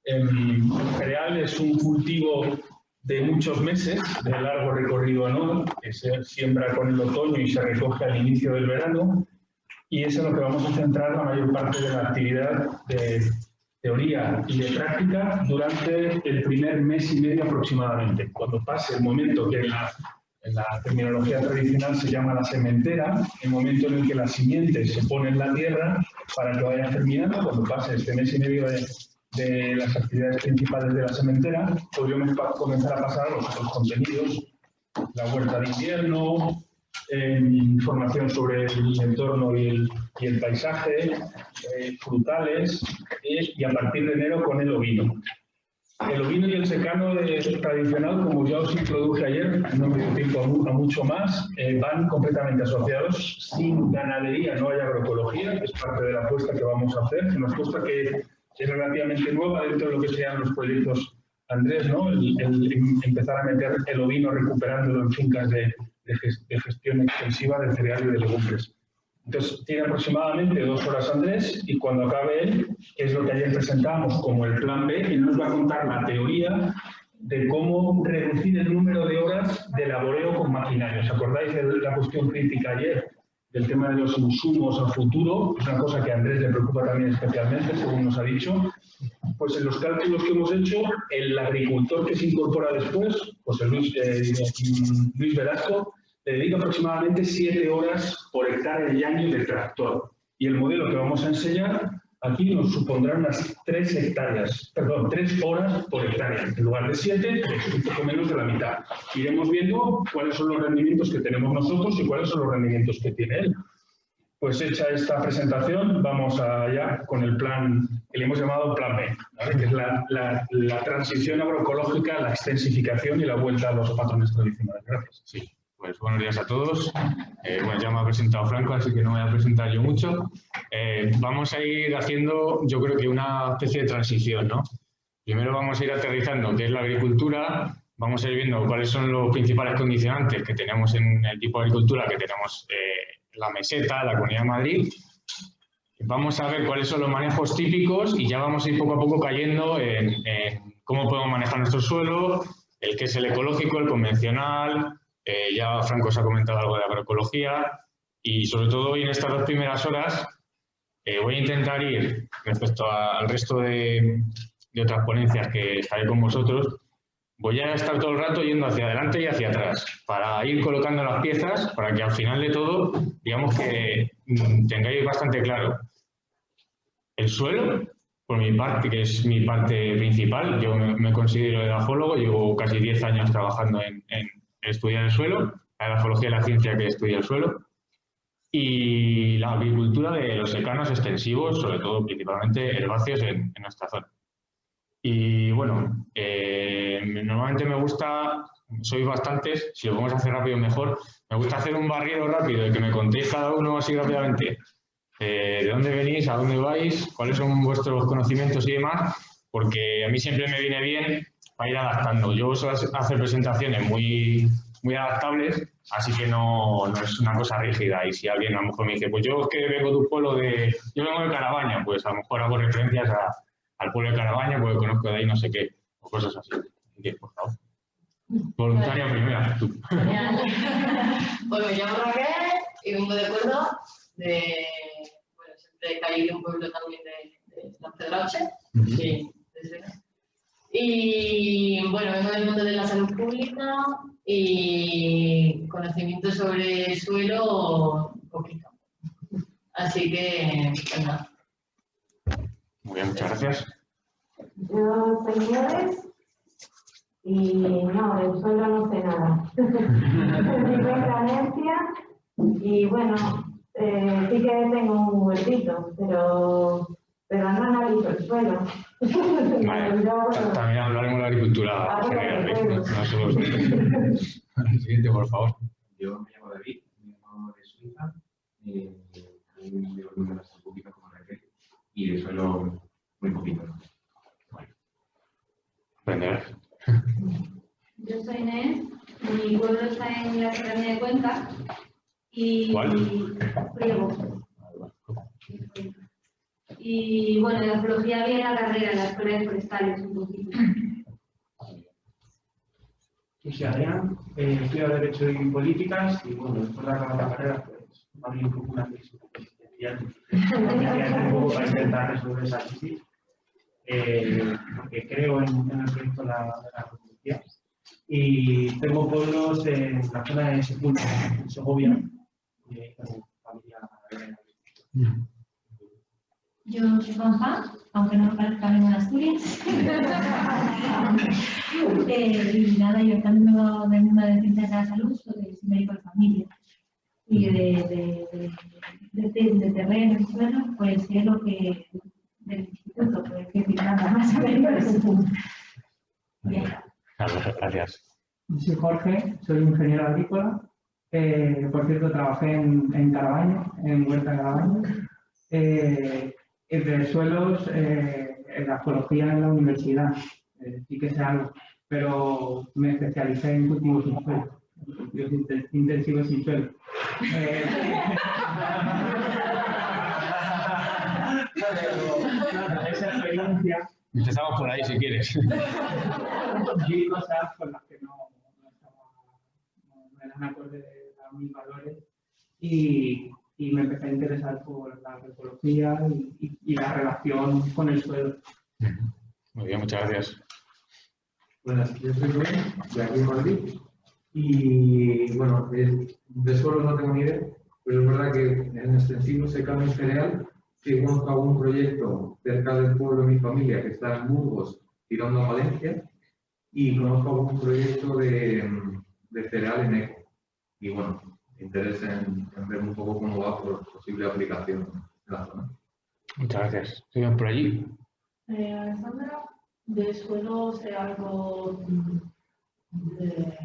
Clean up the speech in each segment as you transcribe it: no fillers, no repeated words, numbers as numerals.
Cereal es un cultivo de muchos meses, de largo recorrido anual, que se siembra con el otoño y se recoge al inicio del verano, y es en lo que vamos a centrar la mayor parte de la actividad de teoría y de práctica durante el primer mes y medio aproximadamente. Cuando pase el momento que en la terminología tradicional se llama la sementera, el momento en el que las simientes se ponen en la tierra para que vaya germinando, cuando pase este mes y medio de las actividades principales de la sementera, podríamos comenzar a pasar a los otros contenidos, la huerta de invierno, información sobre el entorno y el paisaje, frutales, y a partir de enero con el ovino. El ovino y el secano tradicional, como ya os introduje ayer, no me dio tiempo a mucho más, van completamente asociados. Sin ganadería no hay agroecología, es parte de la apuesta que vamos a hacer, una apuesta que es relativamente nueva dentro de lo que sean los proyectos Andrés, ¿no? El empezar a meter el ovino recuperándolo en fincas de gestión extensiva de cereal y de legumbres. Entonces, tiene aproximadamente 2 horas Andrés, y cuando acabe él, que es lo que ayer presentamos como el plan B, él nos va a contar la teoría de cómo reducir el número de horas de laboreo con maquinaria. ¿Os acordáis de la cuestión crítica ayer del tema de los insumos a futuro? Es una cosa que a Andrés le preocupa también especialmente, según nos ha dicho. Pues en los cálculos que hemos hecho, el agricultor que se incorpora después, José Luis Velasco, le dedica aproximadamente 7 horas por hectárea y año de tractor. Y el modelo que vamos a enseñar aquí nos supondrá unas 3 horas por hectárea. En lugar de 7, 3, un poco menos de la mitad. Iremos viendo cuáles son los rendimientos que tenemos nosotros y cuáles son los rendimientos que tiene él. Pues hecha esta presentación, vamos allá con el plan que le hemos llamado Plan B, ¿vale? Que es la transición agroecológica, la extensificación y la vuelta a los patrones tradicionales. Gracias. Sí, pues buenos días a todos. Bueno, ya me ha presentado Franco, así que no voy a presentar yo mucho. Vamos a ir haciendo, yo creo que una especie de transición, ¿no? Primero vamos a ir aterrizando qué es la agricultura, vamos a ir viendo cuáles son los principales condicionantes que tenemos en el tipo de agricultura que tenemos la meseta, la Comunidad de Madrid. Vamos a ver cuáles son los manejos típicos y ya vamos a ir poco a poco cayendo en cómo podemos manejar nuestro suelo, el que es el ecológico, el convencional, ya Franco os ha comentado algo de agroecología, y sobre todo hoy en estas 2 primeras horas voy a intentar ir respecto al resto de otras ponencias que estaré con vosotros. Voy a estar todo el rato yendo hacia adelante y hacia atrás para ir colocando las piezas para que al final de todo, digamos que tengáis bastante claro el suelo, por mi parte, que es mi parte principal. Yo me considero edafólogo, llevo casi 10 años trabajando en estudiar el suelo, la edafología es la ciencia que estudia el suelo, y la agricultura de los secanos extensivos, sobre todo principalmente herbáceos en nuestra zona. Y bueno, normalmente me gusta, sois bastantes, si lo podemos hacer rápido mejor, me gusta hacer un barrido rápido de que me contéis cada uno así rápidamente de dónde venís, a dónde vais, cuáles son vuestros conocimientos y demás, porque a mí siempre me viene bien para ir adaptando. Yo suelo hacer presentaciones muy adaptables, así que no es una cosa rígida. Y si alguien a lo mejor me dice, pues yo es que vengo de un pueblo yo vengo de Carabaña, pues a lo mejor hago referencias al pueblo de Carabaña, porque conozco de ahí no sé qué, o cosas así. Por favor. Voluntaria primera, tú. Pues me llamo Raquel y vengo de Córdoba, siempre he caído en un pueblo también de Las Pedraches, sí, y bueno, vengo del mundo de la salud pública y conocimiento sobre suelo poquito. Así que, pues nada. Muy bien, muchas gracias. Yo soy Nieves y no, del suelo no sé nada. Vivo en Valencia y bueno, sí que tengo un huertito, pero no analizo el suelo. Vale. También hablaremos de la agricultura general, no solo el siguiente, por favor. Yo me llamo David, vengo de Suiza, también llevo un poquito como Raquel, y de suelo muy poquito. Bueno. Aprender. Yo soy Inés, mi pueblo está en la Serranía de Cuenca y ¿Cuál? Priego. Y bueno, en ecología había la carrera en la Escuela de Forestales un poquito. Yo soy Adrián, estudio Derecho y Políticas y bueno, después de acabar la carrera, pues abrí un poco una crisis existencial un poco para intentar resolver esa crisis, porque creo en el proyecto de la República. Y tengo pueblos en la zona de Sepúlveda, en Segovia, con familia. Yo soy Juanja, aunque no me parezca ninguna Asturias. Y nada, yo también vengo del mundo de ciencias de la salud, soy médico de familia. Y de terreno y suelo, pues es lo que del instituto, pues que nada más o menos. Gracias. Soy Jorge, soy ingeniero agrícola. Por cierto, trabajé en Carabaño, en Huerta de Carabaño. Entre suelos, en la ecología en la universidad, sí que sé algo, pero me especialicé en cultivos sin suelo, cultivos intensivos sin suelo. Esa experiencia. Empezamos por ahí si quieres. Vi cosas con las que no eran acordes a mis valores y me empecé a interesar por la ecología y la relación con el suelo. Muy bien, muchas gracias. Buenas, yo soy Rubén, de aquí en Madrid. Y bueno, de suelo no tengo ni idea, pero es verdad que en extensivo sé cambio cereal, que conozco algún proyecto cerca del pueblo de mi familia que está en Burgos, tirando a Valencia, y conozco algún proyecto de cereal en eco. Y bueno, me interesa en ver un poco cómo va por posible aplicación en la zona. Muchas gracias. ¿Siguen por allí? Alessandra, de suelo sé algo de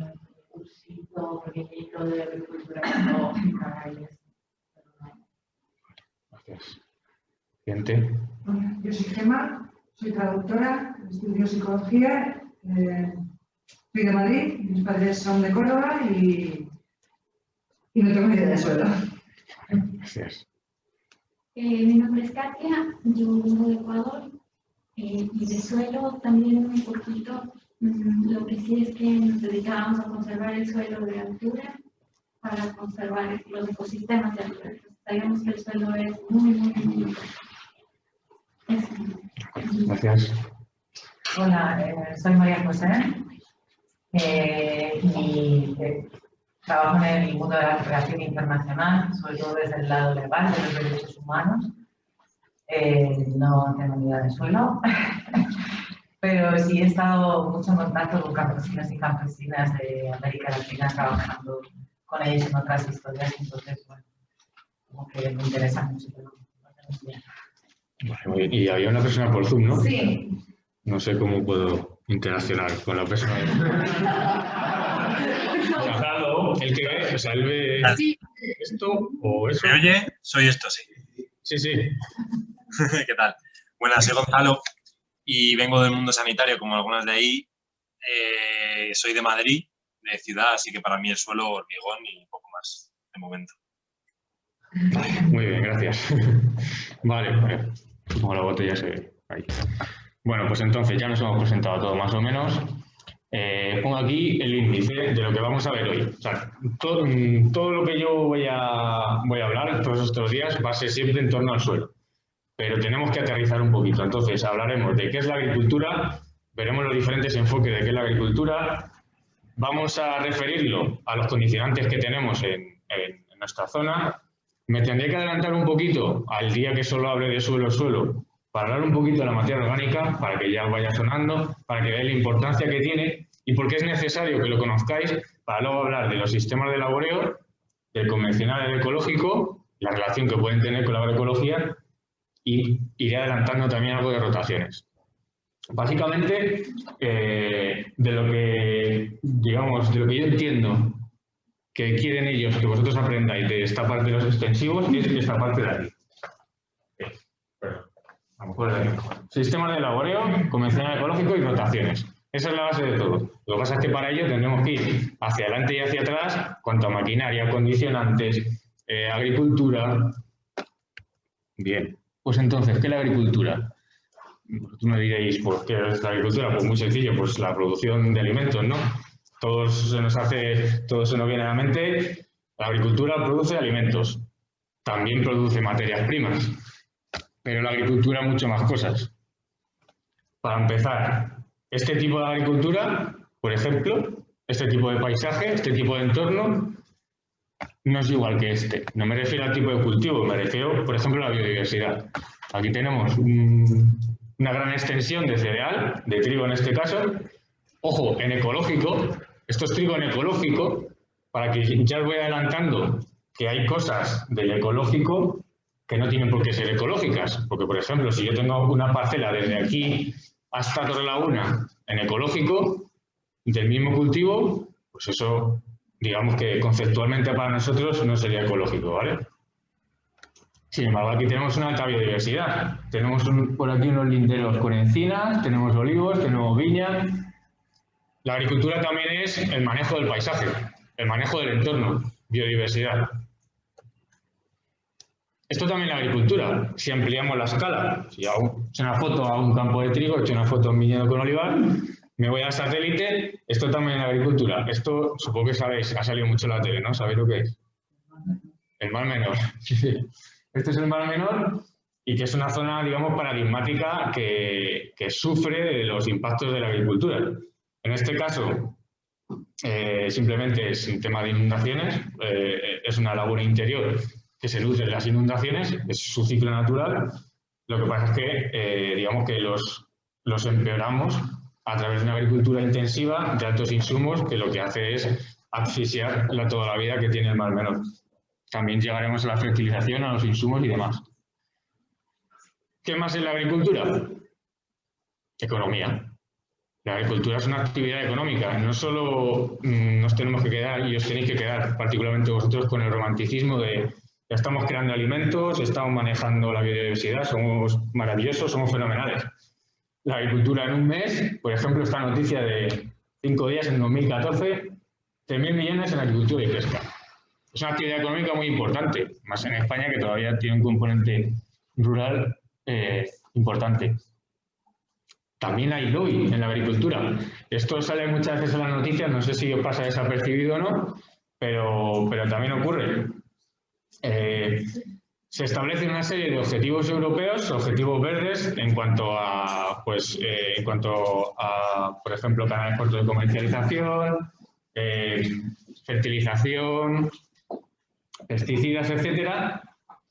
cursito pequeñito de agricultura ecológica y eso. Gracias. Siguiente. Hola, yo soy Gemma, soy traductora, estudio psicología, soy de Madrid, mis padres son de Córdoba y no tengo ni idea de suelo. Gracias. Mi nombre es Katia, yo vengo de Ecuador y de suelo también un poquito. Lo que sí es que nos dedicábamos a conservar el suelo de altura para conservar los ecosistemas de altura. Sabíamos que el suelo es muy importante. Gracias. Hola, soy María José y trabajo en el mundo de la cooperación internacional, sobre todo desde el lado legal de los derechos humanos. No tengo ni idea de suelo, pero sí he estado mucho en contacto con campesinos y campesinas de América Latina trabajando con ellos en otras historias, entonces, bueno, como que me interesa mucho, pero no tengo ni idea. Vale, y había una persona por Zoom, ¿no? Sí. No sé cómo puedo interaccionar con la persona. El que ve, o sea, él ve esto o eso. ¿Me oye? Soy esto, sí. Sí, sí. ¿Qué tal? Buenas, soy Gonzalo y vengo del mundo sanitario, como algunos de ahí. Soy de Madrid, de ciudad, así que para mí el suelo hormigón y poco más, de momento. Muy bien, gracias. Vale, como la botella se ve ahí. Bueno, pues entonces ya nos hemos presentado todo más o menos. Pongo aquí el índice de lo que vamos a ver hoy. O sea, todo lo que yo voy a hablar todos estos días va a ser siempre en torno al suelo. Pero tenemos que aterrizar un poquito. Entonces hablaremos de qué es la agricultura, veremos los diferentes enfoques de qué es la agricultura, vamos a referirlo a los condicionantes que tenemos en nuestra zona. Me tendré que adelantar un poquito al día que solo hable de suelo, para hablar un poquito de la materia orgánica, para que ya vaya sonando, para que veáis la importancia que tiene y por qué es necesario que lo conozcáis para luego hablar de los sistemas de laboreo, del convencional y el ecológico, la relación que pueden tener con la agroecología y iré adelantando también algo de rotaciones. Básicamente, de lo que yo entiendo que quieren ellos que vosotros aprendáis de esta parte de los extensivos es esta parte de aquí. A lo mejor de aquí. Sistemas de laboreo, convencional ecológico y rotaciones. Esa es la base de todo. Lo que pasa es que para ello tendremos que ir hacia adelante y hacia atrás, cuanto a maquinaria, condicionantes, agricultura. Bien. Pues entonces, ¿qué es la agricultura? Tú me diréis, pues, ¿qué es la agricultura? Pues muy sencillo, pues la producción de alimentos, ¿no? Todo se nos viene a la mente. La agricultura produce alimentos, también produce materias primas, pero la agricultura mucho más cosas. Para empezar, este tipo de agricultura, por ejemplo, este tipo de paisaje, este tipo de entorno, no es igual que este. No me refiero al tipo de cultivo, me refiero, por ejemplo, a la biodiversidad. Aquí tenemos una gran extensión de cereal, de trigo en este caso. Ojo, en ecológico, esto es trigo en ecológico, para que ya os voy adelantando que hay cosas del ecológico que no tienen por qué ser ecológicas. Porque, por ejemplo, si yo tengo una parcela desde aquí hasta Torrelaguna en ecológico, del mismo cultivo, pues eso, digamos que conceptualmente para nosotros no sería ecológico, ¿vale? Sin embargo, aquí tenemos una alta biodiversidad. Tenemos por aquí unos linderos con encinas, tenemos olivos, tenemos viña. La agricultura también es el manejo del paisaje, el manejo del entorno, biodiversidad. Esto también es la agricultura. Si ampliamos la escala, si hago una foto a un campo de trigo, he hecho una foto a un viñedo con olivar, me voy al satélite, esto también es la agricultura. Esto supongo que sabéis, ha salido mucho en la tele, ¿no? ¿Sabéis lo que es? El Mar Menor. Este es el Mar Menor y que es una zona, digamos, paradigmática que sufre de los impactos de la agricultura. En este caso, simplemente es un tema de inundaciones, es una laguna interior que se nutre de las inundaciones, es su ciclo natural. Lo que pasa es que, digamos que los empeoramos a través de una agricultura intensiva de altos insumos que lo que hace es asfixiar toda la vida que tiene el Mar Menor. También llegaremos a la fertilización, a los insumos y demás. ¿Qué más es la agricultura? Economía. La agricultura es una actividad económica. No solo nos tenemos que quedar, y os tenéis que quedar, particularmente vosotros, con el romanticismo de ya estamos creando alimentos, estamos manejando la biodiversidad, somos maravillosos, somos fenomenales. La agricultura en un mes, por ejemplo, esta noticia de 5 días en 2014, 3.000 millones en agricultura y pesca. Es una actividad económica muy importante, más en España que todavía tiene un componente rural importante. También hay lobby en la agricultura. Esto sale muchas veces en las noticias, no sé si os pasa desapercibido o no, pero también ocurre. Se establecen una serie de objetivos europeos, objetivos verdes, en cuanto a, por ejemplo, canales cortos de comercialización, fertilización, pesticidas, etcétera.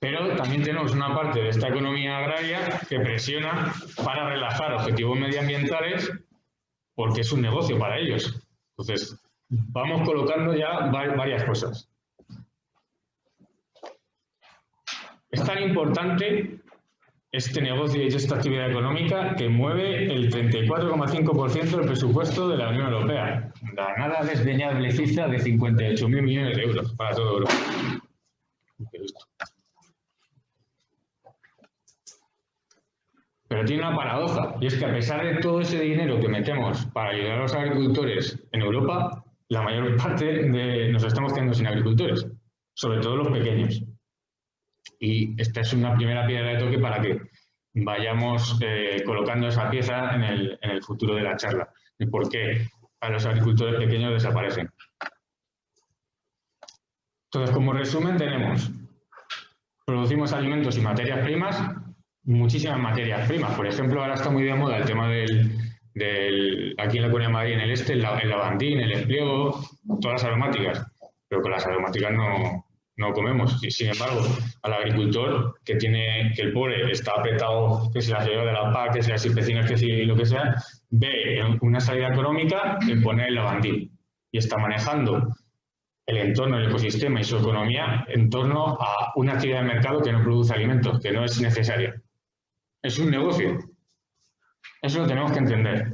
Pero también tenemos una parte de esta economía agraria que presiona para relajar objetivos medioambientales porque es un negocio para ellos. Entonces, vamos colocando ya varias cosas. Es tan importante este negocio y esta actividad económica que mueve el 34,5% del presupuesto de la Unión Europea. La nada desdeñable cifra de 58.000 millones de euros para toda Europa. Pero tiene una paradoja, y es que a pesar de todo ese dinero que metemos para ayudar a los agricultores en Europa, la mayor parte nos estamos quedando sin agricultores, sobre todo los pequeños. Y esta es una primera piedra de toque para que vayamos colocando esa pieza en el futuro de la charla, de por qué a los agricultores pequeños desaparecen. Entonces, como resumen, producimos alimentos y materias primas, muchísimas materias primas. Por ejemplo, ahora está muy de moda el tema aquí en la Comunidad de Madrid, en el este, el lavandín, el espliego, todas las aromáticas. Pero con las aromáticas no comemos. Y, sin embargo, al agricultor que el pobre está apretado, que si la lleva de la PAC, que si las inspecciones, que si lo que sea, ve una salida económica en poner el lavandín. Y está manejando el entorno, el ecosistema y su economía en torno a una actividad de mercado que no produce alimentos, que no es necesaria. Es un negocio. Eso lo tenemos que entender.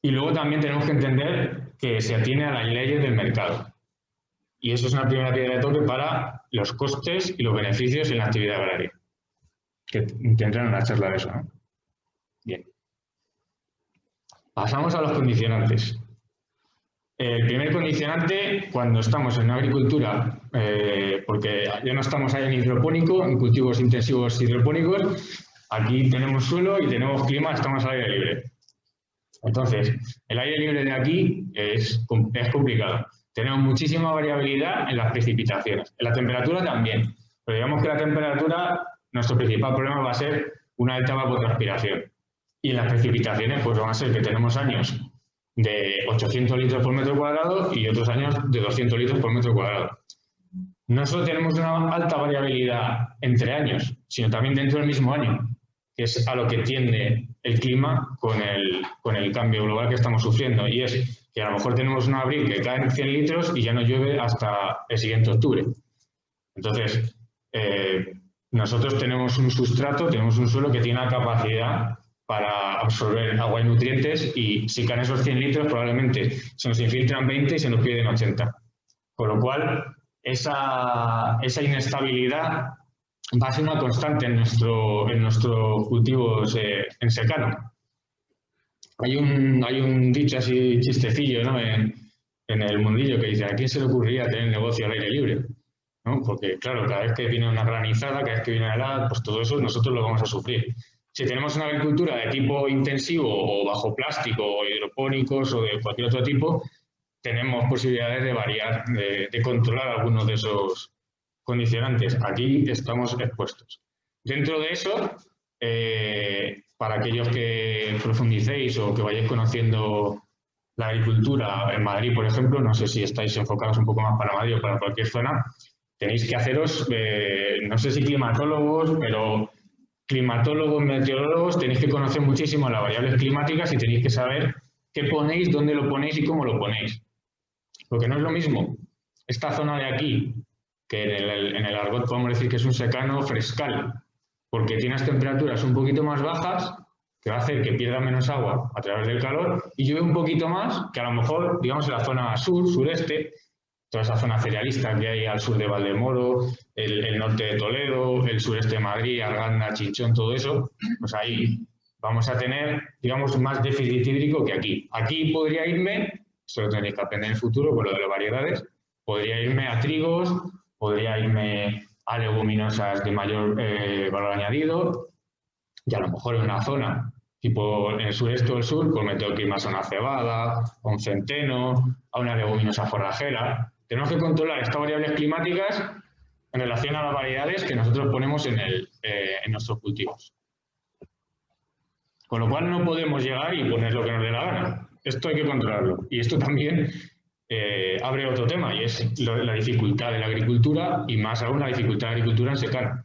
Y luego también tenemos que entender que se atiene a las leyes del mercado. Y eso es una primera piedra de toque para los costes y los beneficios en la actividad agraria. Que tendrán una charla de eso, ¿no? Bien. Pasamos a los condicionantes. El primer condicionante, cuando estamos en agricultura, porque ya no estamos ahí en hidropónico, en cultivos intensivos hidropónicos, aquí tenemos suelo y tenemos clima, estamos al aire libre. Entonces, el aire libre de aquí es complicado. Tenemos muchísima variabilidad en las precipitaciones. En la temperatura también, pero digamos que la temperatura, nuestro principal problema va a ser una alta evapotranspiración. Y en las precipitaciones, pues van a ser que tenemos años de 800 litros por metro cuadrado y otros años de 200 litros por metro cuadrado. No solo tenemos una alta variabilidad entre años, sino también dentro del mismo año, que es a lo que tiende el clima con el cambio global que estamos sufriendo. Y es que a lo mejor tenemos un abril que caen 100 litros y ya no llueve hasta el siguiente octubre. Entonces, nosotros tenemos un sustrato, tenemos un suelo que tiene la capacidad para absorber agua y nutrientes, y si caen esos 100 litros probablemente se nos infiltran 20 y se nos pierden 80. Con lo cual, esa inestabilidad va a ser una constante en nuestros cultivos en secano. Hay un dicho así chistecillo, ¿no?, en el mundillo, que dice: ¿a quién se le ocurriría tener negocio al aire libre? ¿No? Porque, claro, cada vez que viene una granizada, cada vez que viene una helada, pues todo eso nosotros lo vamos a sufrir. Si tenemos una agricultura de tipo intensivo o bajo plástico o hidropónicos o de cualquier otro tipo, tenemos posibilidades de variar, de controlar algunos de esos condicionantes. Aquí estamos expuestos. Dentro de eso, para aquellos que profundicéis o que vayáis conociendo la agricultura en Madrid, por ejemplo, no sé si estáis enfocados un poco más para Madrid o para cualquier zona, tenéis que haceros, no sé si climatólogos, pero climatólogos, meteorólogos, tenéis que conocer muchísimo las variables climáticas y tenéis que saber qué ponéis, dónde lo ponéis y cómo lo ponéis. Porque no es lo mismo esta zona de aquí, que en el argot podemos decir que es un secano frescal, porque tiene unas temperaturas un poquito más bajas, que va a hacer que pierda menos agua a través del calor, y llueve un poquito más, que a lo mejor, digamos, en la zona sur, sureste, toda esa zona cerealista que hay al sur de Valdemoro, el norte de Toledo, el sureste de Madrid, Arganda, Chinchón, todo eso, pues ahí vamos a tener, digamos, más déficit hídrico que aquí. Aquí podría irme, eso lo tenéis que aprender en el futuro con lo de las variedades, podría irme a trigos, podría irme a leguminosas de mayor valor añadido, y a lo mejor en una zona, tipo en el sureste o el sur, pues me tengo que ir más a una cebada, a un centeno, a una leguminosa forrajera. Tenemos que controlar estas variables climáticas en relación a las variedades que nosotros ponemos en nuestros cultivos. Con lo cual no podemos llegar y poner lo que nos dé la gana. Esto hay que controlarlo. Y esto también abre otro tema, y es la dificultad de la agricultura, y más aún la dificultad de la agricultura en secano.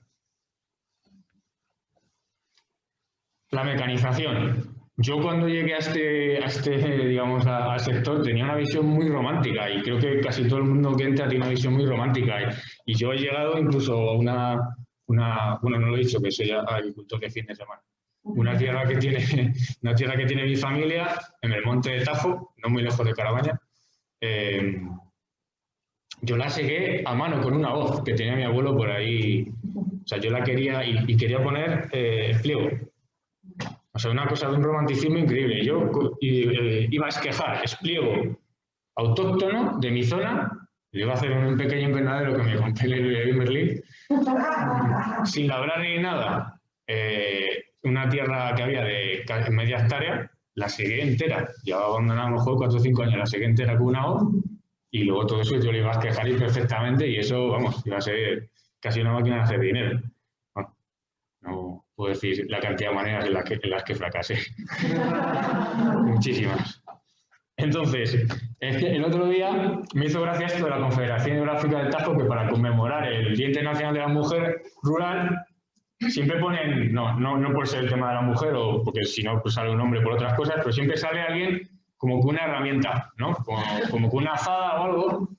La mecanización. Yo cuando llegué a digamos, al sector tenía una visión muy romántica, y creo que casi todo el mundo que entra tiene una visión muy romántica, y yo he llegado incluso a bueno, no lo he dicho, que soy agricultor de fin de semana, una tierra que tiene mi familia en el monte de Tajo, no muy lejos de Carabaña. Yo la segué a mano con una hoz que tenía mi abuelo por ahí. O sea, yo la quería y quería poner pliego. O sea, una cosa de un romanticismo increíble. Yo iba a esquejar espliego autóctono de mi zona, le iba a hacer un pequeño invernadero que me compré en Berlín, sin labrar ni nada. Una tierra que había de media hectárea, la seguí entera. Llevaba abandonada a lo mejor 4 o 5 años, la seguí entera con una hoz, y luego todo eso yo le iba a esquejar perfectamente, y eso, vamos, iba a ser casi una máquina de hacer dinero. No puedo decir la cantidad de maneras en las que fracasé. Muchísimas. Entonces, es que el otro día me hizo gracia esto de la Confederación Hidrográfica del Tajo, que para conmemorar el Día Internacional de la Mujer Rural, siempre ponen, no por ser el tema de la mujer, o porque si no pues sale un hombre por otras cosas, pero siempre sale alguien como con una herramienta, ¿no? Como con una azada o algo.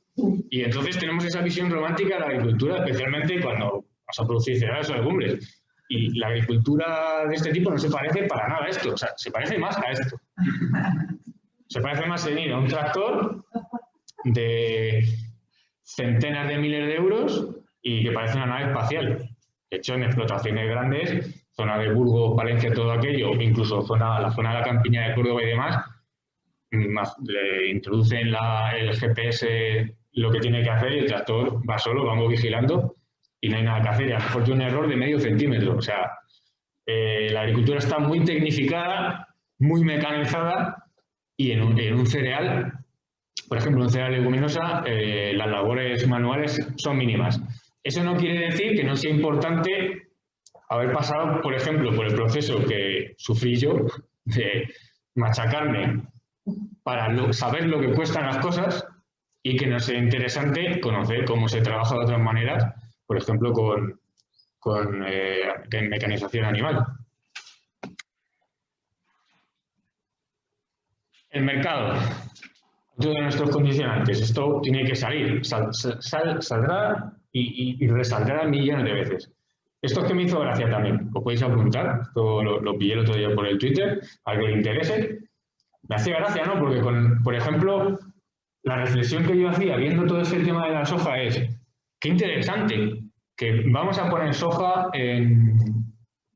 Y entonces tenemos esa visión romántica de la agricultura, especialmente cuando vamos a producir cereales o legumbres. Y la agricultura de este tipo no se parece para nada a esto, o sea, se parece más a esto. Se parece más en ir a un tractor de centenas de miles de euros y que parece una nave espacial. De hecho, en explotaciones grandes, zona de Burgos, Palencia, todo aquello, incluso la zona de la campiña de Córdoba y demás, le introducen el GPS lo que tiene que hacer y el tractor va solo, vamos vigilando y no hay nada que hacer. Y a lo mejor tiene un error de medio centímetro. O sea, la agricultura está muy tecnificada, muy mecanizada y en un cereal, por ejemplo, en un cereal leguminosa, las labores manuales son mínimas. Eso no quiere decir que no sea importante haber pasado, por ejemplo, por el proceso que sufrí yo de machacarme para saber lo que cuestan las cosas y que nos sea interesante conocer cómo se trabaja de otras maneras, por ejemplo, con mecanización animal. El mercado, otro de nuestros condicionantes, esto tiene que salir, saldrá y resaldrá millones de veces. Esto es que me hizo gracia también, os podéis apuntar, esto lo pillé el otro día por el Twitter, al que le interese. Me hacía gracia, ¿no? Porque, por ejemplo, la reflexión que yo hacía viendo todo ese tema de la soja es, qué interesante, que vamos a poner soja en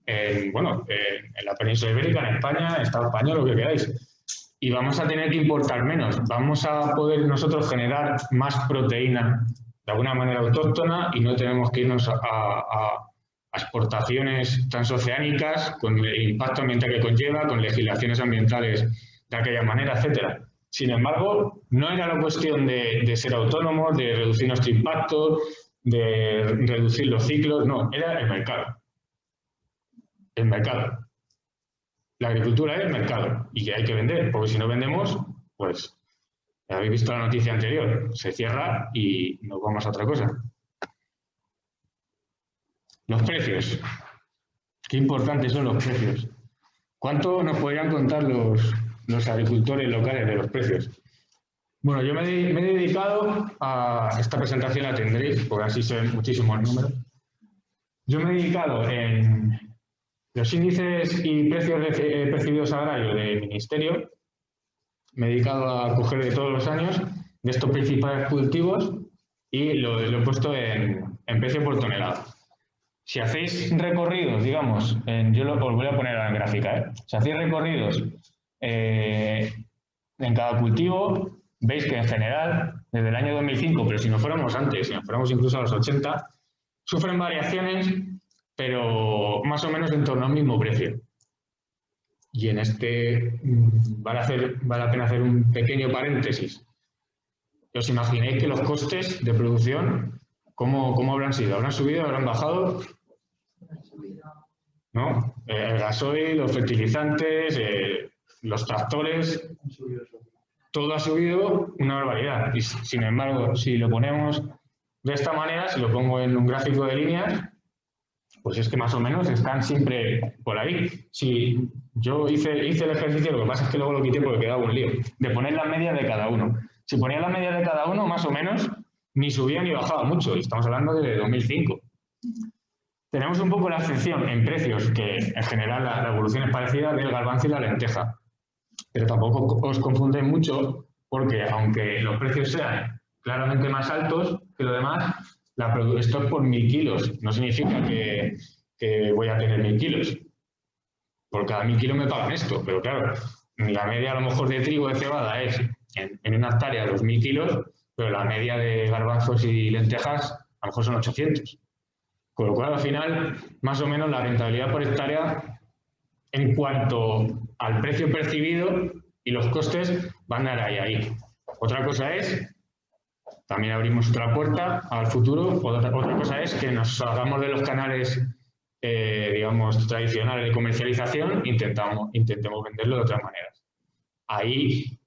la península ibérica, en España, en Estado español, lo que queráis, y vamos a tener que importar menos, vamos a poder nosotros generar más proteína de alguna manera autóctona y no tenemos que irnos a exportaciones transoceánicas con el impacto ambiental que conlleva, con legislaciones ambientales de aquella manera, etcétera. Sin embargo, no era la cuestión de ser autónomos, de reducir nuestro impacto, de reducir los ciclos, no, era el mercado. El mercado. La agricultura es el mercado y que hay que vender, porque si no vendemos, pues, ya habéis visto la noticia anterior, se cierra y nos vamos a otra cosa. Los precios. Qué importantes son los precios. ¿Cuánto nos podrían contar los agricultores locales de los precios? Bueno, yo me he dedicado a esta presentación, la tendréis, porque así se ven muchísimos números. Yo me he dedicado en los índices y precios percibidos agrarios del Ministerio. Me he dedicado a coger de todos los años de estos principales cultivos y lo he puesto en precio por tonelada. Si hacéis recorridos, digamos, os voy a poner en gráfica, si hacéis recorridos en cada cultivo, veis que en general, desde el año 2005, pero si nos fuéramos antes, si nos fuéramos incluso a los 80, sufren variaciones, pero más o menos en torno al mismo precio. Y en este vale la pena hacer un pequeño paréntesis. ¿Os imagináis que los costes de producción, cómo habrán sido? ¿Habrán subido? ¿Habrán bajado? ¿No? El gasoil, los fertilizantes, los tractores, todo ha subido una barbaridad. Y sin embargo, si lo ponemos de esta manera, si lo pongo en un gráfico de líneas, pues es que más o menos están siempre por ahí. Si yo hice el ejercicio, lo que pasa es que luego lo quité porque quedaba un lío, de poner la media de cada uno. Si ponía la media de cada uno, más o menos, ni subía ni bajaba mucho. Y estamos hablando de 2005. Tenemos un poco la excepción en precios, que en general la evolución es parecida, del garbanzo y la lenteja. Pero tampoco os confunden mucho, porque aunque los precios sean claramente más altos que lo demás, esto es por 1000 kilos. No significa que voy a tener 1000 kilos. Por cada 1000 kilos me pagan esto. Pero claro, la media a lo mejor de trigo de cebada es en una hectárea 2000 kilos, pero la media de garbanzos y lentejas a lo mejor son 800. Con lo cual, al final, más o menos la rentabilidad por hectárea en cuanto al precio percibido y los costes van a ir ahí. Otra cosa es, también abrimos otra puerta al futuro, otra cosa es que nos salgamos de los canales, digamos, tradicionales de comercialización e intentemos venderlo de otras maneras. Ahí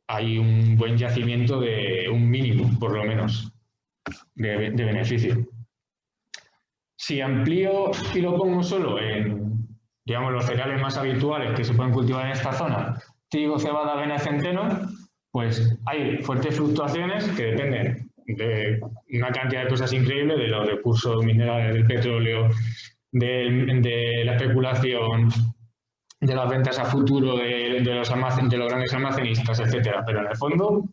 hay un buen yacimiento de un mínimo, por lo menos, de beneficio. Si amplío y lo pongo solo en, digamos, los cereales más habituales que se pueden cultivar en esta zona, trigo, cebada, avena, centeno, pues hay fuertes fluctuaciones que dependen de una cantidad de cosas increíbles, de los recursos minerales, del petróleo, de la especulación, de las ventas a futuro, de los grandes almacenistas, etcétera. Pero en el fondo,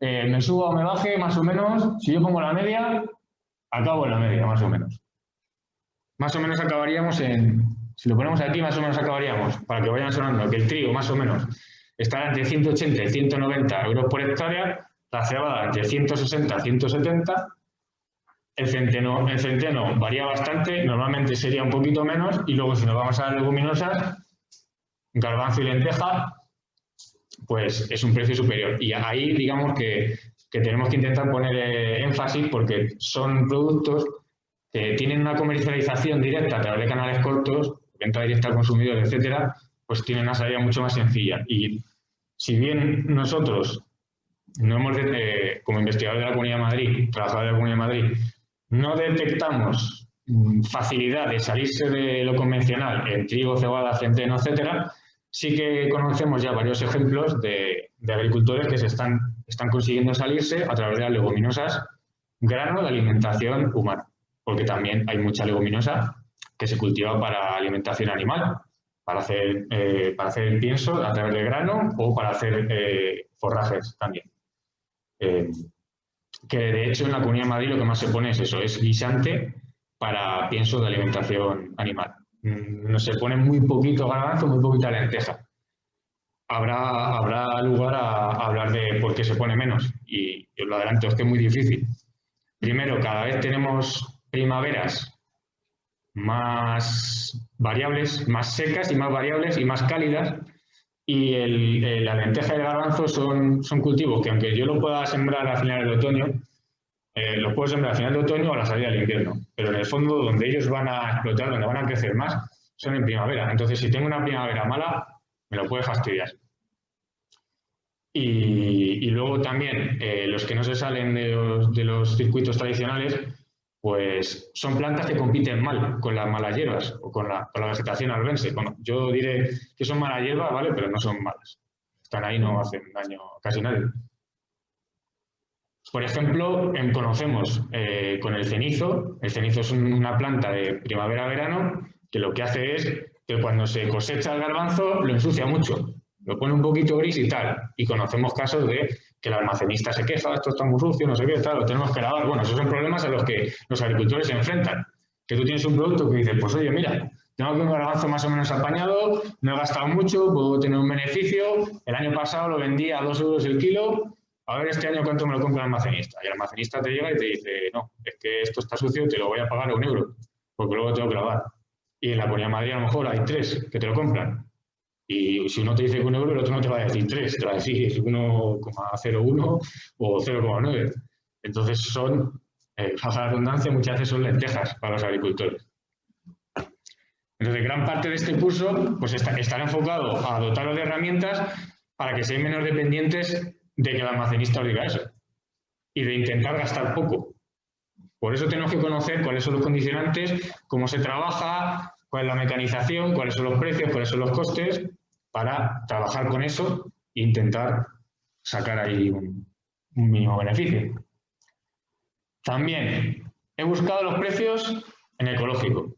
me suba o me baje, más o menos, si yo pongo la media, acabo en la media, más o menos. Más o menos acabaríamos si lo ponemos aquí, más o menos acabaríamos, para que vayan sonando, que el trigo más o menos estará entre 180 y 190 euros por hectárea, la cebada entre 160 y 170, el centeno varía bastante, normalmente sería un poquito menos, y luego si nos vamos a las leguminosas, garbanzo y lenteja, pues es un precio superior. Y ahí digamos que tenemos que intentar poner énfasis porque son productos que tienen una comercialización directa a través de canales cortos, venta directa al consumidor, etcétera, pues tienen una salida mucho más sencilla. Y si bien nosotros no hemos, como investigador de la Comunidad de Madrid, trabajador de la Comunidad de Madrid, no detectamos facilidad de salirse de lo convencional en trigo, cebada, centeno, etcétera, sí que conocemos ya varios ejemplos de agricultores que están consiguiendo salirse a través de las leguminosas, grano de alimentación humana, porque también hay mucha leguminosa que se cultiva para alimentación animal, para hacer el pienso a través del grano o para hacer forrajes también. Que de hecho en la Comunidad de Madrid lo que más se pone es eso, es guisante para pienso de alimentación animal. No se pone muy poquito garbanzo, muy poquita lenteja. Habrá lugar a hablar de por qué se pone menos y os lo adelanto, es que es muy difícil. Primero, cada vez tenemos primaveras más variables, más secas y más variables y más cálidas, y la lenteja y el garbanzo son cultivos que aunque yo lo pueda sembrar a finales de otoño, los puedo sembrar a finales de otoño o a la salida del invierno, pero en el fondo donde ellos van a explotar, donde van a crecer más, son en primavera. Entonces, si tengo una primavera mala, me lo puede fastidiar. Y luego también los que no se salen de los circuitos tradicionales, pues son plantas que compiten mal con las malas hierbas o con la vegetación albense. Bueno, yo diré que son malas hierbas, ¿vale? Pero no son malas. Están ahí, no hacen daño a casi nadie. Por ejemplo, conocemos con el cenizo. El cenizo es una planta de primavera-verano que lo que hace es que cuando se cosecha el garbanzo lo ensucia mucho. Lo pone un poquito gris y tal. Y conocemos casos de que el almacenista se queja, esto está muy sucio, no sé qué, tal, lo tenemos que lavar. Bueno, esos son problemas a los que los agricultores se enfrentan. Que tú tienes un producto que dices, pues oye, mira, tengo aquí un garbanzo más o menos apañado, no he gastado mucho, puedo tener un beneficio, el año pasado lo vendí a 2 euros el kilo, a ver este año cuánto me lo compra el almacenista. Y el almacenista te llega y te dice, no, es que esto está sucio, te lo voy a pagar a 1 euro, porque luego tengo que lavar. Y en la Comunidad de Madrid a lo mejor hay 3 que te lo compran. Y si uno te dice que 1 euro, el otro no te va a decir 3, te va a decir 1,01 o 0,9. Entonces son, baja la redundancia, muchas veces son lentejas para los agricultores. Entonces gran parte de este curso pues estará enfocado a dotarlos de herramientas para que sean menos dependientes de que el almacenista os diga eso y de intentar gastar poco. Por eso tenemos que conocer cuáles son los condicionantes, cómo se trabaja, cuál es la mecanización, cuáles son los precios, cuáles son los costes, para trabajar con eso e intentar sacar ahí un mínimo beneficio. También he buscado los precios en ecológico.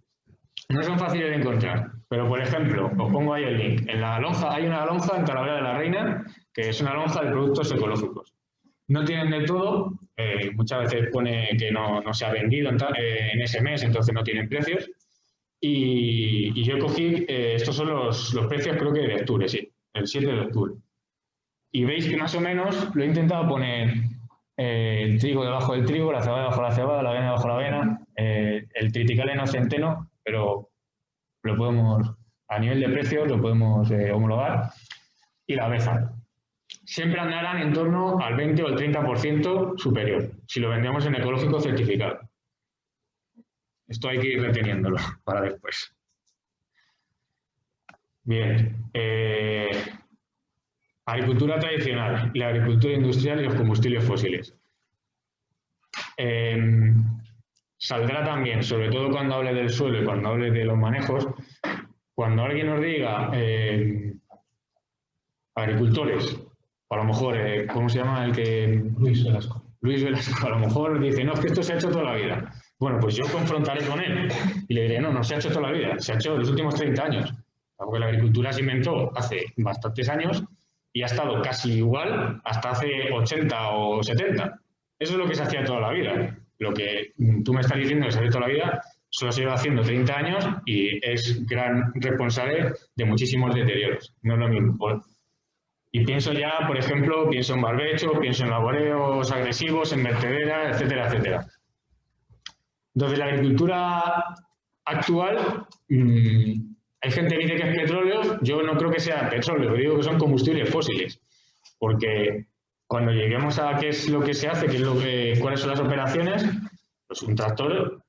No son fáciles de encontrar, pero por ejemplo, os pongo ahí el link. En la lonja, hay una lonja en Talavera de la Reina, que es una lonja de productos ecológicos. No tienen de todo, muchas veces pone que no se ha vendido en ese mes, entonces no tienen precios. Y yo cogí, estos son los precios creo que de octubre, sí, el 7 de octubre. Y veis que más o menos lo he intentado poner el trigo debajo del trigo, la cebada debajo de la cebada, la avena debajo de la avena, el triticaleno centeno, pero lo podemos, a nivel de precios, lo podemos homologar. Y la aveza. Siempre andarán en torno al 20 o el 30% superior, si lo vendemos en ecológico certificado. Esto hay que ir reteniéndolo para después. Bien. Agricultura tradicional, la agricultura industrial y los combustibles fósiles. Saldrá también, sobre todo cuando hable del suelo y cuando hable de los manejos, cuando alguien nos diga agricultores, o a lo mejor, ¿cómo se llama el que...? Luis Velasco. Luis Velasco, a lo mejor dice, no, es que esto se ha hecho toda la vida. Bueno, pues yo confrontaré con él y le diré, no se ha hecho toda la vida, se ha hecho en los últimos 30 años. Porque la agricultura se inventó hace bastantes años y ha estado casi igual hasta hace 80 o 70. Eso es lo que se hacía toda la vida. Lo que tú me estás diciendo que se hace toda la vida, solo se lleva haciendo 30 años y es gran responsable de muchísimos deterioros. No es lo mismo. Y pienso ya, por ejemplo, pienso en barbecho, pienso en laboreos agresivos, en vertederas, etcétera, etcétera. Entonces, la agricultura actual, hay gente que dice que es petróleo, yo no creo que sea petróleo, digo que son combustibles fósiles, porque cuando lleguemos a qué es lo que se hace, cuáles son las operaciones, pues un tractor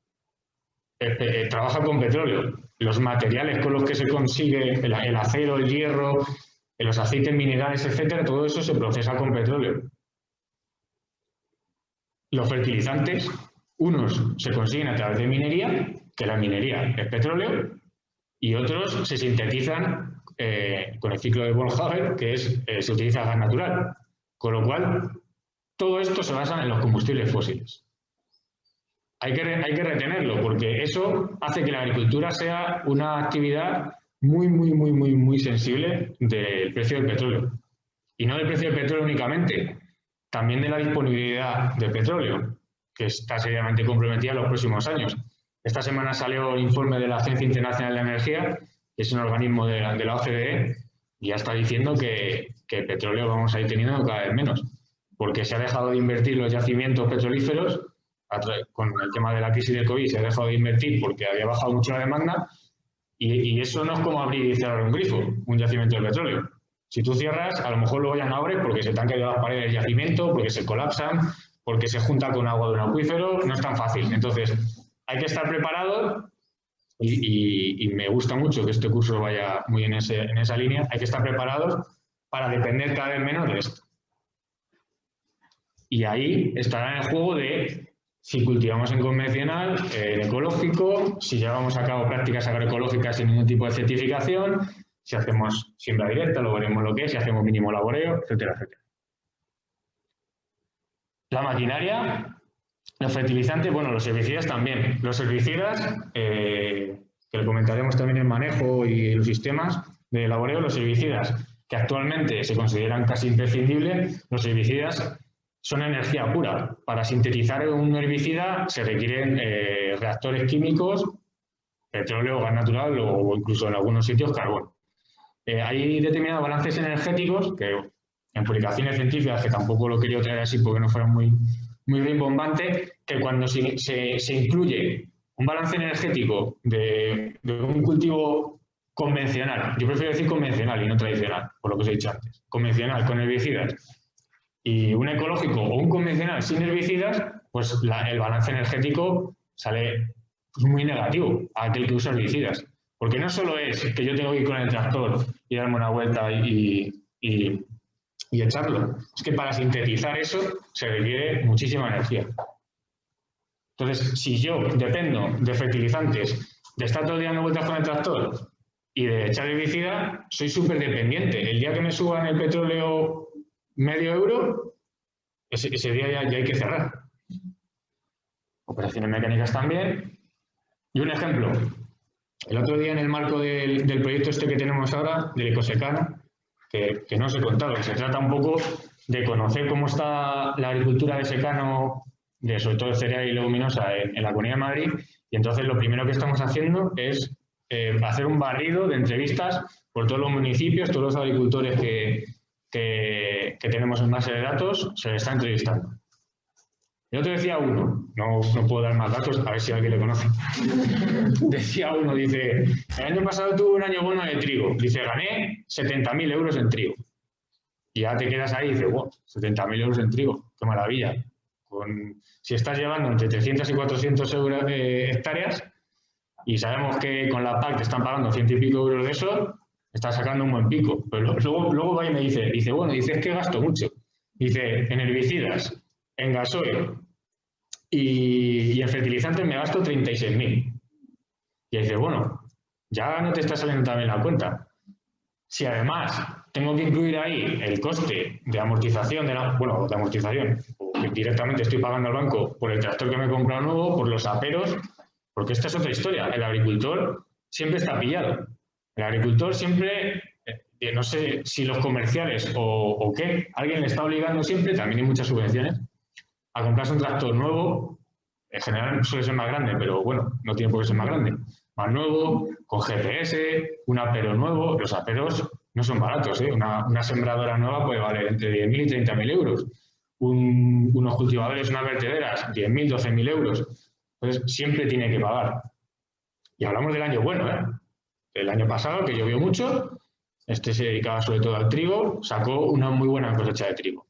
trabaja con petróleo. Los materiales con los que se consigue, el acero, el hierro, los aceites minerales, etcétera, todo eso se procesa con petróleo. Los fertilizantes, unos se consiguen a través de minería, que la minería es petróleo, y otros se sintetizan con el ciclo de Born-Haber, que se utiliza gas natural. Con lo cual, todo esto se basa en los combustibles fósiles. Hay que retenerlo, porque eso hace que la agricultura sea una actividad muy sensible del precio del petróleo. Y no del precio del petróleo únicamente, también de la disponibilidad de petróleo, que está seriamente comprometida en los próximos años. Esta semana salió el informe de la Agencia Internacional de la Energía, que es un organismo de la OCDE, y ya está diciendo que el petróleo vamos a ir teniendo cada vez menos, porque se ha dejado de invertir los yacimientos petrolíferos, con el tema de la crisis del COVID se ha dejado de invertir porque había bajado mucho la demanda, y eso no es como abrir y cerrar un grifo, un yacimiento de petróleo. Si tú cierras, a lo mejor luego ya no abres porque se te han caído las paredes del yacimiento, porque se colapsan, porque se junta con agua de un acuífero, no es tan fácil. Entonces, hay que estar preparado, y me gusta mucho que este curso vaya muy en esa línea, hay que estar preparados para depender cada vez menos de esto. Y ahí estará en el juego de si cultivamos en convencional, en ecológico, si llevamos a cabo prácticas agroecológicas sin ningún tipo de certificación, si hacemos siembra directa, lo veremos lo que es, si hacemos mínimo laboreo, etcétera, etcétera. La maquinaria, los fertilizantes, bueno, los herbicidas también. Los herbicidas, que lo comentaremos también en manejo y los sistemas de laboreo, los herbicidas que actualmente se consideran casi imprescindibles, los herbicidas son energía pura. Para sintetizar un herbicida se requieren reactores químicos, petróleo, gas natural o incluso en algunos sitios carbón. Hay determinados balances energéticos que en publicaciones científicas, que tampoco lo quería traer así porque no fueran muy rimbombante, que cuando se incluye un balance energético de un cultivo convencional, yo prefiero decir convencional y no tradicional, por lo que os he dicho antes, convencional con herbicidas, y un ecológico o un convencional sin herbicidas, pues el balance energético sale muy negativo a aquel que usa herbicidas. Porque no solo es que yo tengo que ir con el tractor y darme una vuelta y echarlo, es que para sintetizar eso se requiere muchísima energía. Entonces, si yo dependo de fertilizantes, de estar todo el día dando vueltas con el tractor y de echar herbicida, soy súper dependiente. El día que me suban el petróleo €0,5, ese día ya hay que cerrar. Operaciones mecánicas también. Y un ejemplo, el otro día en el marco del proyecto este que tenemos ahora, del ecosecano, que no os he contado, que se trata un poco de conocer cómo está la agricultura de secano, sobre todo de cereal y leguminosa, en la Comunidad de Madrid, y entonces lo primero que estamos haciendo es hacer un barrido de entrevistas por todos los municipios, todos los agricultores que tenemos en base de datos, se les está entrevistando. Yo te decía uno, no puedo dar más datos, a ver si alguien le conoce. Decía uno, dice, el año pasado tuve un año bueno de trigo. Dice, gané 70.000 euros en trigo. Y ya te quedas ahí y dices, wow, 70.000 euros en trigo, qué maravilla. Si estás llevando entre 300 y 400 hectáreas, y sabemos que con la PAC te están pagando 100 y pico euros de eso, estás sacando un buen pico. Pero luego va y me dice, bueno, dice, es que gasto mucho. Dice, en herbicidas, en gasoil y en fertilizantes me gasto 36.000. Y dice, bueno, ya no te está saliendo también la cuenta. Si además tengo que incluir ahí el coste de amortización, de amortización, o que directamente estoy pagando al banco por el tractor que me he comprado nuevo, por los aperos, porque esta es otra historia. El agricultor siempre está pillado. El agricultor siempre, no sé si los comerciales o qué, alguien le está obligando siempre, también hay muchas subvenciones, a comprarse un tractor nuevo. En general suele ser más grande, pero bueno, no tiene por qué ser más grande. Más nuevo, con GPS, un apero nuevo. Los aperos no son baratos, ¿eh? Una sembradora nueva puede valer entre 10.000 y 30.000 euros. Unos cultivadores, unas vertederas, 10.000, 12.000 euros. Entonces, siempre tiene que pagar. Y hablamos del año bueno, ¿eh? El año pasado, que llovió mucho, este se dedicaba sobre todo al trigo, sacó una muy buena cosecha de trigo.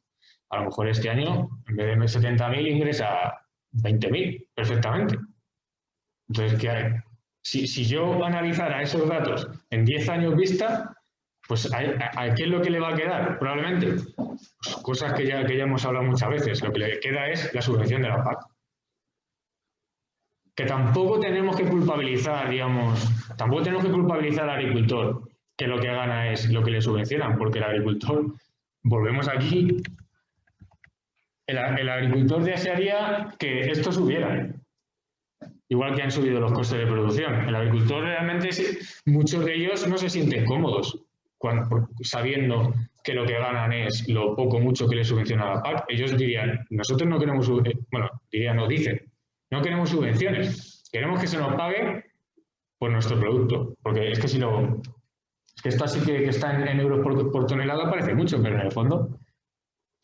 A lo mejor este año, en vez de 70.000, ingresa 20.000 perfectamente. Entonces, ¿qué hay? Si yo analizara esos datos en 10 años vista, pues ¿a qué es lo que le va a quedar? Probablemente pues cosas que ya hemos hablado muchas veces. Lo que le queda es la subvención de la PAC. Que tampoco tenemos que culpabilizar, digamos, tampoco tenemos que culpabilizar al agricultor, que lo que gana es lo que le subvencionan, porque el agricultor, volvemos aquí, el agricultor desearía que esto subiera. Igual que han subido los costes de producción. El agricultor realmente, muchos de ellos no se sienten cómodos sabiendo que lo que ganan es lo poco mucho que les subvenciona la PAC. Ellos dirían, nosotros no queremos, dicen, no queremos subvenciones, queremos que se nos pague por nuestro producto. Porque es que es que esto así que está en euros por tonelada parece mucho, pero en el fondo,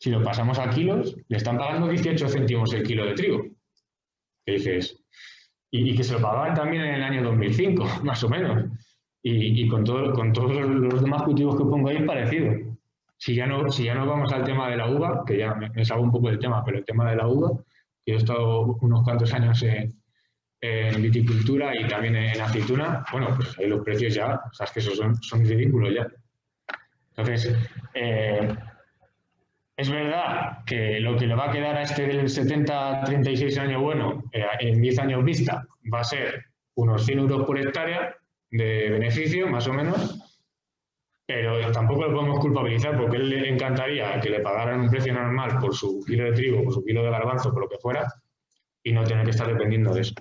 si lo pasamos a kilos, le están pagando 18 céntimos el kilo de trigo. ¿Qué dices? Y que se lo pagaban también en el año 2005, más o menos. Y con todos los demás cultivos que pongo ahí es parecido. Si ya no vamos al tema de la uva, que ya me salgo un poco del tema, pero el tema de la uva, yo he estado unos cuantos años en viticultura y también en aceituna, bueno, pues ahí los precios ya, o sea, es que esos son ridículos ya. Entonces, es verdad que lo que le va a quedar a este del 70-36 año bueno, en 10 años vista, va a ser unos 100 euros por hectárea de beneficio, más o menos, pero tampoco lo podemos culpabilizar porque a él le encantaría que le pagaran un precio normal por su kilo de trigo, por su kilo de garbanzo, por lo que fuera, y no tener que estar dependiendo de eso.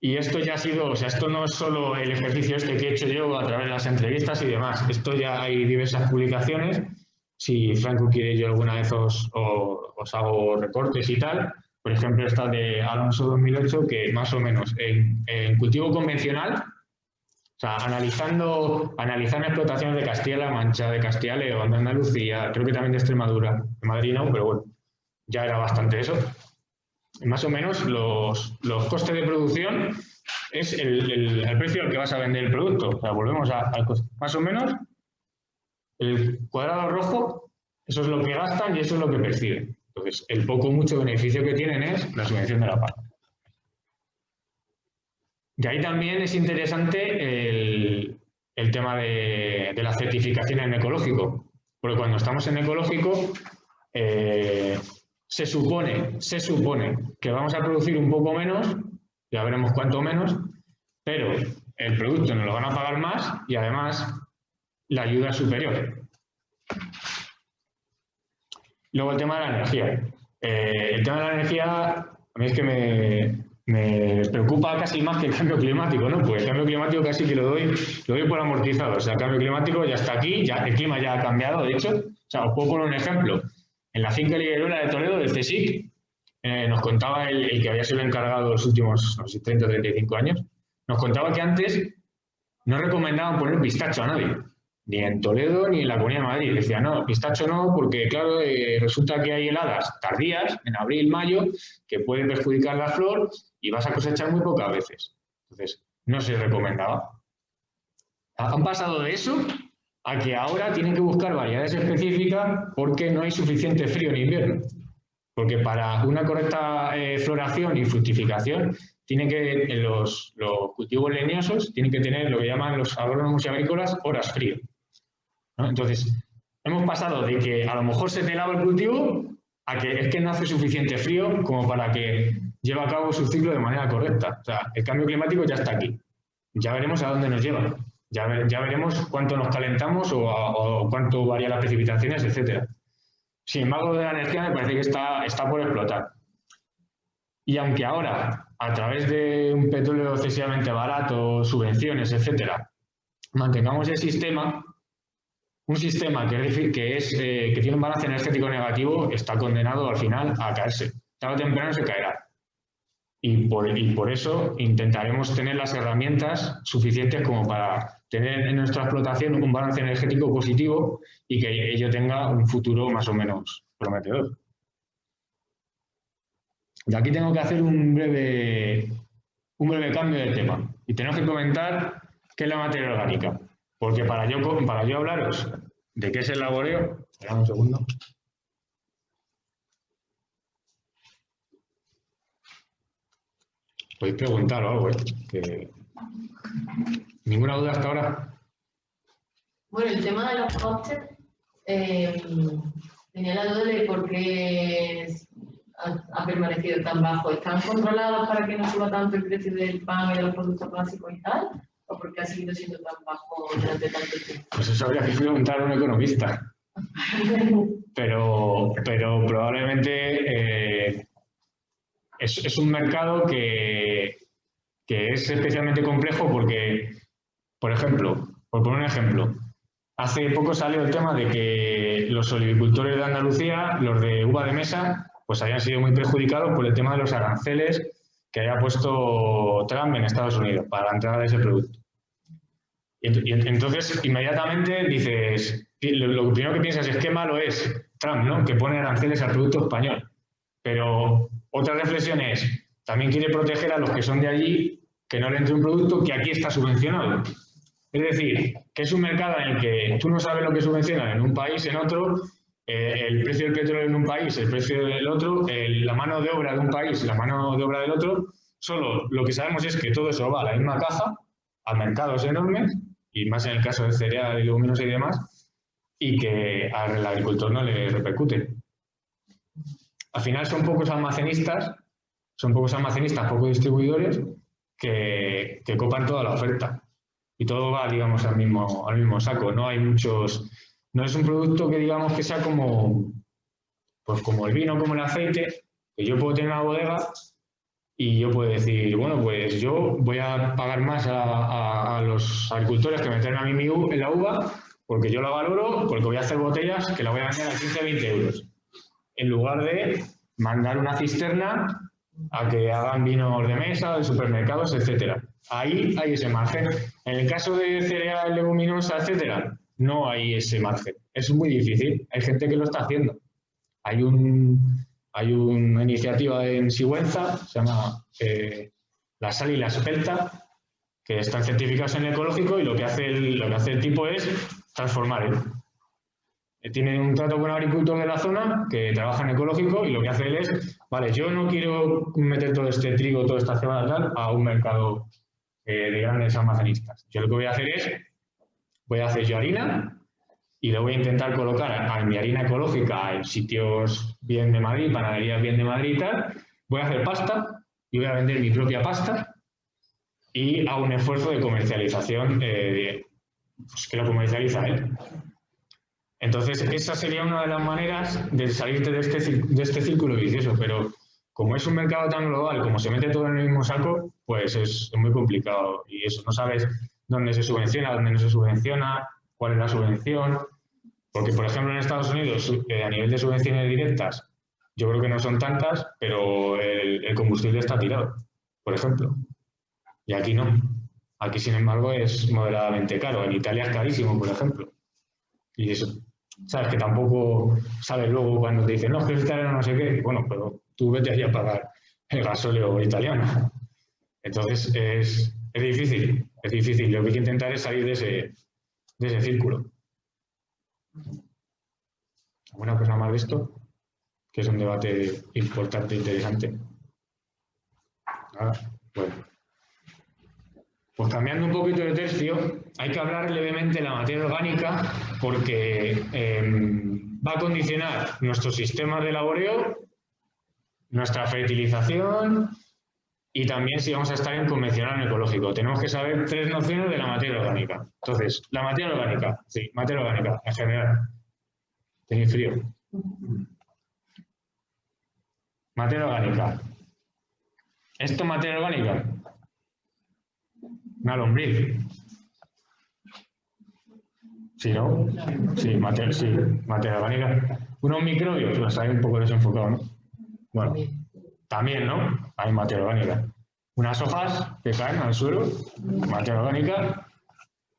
Y esto ya ha sido, o sea, esto no es solo el ejercicio este que he hecho yo a través de las entrevistas y demás. Esto ya hay diversas publicaciones. Si Franco quiere, yo alguna vez os hago recortes y tal. Por ejemplo, esta de Alonso 2008, que más o menos en cultivo convencional, o sea, analizando explotaciones de Castilla-La Mancha, de Castilla y León, de Andalucía, creo que también de Extremadura, de Madrid no, pero bueno, ya era bastante eso. Más o menos los costes de producción es el precio al que vas a vender el producto. O sea, volvemos al coste. Más o menos, el cuadrado rojo, eso es lo que gastan y eso es lo que perciben. Entonces, el poco o mucho beneficio que tienen es la subvención de la PAC. De ahí también es interesante el tema de la certificación en ecológico. Porque cuando estamos en ecológico, se supone que vamos a producir un poco menos, ya veremos cuánto menos, pero el producto nos lo van a pagar más y además la ayuda es superior. Luego el tema de la energía. El tema de la energía a mí es que me preocupa casi más que el cambio climático, ¿no? Pues el cambio climático casi que lo doy por amortizado. O sea, el cambio climático ya está aquí, ya el clima ya ha cambiado, de hecho. O sea, os puedo poner un ejemplo. En la finca Ligueruela de Toledo, del CSIC, nos contaba el que había sido encargado los últimos, no sé, 30 o 35 años, nos contaba que antes no recomendaban poner pistacho a nadie, ni en Toledo ni en la Comunidad de Madrid. Decían, no, pistacho no, porque claro, resulta que hay heladas tardías, en abril, mayo, que pueden perjudicar la flor y vas a cosechar muy pocas veces. Entonces, no se recomendaba. Han pasado de eso a que ahora tienen que buscar variedades específicas porque no hay suficiente frío en invierno. Porque para una correcta floración y fructificación, los cultivos leñosos tienen que tener lo que llaman los agrónomos y agrícolas horas frío, ¿no? Entonces, hemos pasado de que a lo mejor se te lava el cultivo a que es que no hace suficiente frío como para que lleve a cabo su ciclo de manera correcta. O sea, el cambio climático ya está aquí. Ya veremos a dónde nos lleva. Ya veremos cuánto nos calentamos o cuánto varían las precipitaciones, etc. Sin embargo, de la energía me parece que está por explotar. Y aunque ahora, a través de un petróleo excesivamente barato, subvenciones, etc., mantengamos el sistema, un sistema que tiene un balance energético negativo, está condenado al final a caerse. Tarde o temprano se caerá. Y por eso intentaremos tener las herramientas suficientes como para tener en nuestra explotación un balance energético positivo y que ello tenga un futuro más o menos prometedor. Y aquí tengo que hacer un breve cambio de tema y tenemos que comentar qué es la materia orgánica, porque para yo hablaros de qué es el laboreo, esperad un segundo. Podéis preguntar o algo, que ninguna duda hasta ahora. Bueno, el tema de los costes, tenía la duda de por qué ha permanecido tan bajo. ¿Están controlados para que no suba tanto el precio del pan y de los productos básicos y tal? ¿O por qué ha seguido siendo tan bajo durante tanto tiempo? Pues eso habría que preguntar a un economista. Pero probablemente es un mercado que es especialmente complejo porque, por ejemplo, por poner un ejemplo, hace poco salió el tema de que los olivicultores de Andalucía, los de uva de mesa, pues habían sido muy perjudicados por el tema de los aranceles que había puesto Trump en Estados Unidos para la entrada de ese producto. Y entonces, inmediatamente dices, lo primero que piensas es qué malo es Trump, ¿no?, que pone aranceles al producto español. Pero otra reflexión es, también quiere proteger a los que son de allí, que no le entre un producto que aquí está subvencionado. Es decir, que es un mercado en el que tú no sabes lo que subvencionan en un país, en otro, el precio del petróleo en un país, el precio del otro, la mano de obra de un país, la mano de obra del otro. Solo lo que sabemos es que todo eso va a la misma caja, a mercados enormes, y más en el caso de cereal y leguminosas y demás, y que al agricultor no le repercute. Al final son pocos almacenistas, pocos distribuidores que copan toda la oferta. Y todo va, digamos, al mismo saco. No hay muchos. No es un producto que, digamos, que sea como el vino, como el aceite, que yo puedo tener una bodega y yo puedo decir, bueno, pues yo voy a pagar más a los agricultores que me traen a mí la uva, porque yo la valoro, porque voy a hacer botellas que la voy a vender a 15-20 euros. En lugar de mandar una cisterna a que hagan vinos de mesa, de supermercados, etcétera. Ahí hay ese margen. En el caso de cereal, leguminosa, etcétera, no hay ese margen. Es muy difícil. Hay gente que lo está haciendo. Hay una iniciativa en Sigüenza, se llama La Sal y la Espelta, que están certificados en ecológico y lo que hace el tipo es transformar él. Tiene un trato con un agricultor de la zona que trabaja en ecológico y lo que hace él es, vale, yo no quiero meter todo este trigo, toda esta cebada tal a un mercado de grandes almacenistas. Yo lo que voy a hacer es, voy a hacer yo harina y le voy a intentar colocar a mi harina ecológica en sitios bien de Madrid, panaderías bien de Madrid y tal. Voy a hacer pasta y voy a vender mi propia pasta y hago un esfuerzo de comercialización pues que lo comercializa él. Entonces, esa sería una de las maneras de salirte de este círculo vicioso, pero como es un mercado tan global, como se mete todo en el mismo saco, pues es muy complicado y eso, no sabes dónde se subvenciona, dónde no se subvenciona, cuál es la subvención, porque, por ejemplo, en Estados Unidos, a nivel de subvenciones directas, yo creo que no son tantas, pero el combustible está tirado, por ejemplo, y aquí no. Aquí, sin embargo, es moderadamente caro. En Italia es carísimo, por ejemplo. Y eso, sabes que tampoco sabes luego cuando te dicen, no, es que es italiano no sé qué. Bueno, pero tú vete allí a pagar el gasóleo italiano. Entonces es difícil, es difícil. Lo que hay que intentar es salir de ese círculo. ¿Alguna cosa más de esto? Que es un debate importante e interesante. Nada, bueno. Pues cambiando un poquito de tercio, hay que hablar levemente de la materia orgánica porque va a condicionar nuestros sistemas de laboreo, nuestra fertilización y también si vamos a estar en convencional o en ecológico. Tenemos que saber 3 nociones de la materia orgánica. Entonces, la materia orgánica, sí, materia orgánica en general. ¿Tenéis frío? Materia orgánica. ¿Esto es materia orgánica? Una lombriz. ¿Sí, no? Sí, materia orgánica. Unos microbios, los hay un poco desenfocados, ¿no? Bueno, también, ¿no? Hay materia orgánica. Unas hojas que caen al suelo, materia orgánica.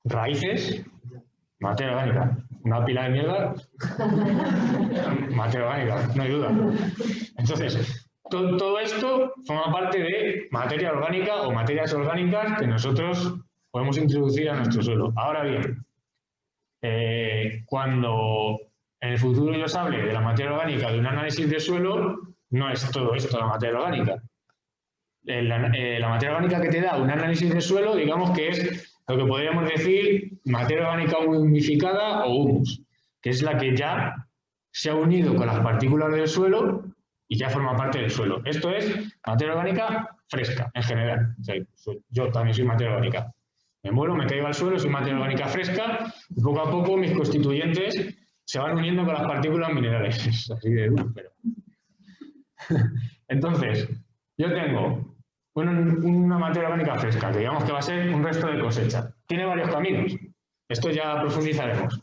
raíces, materia orgánica. Una pila de mierda, materia orgánica, no hay duda. Entonces, todo esto forma parte de materia orgánica o materias orgánicas que nosotros podemos introducir a nuestro suelo. Ahora bien, cuando en el futuro yo os hable de la materia orgánica de un análisis de suelo, no es todo esto la materia orgánica. La materia orgánica que te da un análisis de suelo, digamos que es lo que podríamos decir materia orgánica humidificada o humus, que es la que ya se ha unido con las partículas del suelo y ya forma parte del suelo. Esto es materia orgánica fresca, en general. O sea, yo también soy materia orgánica. Me muero, me caigo al suelo, soy materia orgánica fresca y poco a poco mis constituyentes se van uniendo con las partículas minerales. Es así de duro, pero... Entonces, yo tengo una materia orgánica fresca, que digamos que va a ser un resto de cosecha. Tiene varios caminos. Esto ya profundizaremos.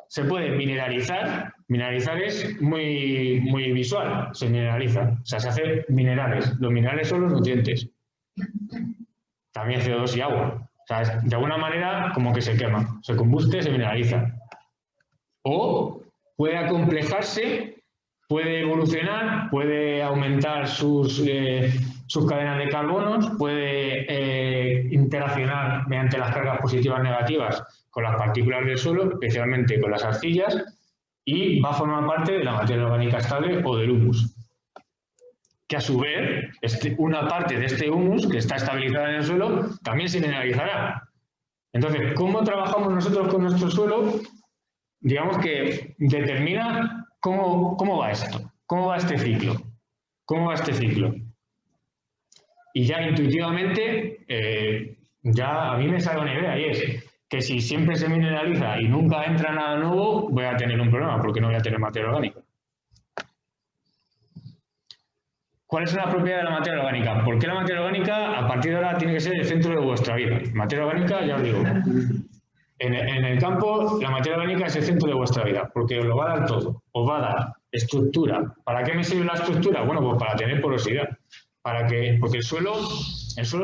Se puede mineralizar. Mineralizar es muy visual. Se mineraliza. O sea, se hace minerales. Los minerales son los nutrientes. También CO2 y agua. O sea, de alguna manera como que se quema. Se combuste, se mineraliza. O puede acomplejarse, puede evolucionar, puede aumentar sus cadenas de carbonos, puede interaccionar mediante las cargas positivas y negativas con las partículas del suelo, especialmente con las arcillas, y va a formar parte de la materia orgánica estable o del humus. Que a su vez, una parte de este humus que está estabilizada en el suelo también se mineralizará. Entonces, ¿cómo trabajamos nosotros con nuestro suelo? Digamos que determina cómo va esto, cómo va este ciclo, cómo va este ciclo. Y ya intuitivamente, ya a mí me sale una idea y es que si siempre se mineraliza y nunca entra nada nuevo, voy a tener un problema porque no voy a tener materia orgánica. ¿Cuáles son las propiedades de la materia orgánica? ¿Por qué la materia orgánica a partir de ahora tiene que ser el centro de vuestra vida? Materia orgánica, ya os digo, en el campo la materia orgánica es el centro de vuestra vida porque os lo va a dar todo, os va a dar estructura. ¿Para qué me sirve la estructura? Bueno, pues para tener porosidad. Porque el suelo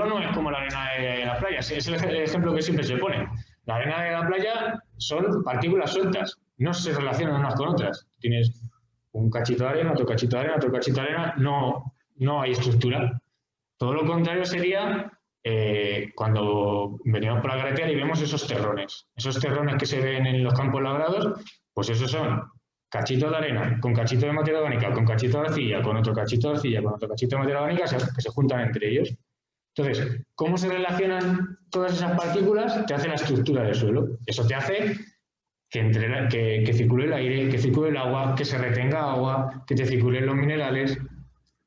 no es como la arena de la playa, es el ejemplo que siempre se pone. La arena de la playa son partículas sueltas, no se relacionan unas con otras. Tienes un cachito de arena, otro cachito de arena, otro cachito de arena, no hay estructura. Todo lo contrario sería cuando venimos por la carretera y vemos esos terrones que se ven en los campos labrados, pues esos son cachitos de arena, con cachito de materia orgánica, con cachito de arcilla, con otro cachito de arcilla, con otro cachito de materia orgánica, que se juntan entre ellos. Entonces, ¿cómo se relacionan todas esas partículas? Te hace la estructura del suelo. Eso te hace que circule el aire, que circule el agua, que se retenga agua, que te circulen los minerales.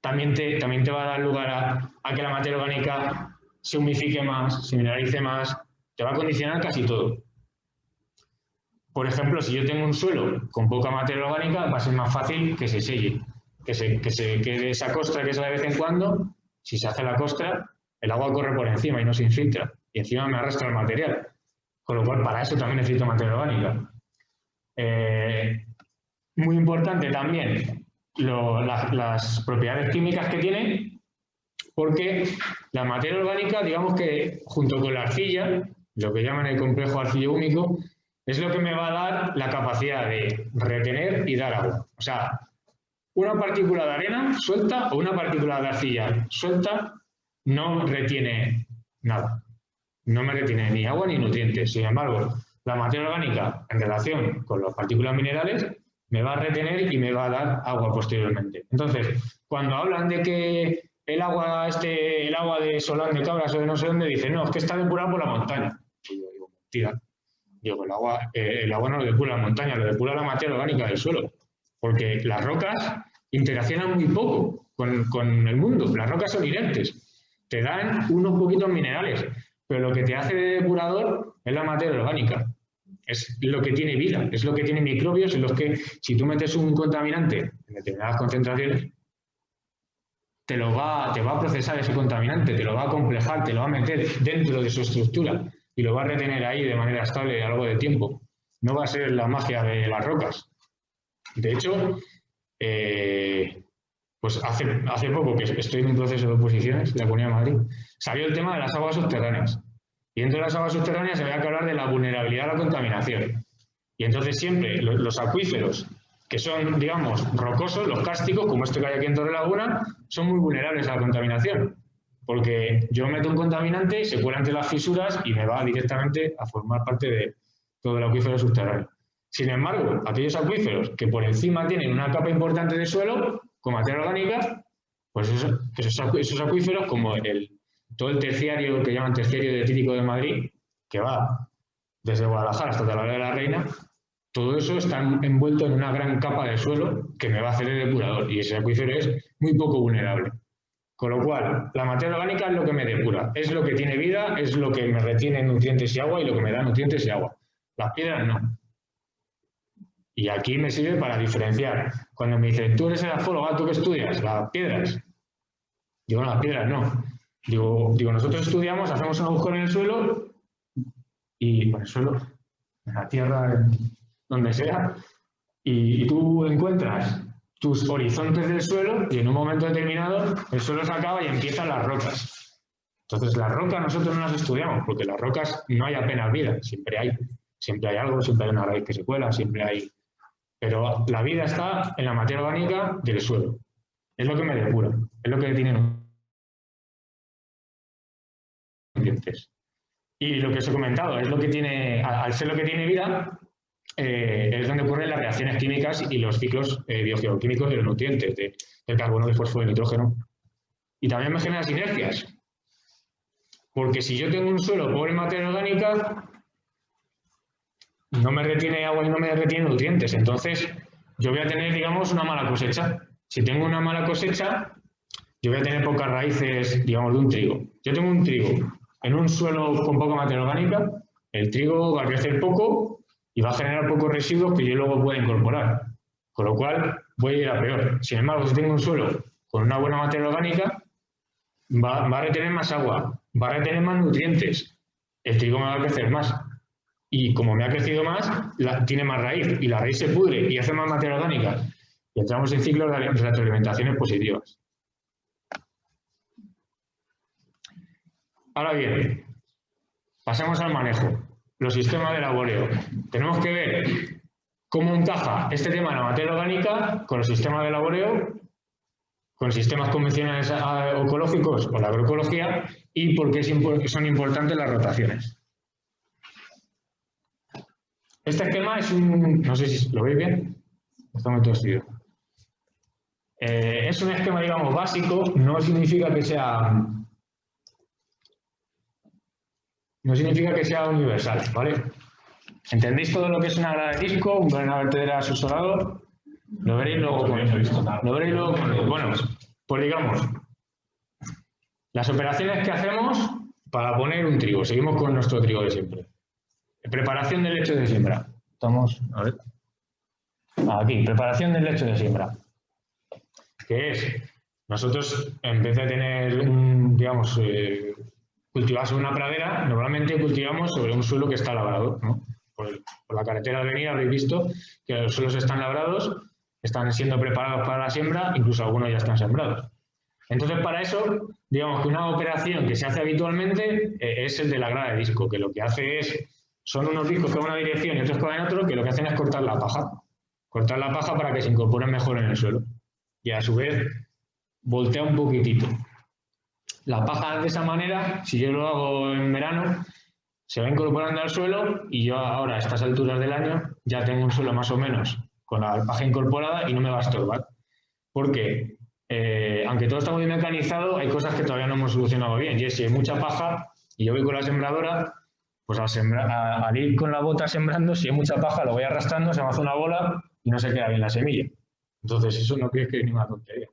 También te va a dar lugar a que la materia orgánica se humifique más, se mineralice más. Te va a condicionar casi todo. Por ejemplo, si yo tengo un suelo con poca materia orgánica, va a ser más fácil que se selle, que se quede esa costra que sale de vez en cuando. Si se hace la costra, el agua corre por encima y no se infiltra. Y encima me arrastra el material. Con lo cual, para eso también necesito materia orgánica. Muy importante también las propiedades químicas que tiene, porque la materia orgánica, digamos que junto con la arcilla, lo que llaman el complejo arcillo-húmico, es lo que me va a dar la capacidad de retener y dar agua. O sea, una partícula de arena suelta o una partícula de arcilla suelta no retiene nada. No me retiene ni agua ni nutrientes. Sin embargo, la materia orgánica, en relación con las partículas minerales, me va a retener y me va a dar agua posteriormente. Entonces, cuando hablan de que el agua de Solán de Cabras o de no sé dónde, dicen, no, es que está depurado por la montaña. Y yo digo, mentira. Digo, el agua no lo depura la montaña, lo depura la materia orgánica del suelo. Porque las rocas interaccionan muy poco con el mundo. Las rocas son inertes. Te dan unos poquitos minerales, pero lo que te hace de depurador es la materia orgánica. Es lo que tiene vida, es lo que tiene microbios, en los que si tú metes un contaminante en determinadas concentraciones, te va a procesar ese contaminante, te lo va a complejar, te lo va a meter dentro de su estructura y lo va a retener ahí de manera estable a lo largo del tiempo. No va a ser la magia de las rocas. De hecho, pues hace poco que estoy en un proceso de oposiciones de la Comunidad de Madrid, salió el tema de las aguas subterráneas. Y dentro de las aguas subterráneas había que hablar de la vulnerabilidad a la contaminación. Y entonces siempre los acuíferos que son, digamos, rocosos, los cársticos, como este que hay aquí en Torrelaguna, son muy vulnerables a la contaminación. Porque yo meto un contaminante, se cuela entre las fisuras y me va directamente a formar parte de todo el acuífero subterráneo. Sin embargo, aquellos acuíferos que por encima tienen una capa importante de suelo, con materia orgánica, pues esos acuíferos, como todo el terciario que llaman terciario dietítico de Madrid, que va desde Guadalajara hasta Talavera de la Reina, todo eso está envuelto en una gran capa de suelo que me va a hacer el depurador, y ese acuífero es muy poco vulnerable. Con lo cual, la materia orgánica es lo que me depura, es lo que tiene vida, es lo que me retiene nutrientes y agua y lo que me da nutrientes y agua. Las piedras no. Y aquí me sirve para diferenciar. Cuando me dicen, tú eres edafóloga, ¿tú qué estudias? Las piedras. Digo, no, las piedras no. Digo, nosotros estudiamos, hacemos un agujero en el suelo y en el suelo, en la tierra, donde sea, y tú encuentras tus horizontes del suelo y en un momento determinado el suelo se acaba y empiezan las rocas. Entonces las rocas nosotros no las estudiamos porque las rocas no hay apenas vida, siempre hay algo, siempre hay una raíz que se cuela, siempre hay... Pero la vida está en la materia orgánica del suelo. Es lo que me depura, es lo que tiene nutrientes. Y lo que os he comentado, es lo que tiene, al ser lo que tiene vida, es donde ocurren las reacciones químicas y los ciclos biogeoquímicos de los nutrientes, del carbono, del fósforo, del nitrógeno. Y también me genera sinergias. Porque si yo tengo un suelo pobre en materia orgánica, no me retiene agua y no me retiene nutrientes. Entonces, yo voy a tener, digamos, una mala cosecha. Si tengo una mala cosecha, yo voy a tener pocas raíces, digamos, de un trigo. Yo tengo un trigo en un suelo con poca materia orgánica, el trigo va a crecer poco y va a generar pocos residuos que yo luego pueda incorporar. Con lo cual, voy a ir a peor. Sin embargo, si tengo un suelo con una buena materia orgánica, va a retener más agua, va a retener más nutrientes. El trigo me va a crecer más. Y como me ha crecido más, tiene más raíz. Y la raíz se pudre y hace más materia orgánica. Y entramos en ciclos de retroalimentaciones positivas. Ahora bien, pasemos al manejo. Los sistemas de laboreo. Tenemos que ver cómo encaja este tema de la materia orgánica con los sistemas de laboreo, con sistemas convencionales ecológicos o la agroecología y por qué son importantes las rotaciones. Este esquema es un... no sé si lo veis bien. Está muy torcido. Es un esquema, digamos, básico. No significa que sea universal, ¿vale? ¿Entendéis todo lo que es una grada de disco, una vertedera subsolador? Lo veréis luego con él. Bueno, pues digamos, las operaciones que hacemos para poner un trigo. Seguimos con nuestro trigo de siempre. Preparación del lecho de siembra. Estamos, a ver. Aquí, preparación del lecho de siembra. ¿Qué es? Nosotros, en vez de tener, digamos, cultivar sobre una pradera, normalmente cultivamos sobre un suelo que está labrado, ¿no? Por la carretera de venir habréis visto que los suelos están labrados, están siendo preparados para la siembra, incluso algunos ya están sembrados. Entonces, para eso, digamos que una operación que se hace habitualmente es el de la grada de disco, que lo que hace son unos discos que van en una dirección y otros que van en otra, que lo que hacen es cortar la paja. Cortar la paja para que se incorporen mejor en el suelo. Y a su vez, voltea un poquitito. La paja de esa manera, si yo lo hago en verano, se va incorporando al suelo y yo ahora a estas alturas del año ya tengo un suelo más o menos con la paja incorporada y no me va a estorbar. Porque aunque todo está muy mecanizado, hay cosas que todavía no hemos solucionado bien. Y es si hay mucha paja y yo voy con la sembradora, pues al ir con la bota sembrando, si hay mucha paja lo voy arrastrando, se me hace una bola y no se queda bien la semilla. Entonces eso no crees que es ninguna tontería.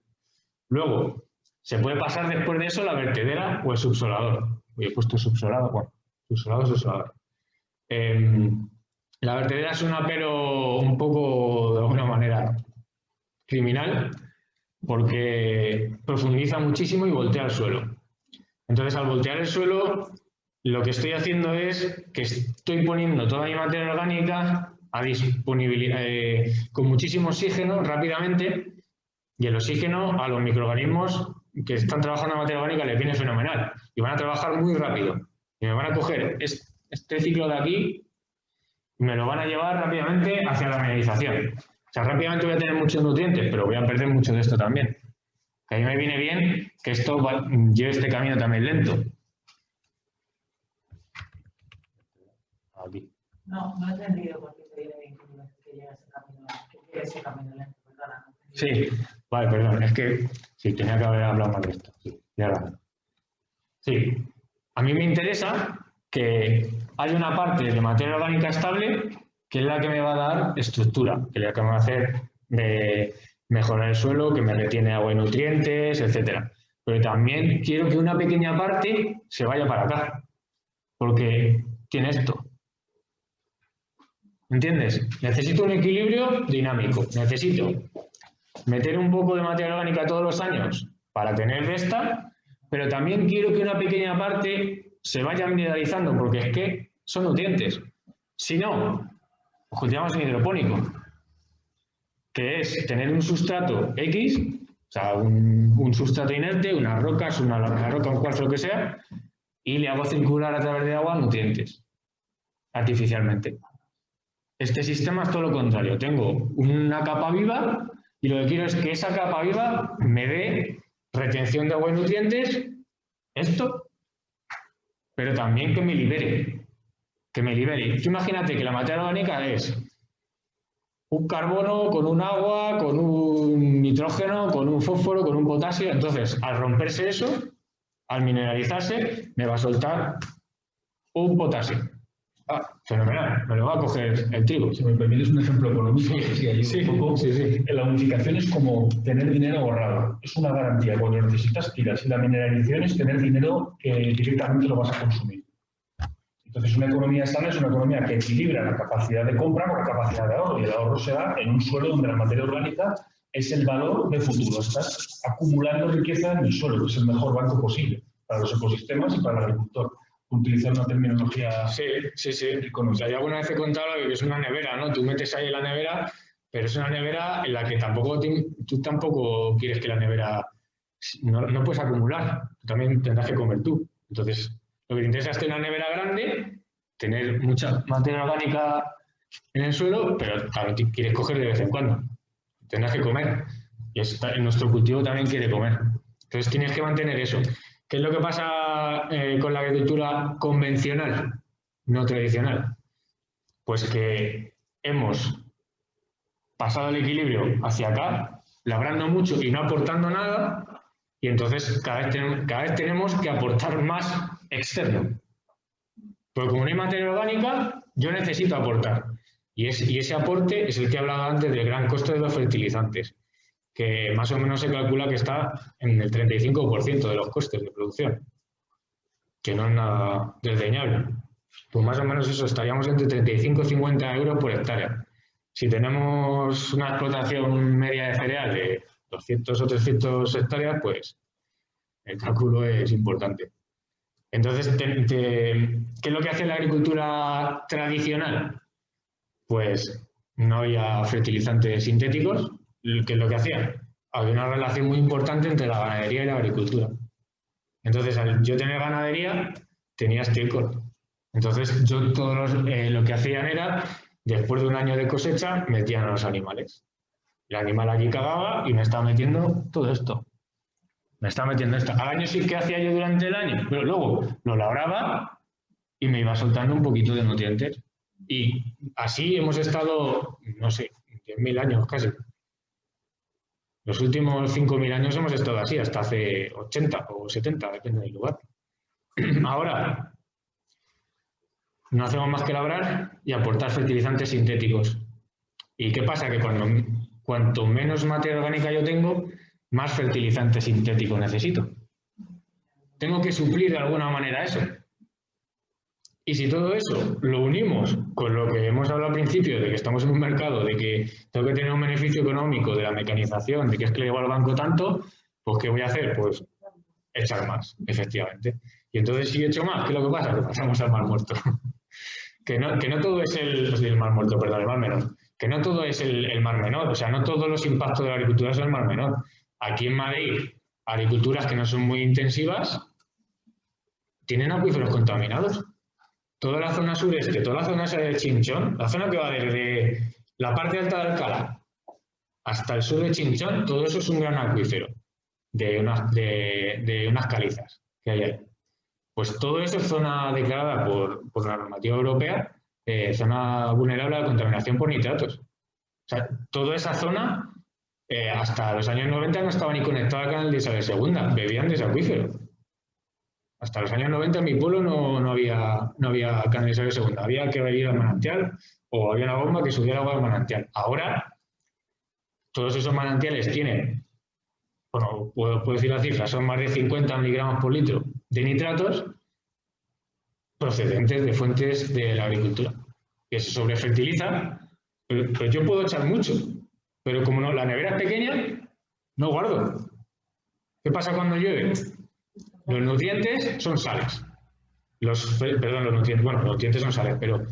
Luego, se puede pasar después de eso la vertedera o el subsolador. He puesto subsolador, bueno, subsolador. La vertedera es un apero un poco, de alguna manera, criminal, porque profundiza muchísimo y voltea el suelo. Entonces, al voltear el suelo, lo que estoy haciendo es que estoy poniendo toda mi materia orgánica a disponibilidad, con muchísimo oxígeno rápidamente, y el oxígeno a los microorganismos que están trabajando en materia orgánica les viene fenomenal y van a trabajar muy rápido. Y me van a coger este ciclo de aquí y me lo van a llevar rápidamente hacia la mineralización. O sea, rápidamente voy a tener muchos nutrientes, pero voy a perder mucho de esto también. Que a mí me viene bien que esto lleve este camino también lento. Aquí. No he entendido por qué te viene bien que lleve ese camino lento, perdona. Sí, vale, perdón, es que sí, tenía que haber hablado más de esto. Sí, sí, a mí me interesa que haya una parte de materia orgánica estable que es la que me va a dar estructura, que es la que me va a hacer de mejorar el suelo, que me retiene agua y nutrientes, etc. Pero también quiero que una pequeña parte se vaya para acá, porque tiene esto. ¿Entiendes? Necesito un equilibrio dinámico, necesito meter un poco de materia orgánica todos los años para tener de esta, pero también quiero que una pequeña parte se vaya mineralizando, porque es que son nutrientes. Si no, cultivamos en hidropónico, que es tener un sustrato X, o sea, un sustrato inerte, unas rocas, una roca, un cuarzo, lo que sea, y le hago circular a través de agua nutrientes, artificialmente. Este sistema es todo lo contrario. Tengo una capa viva y lo que quiero es que esa capa viva me dé retención de agua y nutrientes, esto, pero también que me libere. Que me libere. Tú imagínate que la materia orgánica es un carbono con un agua, con un nitrógeno, con un fósforo, con un potasio. Entonces, al romperse eso, al mineralizarse, me va a soltar un potasio. Ah, fenomenal, me lo va a coger el trigo. Si me permites un ejemplo económico, la unificación es como tener dinero ahorrado. Es una garantía. Cuando lo necesitas, tiras. Y la mineralización es tener dinero que directamente lo vas a consumir. Entonces, una economía sana es una economía que equilibra la capacidad de compra con la capacidad de ahorro. Y el ahorro se da en un suelo donde la materia orgánica es el valor de futuro. Estás acumulando riqueza en el suelo, que es el mejor banco posible para los ecosistemas y para el agricultor. Utilizar una terminología. Sí. O sea, yo alguna vez he contado que es una nevera, ¿no? Tú metes ahí en la nevera, pero es una nevera en la que tú tampoco quieres que la nevera. No puedes acumular, tú también tendrás que comer tú. Entonces, lo que te interesa es tener una nevera grande, tener mucha materia orgánica en el suelo, pero claro, quieres coger de vez en cuando. Tendrás que comer. Y nuestro cultivo también quiere comer. Entonces, tienes que mantener eso. ¿Qué es lo que pasa con la agricultura convencional, no tradicional? Pues que hemos pasado el equilibrio hacia acá, labrando mucho y no aportando nada, y entonces cada vez tenemos que aportar más externo. Porque como no hay materia orgánica, yo necesito aportar. Y ese aporte es el que he hablado antes del gran coste de los fertilizantes, que más o menos se calcula que está en el 35% de los costes de producción, que no es nada desdeñable. Pues más o menos eso, estaríamos entre 35 y 50 euros por hectárea. Si tenemos una explotación media de cereal de 200 o 300 hectáreas, pues el cálculo es importante. Entonces, ¿qué es lo que hace la agricultura tradicional? Pues no había fertilizantes sintéticos. ¿Qué es lo que hacía? Había una relación muy importante entre la ganadería y la agricultura. Entonces, al yo tener ganadería, tenía estiércol. Entonces, yo lo que hacían era, después de un año de cosecha, metían a los animales. El animal allí cagaba y me estaba metiendo todo esto. Me estaba metiendo esto. Al año sí que hacía yo durante el año, pero luego lo labraba y me iba soltando un poquito de nutrientes. Y así hemos estado, no sé, 10.000 años casi. Los últimos 5.000 años hemos estado así, hasta hace 80 o 70, depende del lugar. Ahora, no hacemos más que labrar y aportar fertilizantes sintéticos. ¿Y qué pasa? Que cuanto menos materia orgánica yo tengo, más fertilizante sintético necesito. Tengo que suplir de alguna manera eso. Y si todo eso lo unimos con lo que hemos hablado al principio, de que estamos en un mercado, de que tengo que tener un beneficio económico de la mecanización, de que es que le llevo al banco tanto, pues ¿qué voy a hacer? Pues echar más, efectivamente. Y entonces si echo más, ¿qué es lo que pasa? Que pasamos al Mar Muerto. que no todo es el Mar Muerto, perdón, el Mar Menor. Que no todo es el Mar Menor, o sea, no todos los impactos de la agricultura son el Mar Menor. Aquí en Madrid, agriculturas que no son muy intensivas, tienen acuíferos contaminados. Toda la zona sureste, toda la zona esa de Chinchón, la zona que va desde la parte alta de Alcalá hasta el sur de Chinchón, todo eso es un gran acuífero de unas calizas que hay ahí. Pues todo eso es zona declarada por la normativa europea, zona vulnerable a la contaminación por nitratos. O sea, toda esa zona, hasta los años 90 no estaba ni conectada al canal de Isabel II, bebían de ese acuífero. Hasta los años 90 en mi pueblo no había canal de Isabel II, había que beber al manantial o había una bomba que subiera agua al manantial. Ahora, todos esos manantiales tienen, bueno, puedo decir la cifra, son más de 50 miligramos por litro de nitratos procedentes de fuentes de la agricultura, que se sobrefertiliza. Pero yo puedo echar mucho, pero como no, la nevera es pequeña, no guardo. ¿Qué pasa cuando llueve? Los nutrientes son sales. Los nutrientes son sales, pero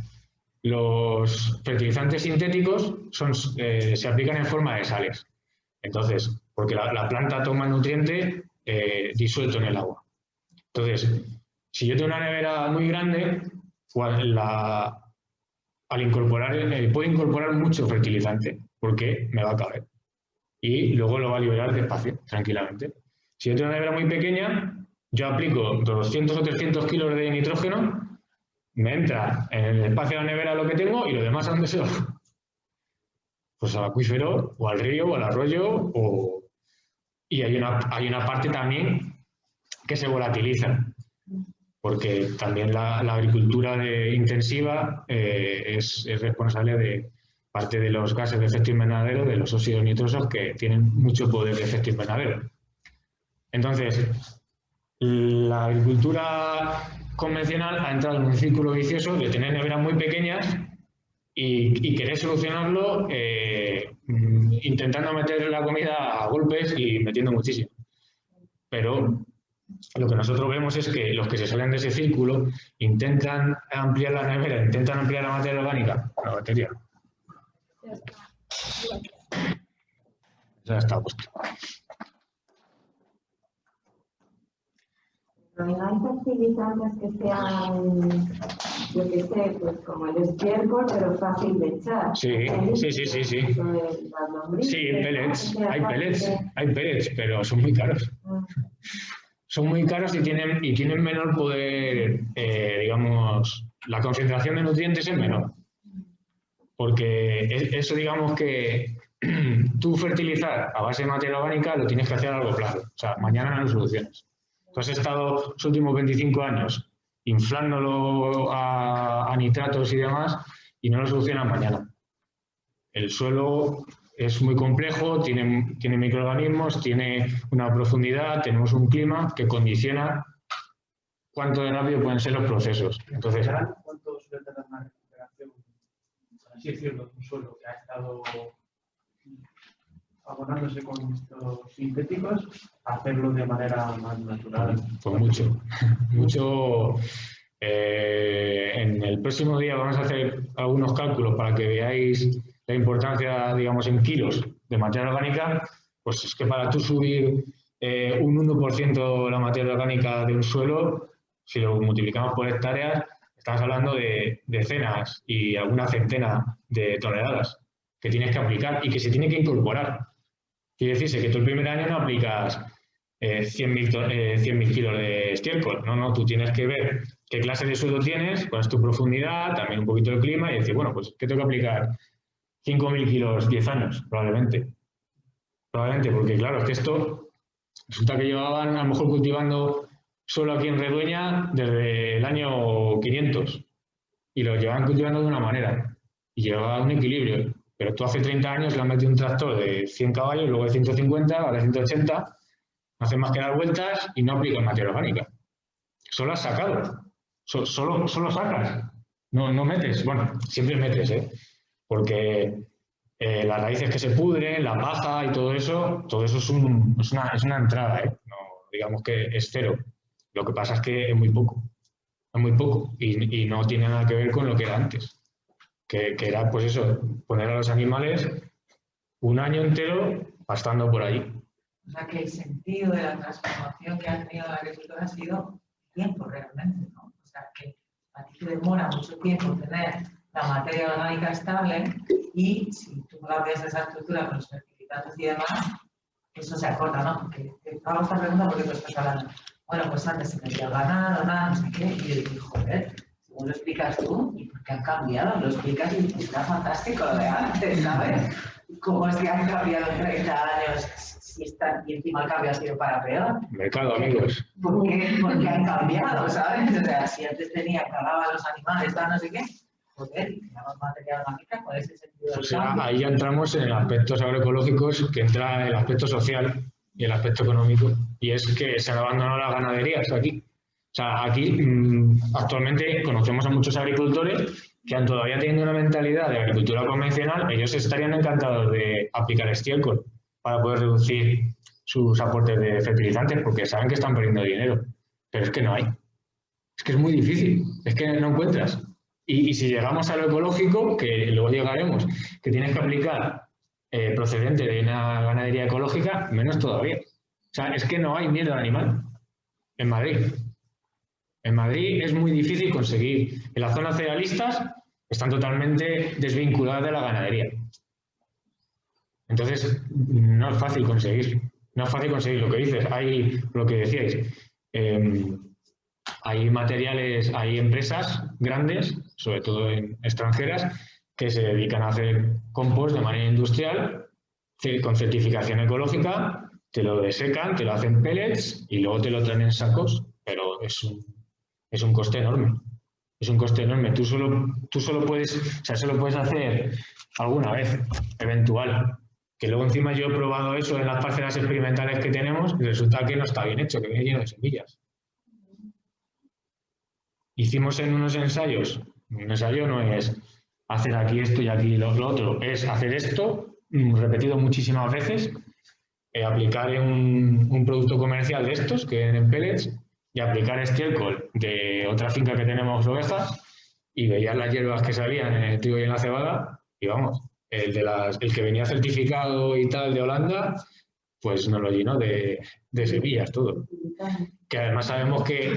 los fertilizantes sintéticos se aplican en forma de sales. Entonces, porque la planta toma el nutriente disuelto en el agua. Entonces, si yo tengo una nevera muy grande, al incorporar, puedo incorporar mucho fertilizante, porque me va a caber. Y luego lo va a liberar despacio, tranquilamente. Si yo tengo una nevera muy pequeña, yo aplico 200 o 300 kilos de nitrógeno, me entra en el espacio de la nevera lo que tengo y lo demás, ¿a dónde se va? Pues al acuífero, o al río, o al arroyo, y hay una parte también que se volatiliza, porque también la agricultura intensiva es responsable de parte de los gases de efecto invernadero, de los óxidos nitrosos, que tienen mucho poder de efecto invernadero. Entonces, la agricultura convencional ha entrado en un círculo vicioso de tener neveras muy pequeñas y querer solucionarlo intentando meter la comida a golpes y metiendo muchísimo. Pero lo que nosotros vemos es que los que se salen de ese círculo intentan ampliar la nevera, intentan ampliar la materia orgánica, la batería. Ya está puesto. No hay fertilizantes que sean, yo qué sé, pues como el estiércol, pero fácil de echar. Sí. Sí, hay pellets, pero son muy caros. Son muy caros y tienen menor poder, digamos, la concentración de nutrientes es menor. Porque eso, digamos que tú fertilizar a base de materia orgánica lo tienes que hacer a largo plazo. O sea, mañana no lo solucionas. Tú has estado los últimos 25 años inflándolo a nitratos y demás y no lo solucionas mañana. El suelo es muy complejo, tiene microorganismos, tiene una profundidad, tenemos un clima que condiciona cuánto de rápido pueden ser los procesos. Entonces, ¿cuánto suele tardar una recuperación, por así decirlo, de un suelo que ha estado abonándose con estos sintéticos, hacerlo de manera más natural? Pues mucho. En el próximo día vamos a hacer algunos cálculos para que veáis la importancia, digamos, en kilos de materia orgánica. Pues es que para tú subir un 1% la materia orgánica de un suelo, si lo multiplicamos por hectáreas, estamos hablando de decenas y alguna centena de toneladas que tienes que aplicar y que se tiene que incorporar. Quiere decirse que tú el primer año no aplicas 100.000 kilos de estiércol. No, tú tienes que ver qué clase de suelo tienes, cuál es tu profundidad, también un poquito de clima y decir, bueno, pues ¿qué tengo que aplicar? 5.000 kilos, 10 años, probablemente. Probablemente, porque claro, es que esto resulta que llevaban a lo mejor cultivando suelo aquí en Redueña desde el año 500 y lo llevaban cultivando de una manera y llevaba un equilibrio. Pero tú hace 30 años le has metido un tractor de 100 caballos, luego de 150, ahora de 180, no hace más que dar vueltas y no aplicas materia orgánica. Solo has sacado, solo sacas, no metes. Bueno, siempre metes, porque las raíces que se pudren, la paja y todo eso es una entrada, no, digamos que es cero. Lo que pasa es que es muy poco y no tiene nada que ver con lo que era antes. Que era, pues eso, poner a los animales un año entero pastando por ahí. O sea, que el sentido de la transformación que ha tenido la agricultura ha sido tiempo realmente, ¿no? O sea, que a ti te demora mucho tiempo tener la materia orgánica estable y si tú cambias esa estructura con los fertilizantes y demás, eso se acorta, ¿no? Porque hago esta pregunta porque tú estás hablando. Bueno, pues antes se metía ganado, nada, no sé qué, y yo dije, joder, según lo explicas tú, ¿y por qué han cambiado? Lo explicas y está fantástico lo de antes, ¿sabes? ¿Cómo es que han cambiado en 30 años y encima el cambio ha sido para peor? Mercado, amigos. ¿Por qué han cambiado, sabes? O sea, si antes cagaban los animales, tal, no sé qué, joder, y creaban materia orgánica, ¿cuál es el sentido del cambio? Ahí ya entramos en aspectos agroecológicos, que entra el aspecto social y el aspecto económico, y es que se han abandonado las ganaderías aquí. O sea, aquí actualmente conocemos a muchos agricultores que todavía teniendo una mentalidad de agricultura convencional, ellos estarían encantados de aplicar estiércol para poder reducir sus aportes de fertilizantes, porque saben que están perdiendo dinero. Pero es que no hay. Es que es muy difícil, es que no encuentras. Y si llegamos a lo ecológico, que luego llegaremos, que tienes que aplicar procedente de una ganadería ecológica, menos todavía. O sea, es que no hay mierda animal en Madrid. En Madrid es muy difícil conseguir. En las zonas cerealistas están totalmente desvinculadas de la ganadería. Entonces, no es fácil conseguir. No es fácil conseguir lo que dices. Hay, lo que decíais, hay materiales, hay empresas grandes, sobre todo extranjeras, que se dedican a hacer compost de manera industrial, con certificación ecológica, te lo desecan, te lo hacen pellets y luego te lo traen en sacos, pero es un coste enorme. Es un coste enorme. Tú solo puedes, o sea, solo puedes hacer alguna vez, eventual. Que luego encima yo he probado eso en las parcelas experimentales que tenemos y resulta que no está bien hecho, que viene lleno de semillas. Hicimos en unos ensayos, un ensayo no es hacer aquí esto y aquí lo otro, es hacer esto repetido muchísimas veces, aplicar un producto comercial de estos que en pellets y aplicar estiércol de otra finca que tenemos ovejas y veías las hierbas que salían en el trigo y en la cebada y vamos, el que venía certificado y tal de Holanda, pues nos lo llenó de semillas todo. Que además sabemos que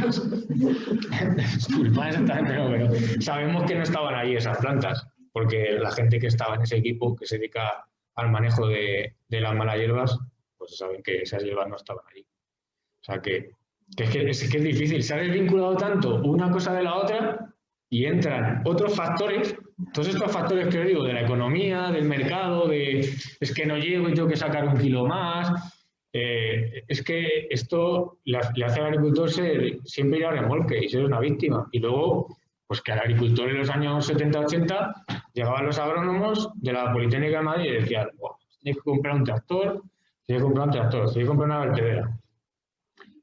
pero sabemos que no estaban ahí esas plantas, porque la gente que estaba en ese equipo que se dedica al manejo de las malas hierbas, pues saben que esas hierbas no estaban ahí. O sea que es difícil, se ha desvinculado tanto una cosa de la otra y entran otros factores, todos estos factores que os digo, de la economía, del mercado, es que no llego y tengo que sacar 1 kilo más. Es que esto le hace al agricultor siempre ir a remolque y ser una víctima. Y luego, pues que al agricultor en los años 70-80 llegaban los agrónomos de la Politécnica de Madrid y decían, tenéis que comprar un tractor, tenéis que comprar un tractor, tenéis que comprar una vertedera.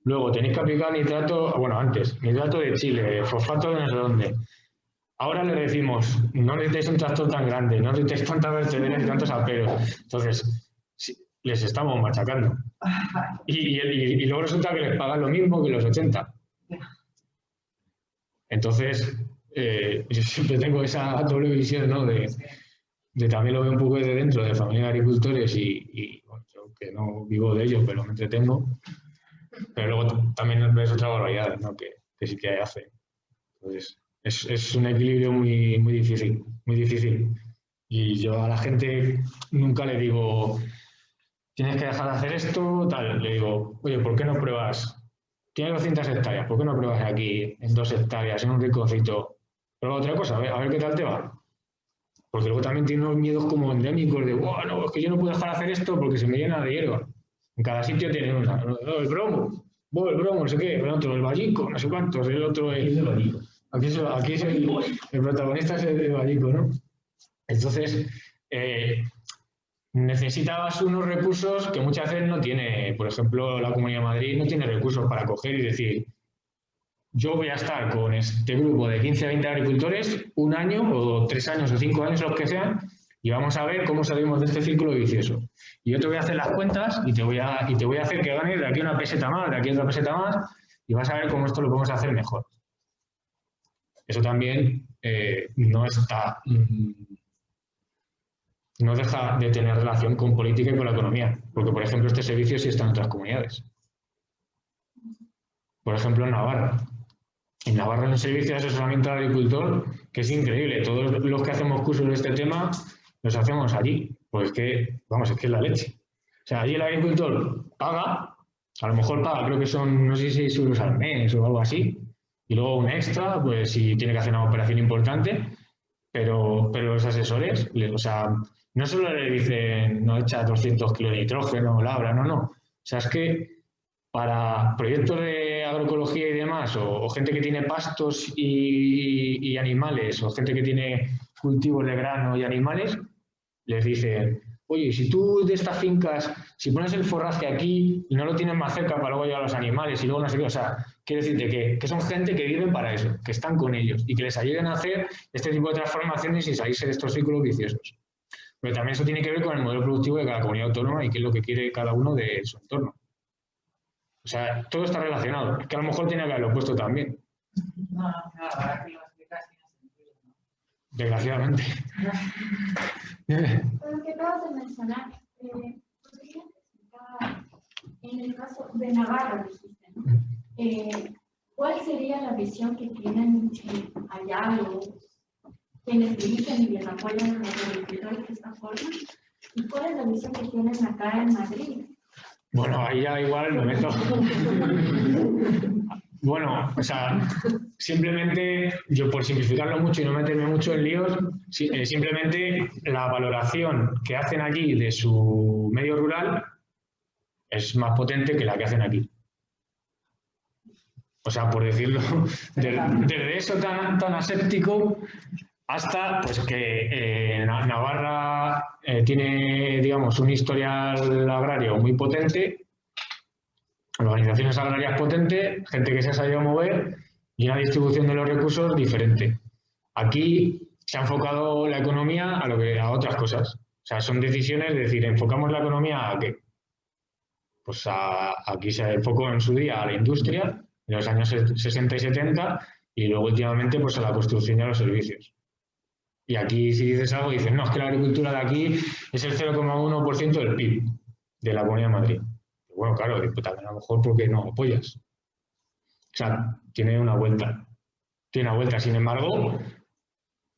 Luego tenéis que aplicar nitrato, bueno, antes, nitrato de Chile, fosfato de no sé dónde. Ahora le decimos, no necesitáis un tractor tan grande, no necesitáis tantas vertederas y tantos aperos. Entonces, sí, les estamos machacando. Y luego resulta que les pagan lo mismo que los 80. Entonces, yo siempre tengo esa doble visión, ¿no? De también lo veo un poco desde dentro, de familia de agricultores y bueno, yo que no vivo de ello, pero me entretengo. Pero luego también ves otra barbaridad, ¿no? Que sí que hace. Entonces, es un equilibrio muy, muy difícil, muy difícil. Y yo a la gente nunca le digo, tienes que dejar de hacer esto, tal. Le digo, oye, ¿por qué no pruebas? Tienes 200 hectáreas, ¿por qué no pruebas aquí en 2 hectáreas, en un rinconcito? Prueba otra cosa, a ver qué tal te va. Porque luego también tiene unos miedos como endémicos de, bueno, es que yo no puedo dejar de hacer esto porque se me llena de hierba. En cada sitio tiene una. El bromo, no sé qué, el otro, el vallico, no sé cuántos, el otro es el vallico. Aquí es el protagonista es el vallico, ¿no? Entonces, necesitabas unos recursos que muchas veces no tiene. Por ejemplo, la Comunidad de Madrid no tiene recursos para coger y decir, yo voy a estar con este grupo de 15 a 20 agricultores 1 año o 3 años o 5 años, los que sean, y vamos a ver cómo salimos de este círculo vicioso. Y yo te voy a hacer las cuentas y te voy a hacer que ganes de aquí una peseta más, de aquí otra peseta más, y vas a ver cómo esto lo podemos hacer mejor. Eso también no deja de tener relación con política y con la economía, porque, por ejemplo, este servicio sí está en otras comunidades. Por ejemplo, en Navarra. En Navarra hay un servicio de asesoramiento al agricultor que es increíble. Todos los que hacemos cursos de este tema los hacemos allí. Pues que, vamos, es que es la leche. O sea, allí el agricultor paga, a lo mejor paga, creo que son, no sé si 6 euros al mes o algo así, y luego un extra, pues si tiene que hacer una operación importante, pero los asesores, o sea, no solo le dicen, no echa 200 kilos de nitrógeno, labra, no. O sea, es que para proyectos de agroecología y demás, o gente que tiene pastos y animales, o gente que tiene cultivos de grano y animales, les dicen, oye, si tú de estas fincas, si pones el forraje aquí y no lo tienes más cerca para luego llevar a los animales y luego no sé qué, o sea, quiero decirte que son gente que viven para eso, que están con ellos y que les ayuden a hacer este tipo de transformaciones y salirse de estos círculos viciosos. Pero también eso tiene que ver con el modelo productivo de cada comunidad autónoma y qué es lo que quiere cada uno de su entorno. O sea, todo está relacionado. Es que a lo mejor tiene que haberlo puesto también. No, claro, ahora que lo explicas tiene sentido, ¿no? Desgraciadamente. Lo que acabas de mencionar, ¿podrías explicar, en el caso de Navarra, dijiste, ¿no? ¿Cuál sería la visión que tienen allá quienes dirigen y les apoyan a los agricultores de esta forma? ¿Y cuál es la visión que tienen acá en Madrid? Bueno, ahí ya igual me meto. Bueno, o sea, simplemente, yo por simplificarlo mucho y no meterme mucho en líos, simplemente la valoración que hacen allí de su medio rural es más potente que la que hacen aquí. O sea, por decirlo, desde eso tan aséptico hasta pues que Navarra tiene, digamos, un historial agrario muy potente, organizaciones agrarias potentes, gente que se ha sabido mover y una distribución de los recursos diferente. Aquí se ha enfocado la economía a otras cosas. O sea, son decisiones de decir, ¿enfocamos la economía a qué? Pues aquí se enfocó en su día a la industria, en los años 60 y 70, y luego últimamente pues a la construcción y a los servicios. Y aquí si dices algo, dicen, no, es que la agricultura de aquí es el 0,1% del PIB de la Comunidad de Madrid. Bueno, claro, pues también a lo mejor porque no apoyas. O sea, tiene una vuelta. Tiene una vuelta. Sin embargo,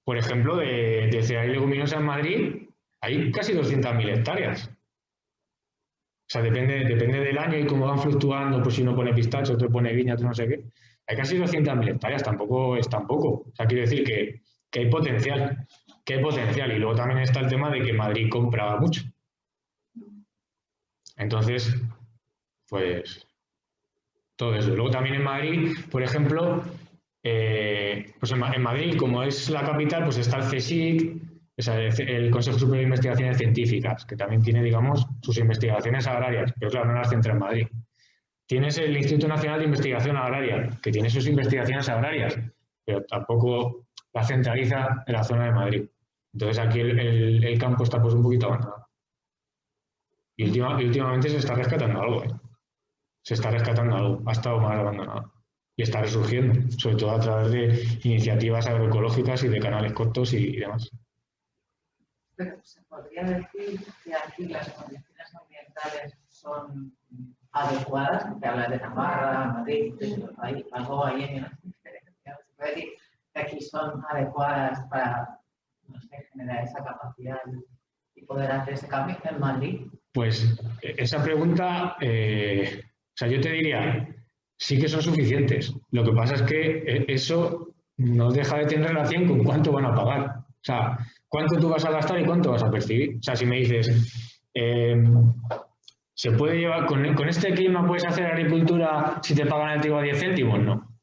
por ejemplo, de cereal y leguminosa en Madrid hay casi 200.000 hectáreas. O sea, depende del año y cómo van fluctuando, pues si uno pone pistacho, otro pone viña, otro no sé qué. Hay casi 200.000 hectáreas, tampoco es tan poco. O sea, quiero decir que hay potencial, y luego también está el tema de que Madrid compra mucho. Entonces, pues, todo eso. Luego también en Madrid, por ejemplo, pues en Madrid, como es la capital, pues está el CSIC, o sea, el Consejo Superior de Investigaciones Científicas, que también tiene, digamos, sus investigaciones agrarias, pero claro, no las centra en Madrid. Tienes el Instituto Nacional de Investigación Agraria, que tiene sus investigaciones agrarias, pero tampoco la centraliza en la zona de Madrid. Entonces aquí el campo está pues un poquito abandonado. Y últimamente se está rescatando algo, ¿eh? Se está rescatando algo, ha estado más abandonado. Y está resurgiendo, sobre todo a través de iniciativas agroecológicas y de canales cortos y demás. Pero se podría decir que aquí las condiciones ambientales son adecuadas, porque hablas de Navarra, Madrid, hay algo ahí en las diferencias. Se puede decir que aquí son adecuadas para, no sé, generar esa capacidad y poder hacer ese cambio en Madrid. Pues esa pregunta, o sea, yo te diría, sí que son suficientes. Lo que pasa es que eso no deja de tener relación con cuánto van a pagar. O sea, cuánto tú vas a gastar y cuánto vas a percibir. O sea, si me dices, ¿se puede llevar con este clima puedes hacer agricultura si te pagan el trigo a 10 céntimos? No.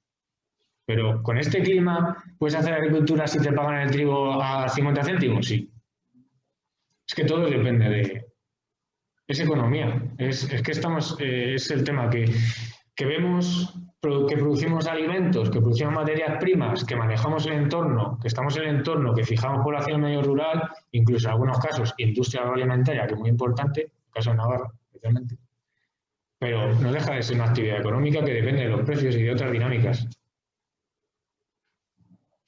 Pero con este clima puedes hacer agricultura si te pagan el trigo a 50 céntimos? Sí. Es que todo depende de... Es economía. Es que estamos... es el tema que vemos que producimos alimentos, que producimos materias primas, que manejamos el entorno, que estamos en el entorno, que fijamos población medio rural, incluso en algunos casos industria agroalimentaria, que es muy importante, en el caso de Navarra, especialmente. Pero no deja de ser una actividad económica que depende de los precios y de otras dinámicas.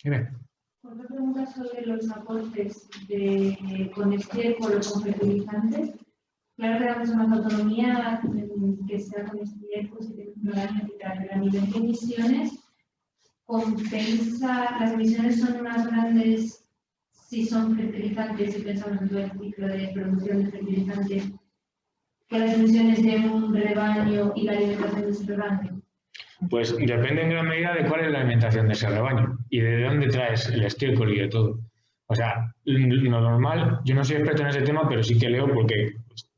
Dime. Otra pregunta sobre los aportes con estiércol o con fertilizantes. Claro que damos más autonomía que sea con estiércol, si tenemos una pero a nivel de emisiones, ¿compensa? ¿Las emisiones son más grandes si son fertilizantes, si pensamos en todo el ciclo de producción de fertilizantes, que las emisiones de un rebaño y la alimentación de ese rebaño? Pues depende en gran medida de cuál es la alimentación de ese rebaño y de dónde traes el estiércol y de todo. O sea, lo normal, yo no soy experto en ese tema, pero sí que leo porque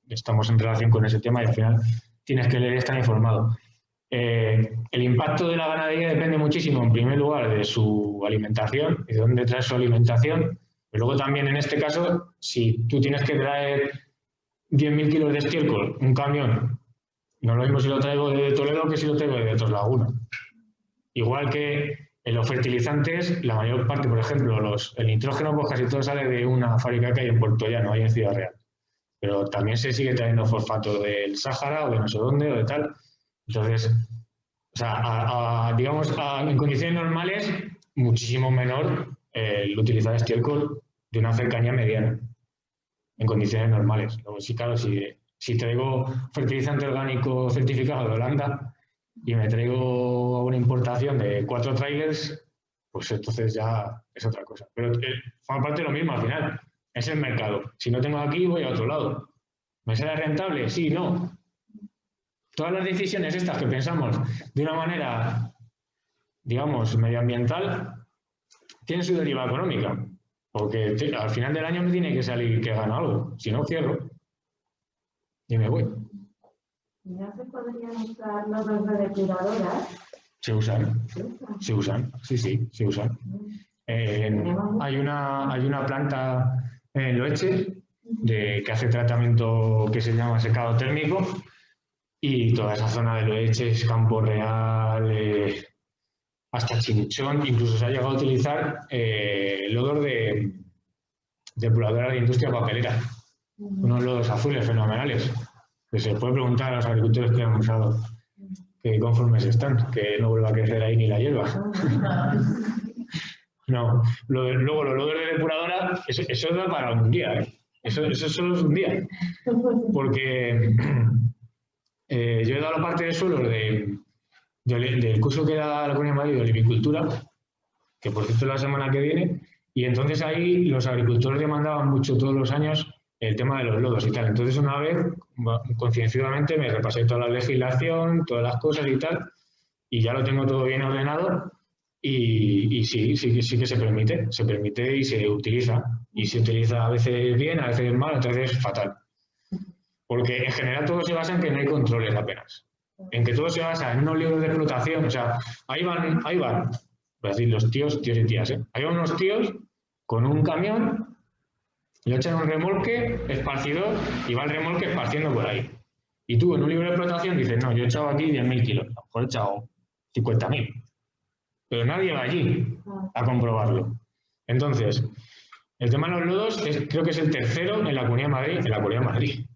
estamos en relación con ese tema y al final tienes que leer y estar informado. El impacto de la ganadería depende muchísimo, en primer lugar, de su alimentación y de dónde trae su alimentación. Pero luego también, en este caso, si tú tienes que traer 10.000 kilos de estiércol, un camión, no es lo mismo si lo traigo de Toledo que si lo traigo de Torrelaguna. Igual que en los fertilizantes, la mayor parte, por ejemplo, el nitrógeno, pues casi todo sale de una fábrica que hay en Puerto Llano, ahí en Ciudad Real. Pero también se sigue trayendo fosfato del Sáhara o de no sé dónde o de tal. Entonces, o sea, digamos, en condiciones normales, muchísimo menor el utilizar estiércol de una cercanía mediana, en condiciones normales. Luego, sí, claro, si traigo fertilizante orgánico certificado de Holanda y me traigo una importación de 4 trailers, pues entonces ya es otra cosa. Pero forma parte de lo mismo al final. Es el mercado. Si no tengo aquí, voy a otro lado. ¿Me sale rentable? Sí, no. Todas las decisiones estas que pensamos de una manera, digamos, medioambiental, tienen su deriva económica. Porque al final del año me tiene que salir que gano algo. Si no, cierro y me voy. ¿No se podrían usar lodos de depuradoras? Se usan. Se usan. Sí, se usan. Hay una planta en Loeche que hace tratamiento que se llama secado térmico y toda esa zona de Loeche, Campo Real, hasta Chinchón, incluso se ha llegado a utilizar lodos de depuradora de industria papelera, unos lodos azules fenomenales, que se puede preguntar a los agricultores que han usado que conformes están, que no vuelva a crecer ahí ni la hierba. No, luego los lodos de depuradora, eso da para un día, ¿eh? Eso solo es un día, porque yo he dado parte de suelos del curso que da la Comunidad de Madrid de Olivicultura, que por cierto es la semana que viene, y entonces ahí los agricultores demandaban mucho todos los años el tema de los lodos y tal. Entonces una vez, concienciadamente, me repasé toda la legislación, todas las cosas y tal, y ya lo tengo todo bien ordenado y sí que se permite y se utiliza. Y se utiliza a veces bien, a veces mal, a veces fatal. Porque en general todo se basa en que no hay controles apenas. En que todo se basa en unos libros de explotación. O sea, ahí van, voy a decir los tíos y tías, ¿eh? Ahí van unos tíos con un camión, le echan un remolque esparcidor y va el remolque esparciendo por ahí. Y tú en un libro de explotación dices, no, yo he echado aquí 10.000 kilos, a lo mejor he echado 50.000. Pero nadie va allí a comprobarlo. Entonces, el tema de los lodos creo que es el tercero en la Comunidad de Madrid.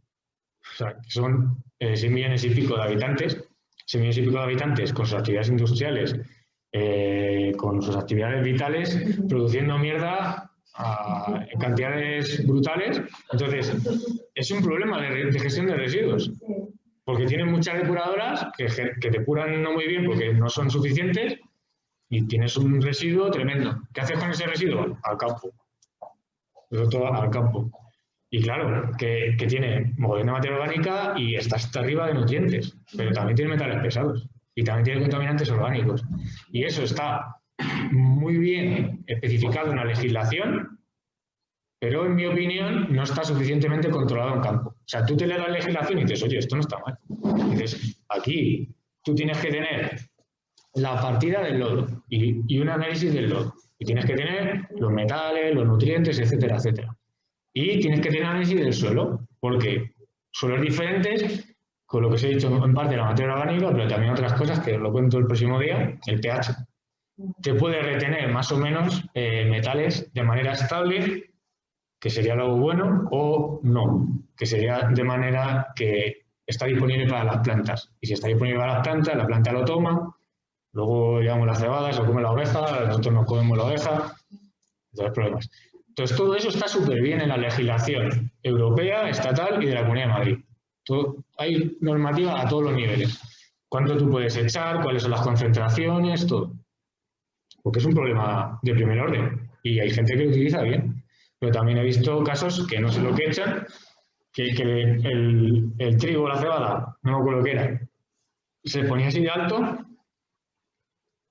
O sea, que son 6 millones y pico de habitantes, 6 millones y pico de habitantes con sus actividades industriales, con sus actividades vitales, produciendo mierda en cantidades brutales. Entonces, es un problema de gestión de residuos, porque tienen muchas depuradoras que depuran no muy bien porque no son suficientes y tienes un residuo tremendo. ¿Qué haces con ese residuo? Al campo. Todo al campo. Y claro, que tiene mogollón de materia orgánica y está hasta arriba de nutrientes, pero también tiene metales pesados y también tiene contaminantes orgánicos. Y eso está muy bien especificado en la legislación, pero en mi opinión no está suficientemente controlado en campo. O sea, tú te lees la legislación y dices, oye, esto no está mal. Y dices, aquí tú tienes que tener la partida del lodo y un análisis del lodo. Y tienes que tener los metales, los nutrientes, etcétera, etcétera. Y tienes que tener análisis del suelo, porque suelos diferentes, con lo que os he dicho en parte de la materia orgánica, pero también otras cosas que os lo cuento el próximo día, el pH. Te puede retener más o menos metales de manera estable, que sería algo bueno, o no, que sería de manera que está disponible para las plantas. Y si está disponible para las plantas, la planta lo toma, luego llevamos las cebadas, se come la oveja, nosotros nos comemos la oveja, entonces problemas. Entonces, todo eso está súper bien en la legislación europea, estatal y de la Comunidad de Madrid. Hay normativa a todos los niveles. Cuánto tú puedes echar, cuáles son las concentraciones, todo. porque es un problema de primer orden y hay gente que lo utiliza bien. Pero también he visto casos que no sé lo que echan, que el trigo o la cebada, no me acuerdo qué era, se ponía así de alto,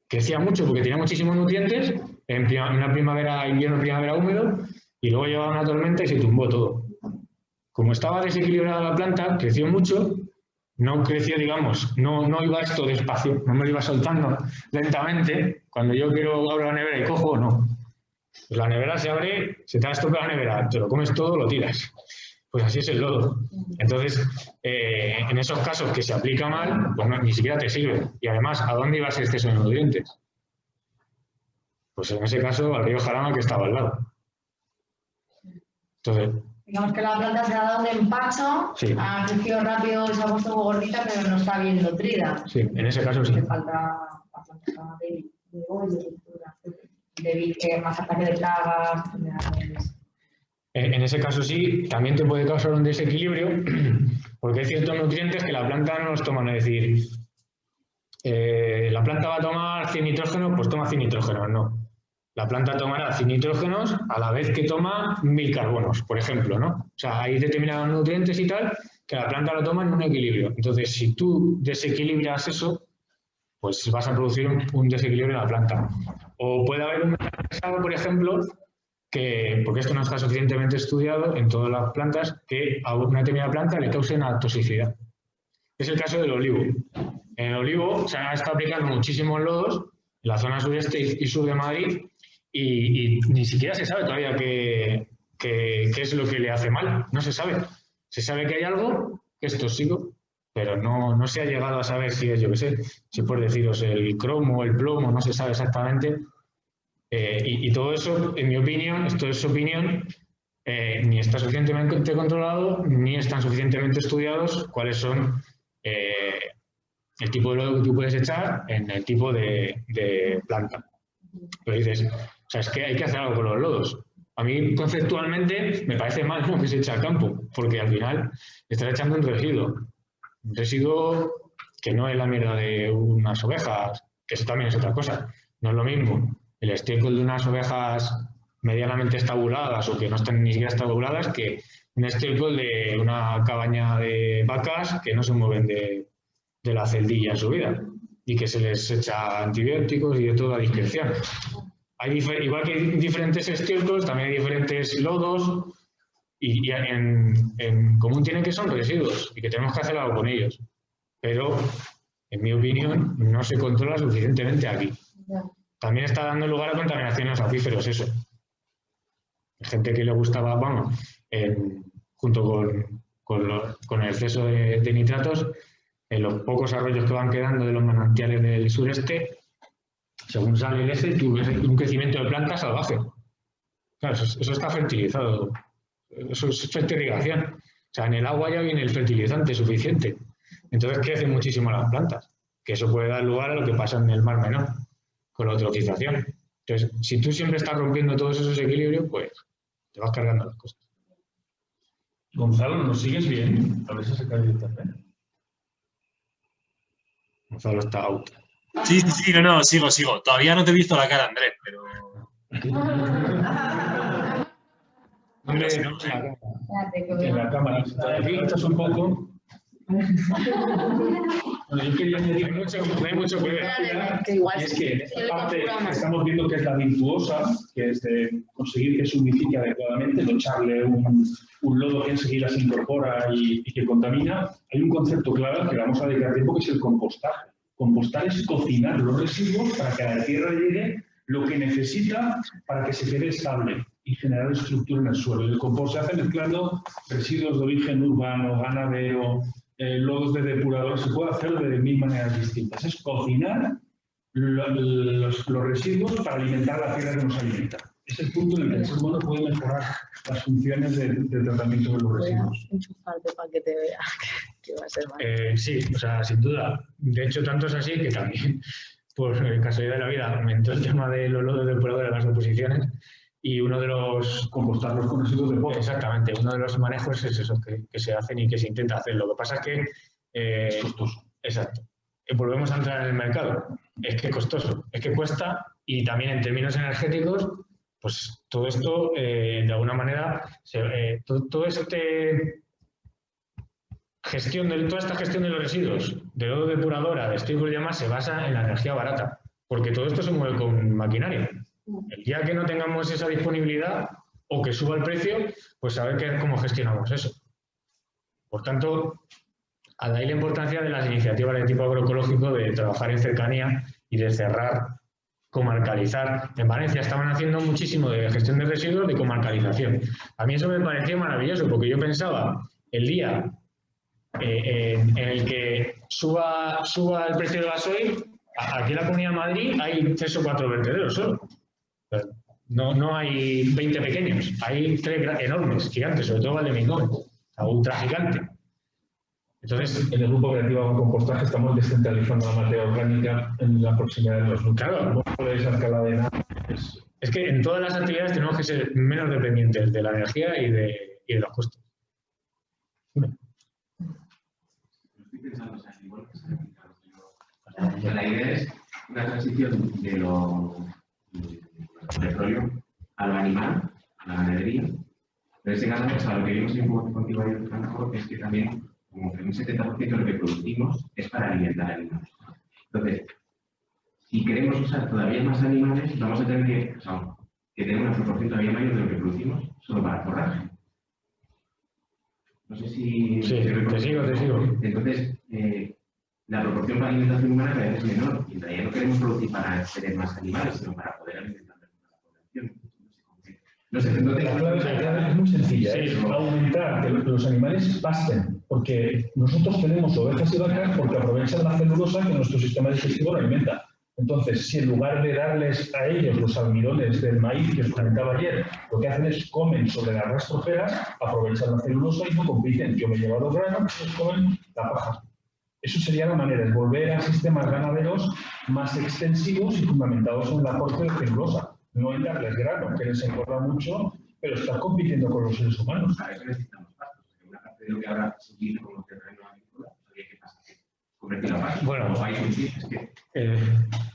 crecía mucho porque tenía muchísimos nutrientes, en una primavera, invierno, primavera húmedo, y luego llegaba una tormenta y se tumbó todo. Como estaba desequilibrada la planta, creció mucho, no creció, digamos, no iba esto despacio, no me lo iba soltando lentamente. Cuando yo quiero abrir la nevera y cojo, no. Pues la nevera se abre, se te ha estropeado la nevera, te lo comes todo, lo tiras. Pues así es el lodo. Entonces, en esos casos que se aplica mal, pues ni siquiera te sirve. Y además, ¿a dónde iba ese exceso de nutrientes? Pues en ese caso, al río Jarama, que estaba al lado. Entonces, digamos que la planta se ha dado un empacho, sí, ha crecido rápido, se ha puesto muy gordita, pero no está bien nutrida. Sí, en ese caso sí. Le falta débil, más ataque de plagas. En ese caso sí, también te puede causar un desequilibrio, porque hay ciertos nutrientes que la planta no los toma. Es decir, la planta va a tomar 100 nitrógenos, pues toma 100 nitrógenos, no. La planta tomará 100 nitrógenos a la vez que toma 1000 carbonos, por ejemplo, ¿no? O sea, hay determinados nutrientes y tal que la planta lo toma en un equilibrio. Entonces, si tú desequilibras eso, pues vas a producir un desequilibrio en la planta. O puede haber un metal pesado, por ejemplo, porque esto no está suficientemente estudiado en todas las plantas, que a una determinada planta le cause una toxicidad. Es el caso del olivo. En el olivo se han estado aplicando muchísimos lodos en la zona sureste y sur de Madrid y ni siquiera se sabe todavía qué es lo que le hace mal. No se sabe. Se sabe que hay algo que es tóxico, pero no se ha llegado a saber si es, yo qué sé, si por deciros el cromo, el plomo, no se sabe exactamente. Y todo eso, en mi opinión, esto es opinión, ni está suficientemente controlado, ni están suficientemente estudiados cuáles son el tipo de lodo que tú puedes echar en el tipo de planta. Pero dices, o sea, es que hay que hacer algo con los lodos. A mí, conceptualmente, me parece mal, ¿no?, que se eche al campo, porque al final estás echando un residuo que no es la mierda de unas ovejas, que eso también es otra cosa, no es lo mismo el estiércol de unas ovejas medianamente estabuladas o que no están ni siquiera estabuladas que un estiércol de una cabaña de vacas que no se mueven de la celdilla en su vida y que se les echa antibióticos y de toda discreción. Igual que hay diferentes estiércoles, también hay diferentes lodos y en común tienen que son residuos y que tenemos que hacer algo con ellos. Pero, en mi opinión, no se controla suficientemente aquí. También está dando lugar a contaminaciones acuíferos, eso. Hay gente que le gustaba, vamos, junto con el exceso de nitratos, en los pocos arroyos que van quedando de los manantiales del sureste, según sale el eje, tú ves un crecimiento de plantas salvaje. Claro, eso está fertilizado. Eso es fertilización. O sea, en el agua ya viene el fertilizante suficiente. Entonces crecen muchísimo las plantas, que eso puede dar lugar a lo que pasa en el Mar Menor, con la eutrofización. Entonces, si tú siempre estás rompiendo todos esos equilibrios, pues te vas cargando las cosas. Gonzalo, ¿nos sigues bien? A ver si se cae el internet. Gonzalo está out. Sí, no, sigo. Todavía no te he visto la cara, Andrés, pero... Hombre, en la cámara. Aquí estás un poco... Bueno, yo quería añadir mucho, no hay mucho que ver. Y es que en esta parte estamos viendo que es la virtuosa, que es de conseguir que se humifique adecuadamente, no echarle un lodo que enseguida se incorpora y que contamina. Hay un concepto clave que vamos a dedicar tiempo, que es el compostaje. Compostar es cocinar los residuos para que a la tierra llegue lo que necesita para que se quede estable y generar estructura en el suelo. El compost se hace mezclando residuos de origen urbano, ganadero, lodos de depurador, se puede hacer de 1000 maneras distintas. Es cocinar los residuos para alimentar a la tierra que nos alimenta. Es el punto en el que el ser humano puede mejorar las funciones de tratamiento de los residuos. Enchufarte para que te vea que va a ser mal. Sí, o sea, sin duda. De hecho, tanto es así que también, por casualidad de la vida, aumentó el tema de los lodos depuradores en las oposiciones. Y uno de los... Compostarlos con residuos de pozo. Exactamente, uno de los manejos es eso, que se hacen y que se intenta hacer. Lo que pasa es que... costoso. Exacto. volvemos a entrar en el mercado. Es que es costoso, es que cuesta, y también en términos energéticos, pues todo esto, de alguna manera, toda esta gestión de los residuos, de lodo depuradora, de estiércol y demás, se basa en la energía barata, porque todo esto se mueve con maquinaria. El día que no tengamos esa disponibilidad o que suba el precio, pues saber cómo gestionamos eso. Por tanto, de ahí la importancia de las iniciativas de tipo agroecológico, de trabajar en cercanía y de cerrar, comarcalizar. En Valencia estaban haciendo muchísimo de gestión de residuos, de comarcalización. A mí eso me pareció maravilloso, porque yo pensaba, el día en el que suba el precio del gasoil, aquí en la Comunidad de Madrid hay 3 o 4 vertederos solo. No hay 20 pequeños, hay 3 enormes, gigantes, sobre todo Valdemicón, ultra gigante. Entonces, en el grupo creativo de compostaje estamos descentralizando la materia orgánica en la proximidad de los núcleos. Claro. Es que en todas las actividades tenemos que ser menos dependientes de la energía y de los costos. Estoy pensando, o sea, igual que se ha explicado, la idea es una transición de lo petróleo a lo animal, a la ganadería. Pero en este caso, o sea, lo que vimos un poco contigo ahí, Franco, es que también como que un 70% de lo que producimos es para alimentar animales. Entonces, si queremos usar todavía más animales, vamos a tener que tener una proporción todavía mayor de lo que producimos solo para forraje. No sé si... Sí, te sigo. Entonces, la proporción para alimentación humana cada vez es menor y en realidad no queremos producir para tener más animales, sino para poder alimentar a la población. No sé, no tengo... La clave es muy sencilla, es aumentar que los animales pasten, porque nosotros tenemos ovejas y vacas porque aprovechan la celulosa que nuestro sistema digestivo lo alimenta. Entonces, si en lugar de darles a ellos los almidones del maíz que os comentaba ayer, lo que hacen es comen sobre las rastroferas, aprovechan la celulosa y no compiten. Yo me llevo a los granos, ellos comen la paja. Eso sería la manera, es volver a sistemas ganaderos más extensivos y fundamentados en el aporte de celulosa. No en darles grano, que les engorda mucho, pero estar compitiendo con los seres humanos. Para eso necesitamos pastos, porque una parte de lo que ahora se utiliza como terreno agrícola, ¿qué pasa? Convertir a pasto. Bueno, es que...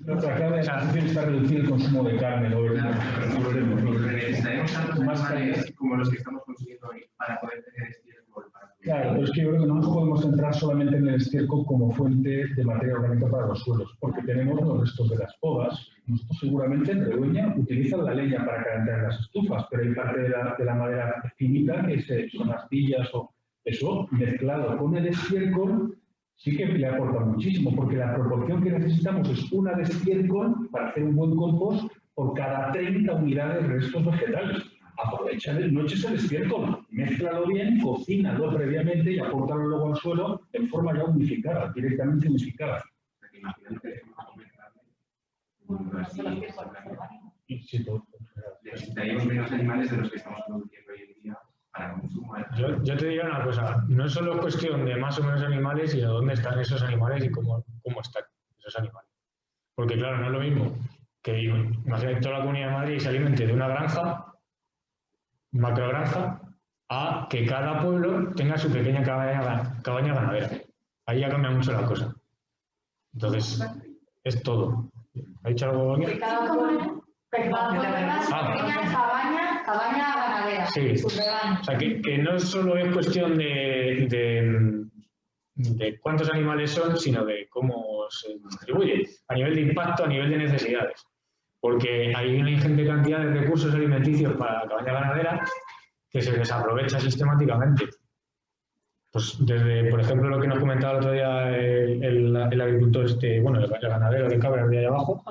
Nuestra clave es reducir el consumo de carne, ¿no? Necesitaremos tantos animales como los que estamos consumiendo hoy para poder tener estiércol. Claro, pero es que yo creo que no nos podemos centrar solamente en el estiércol como fuente de materia orgánica para los suelos, porque tenemos los restos de las podas. Nosotros seguramente en Redueña utilizan la leña para calentar las estufas, pero hay parte de la madera finita que son astillas o eso mezclado con el estiércol. Sí que le aporta muchísimo, porque la proporción que necesitamos es una de estiércol para hacer un buen compost por cada 30 unidades de restos vegetales. Aprovecha, no eches el estiércol, mézclalo bien, cocínalo previamente y apórtalo luego al suelo en forma ya unificada, directamente unificada. Necesitaríamos menos animales de los que estamos produciendo hoy en día para consumo. Yo te diría una cosa, no es solo cuestión de más o menos animales, sino dónde están esos animales y cómo están esos animales. Porque claro, no es lo mismo que imagínate toda la Comunidad de Madrid se alimente de una granja, macrogranja, a que cada pueblo tenga su pequeña cabaña ganadera. Ahí ya cambia mucho la cosa. Entonces, es todo. ¿Ha dicho algo aquí? Cada pueblo tenga su pequeña cabaña ganadera. Sí. O sea, que no solo es cuestión de cuántos animales son, sino de cómo se distribuye, a nivel de impacto, a nivel de necesidades. Porque hay una ingente cantidad de recursos alimenticios para la cabaña ganadera que se desaprovecha sistemáticamente. Pues desde, por ejemplo, lo que nos comentaba el otro día el agricultor, el ganadero de cabras de ahí abajo,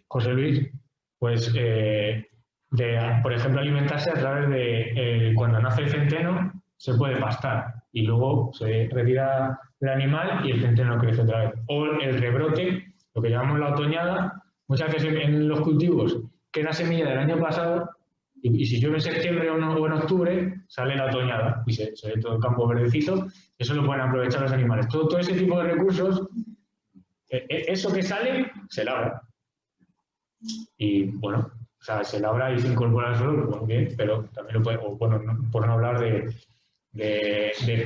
José Luis, pues por ejemplo, alimentarse a través de cuando nace el centeno se puede pastar y luego se retira el animal y el centeno crece otra vez. O el rebrote, lo que llamamos la otoñada, muchas veces en los cultivos queda semilla del año pasado y si llueve en septiembre o en octubre sale la otoñada y se ve todo el campo verdecito, eso lo pueden aprovechar los animales. Todo ese tipo de recursos, eso que sale, se labra. Y bueno, o sea, se labra y se incorpora al suelo, pues, bien, pero también lo puede, por no hablar de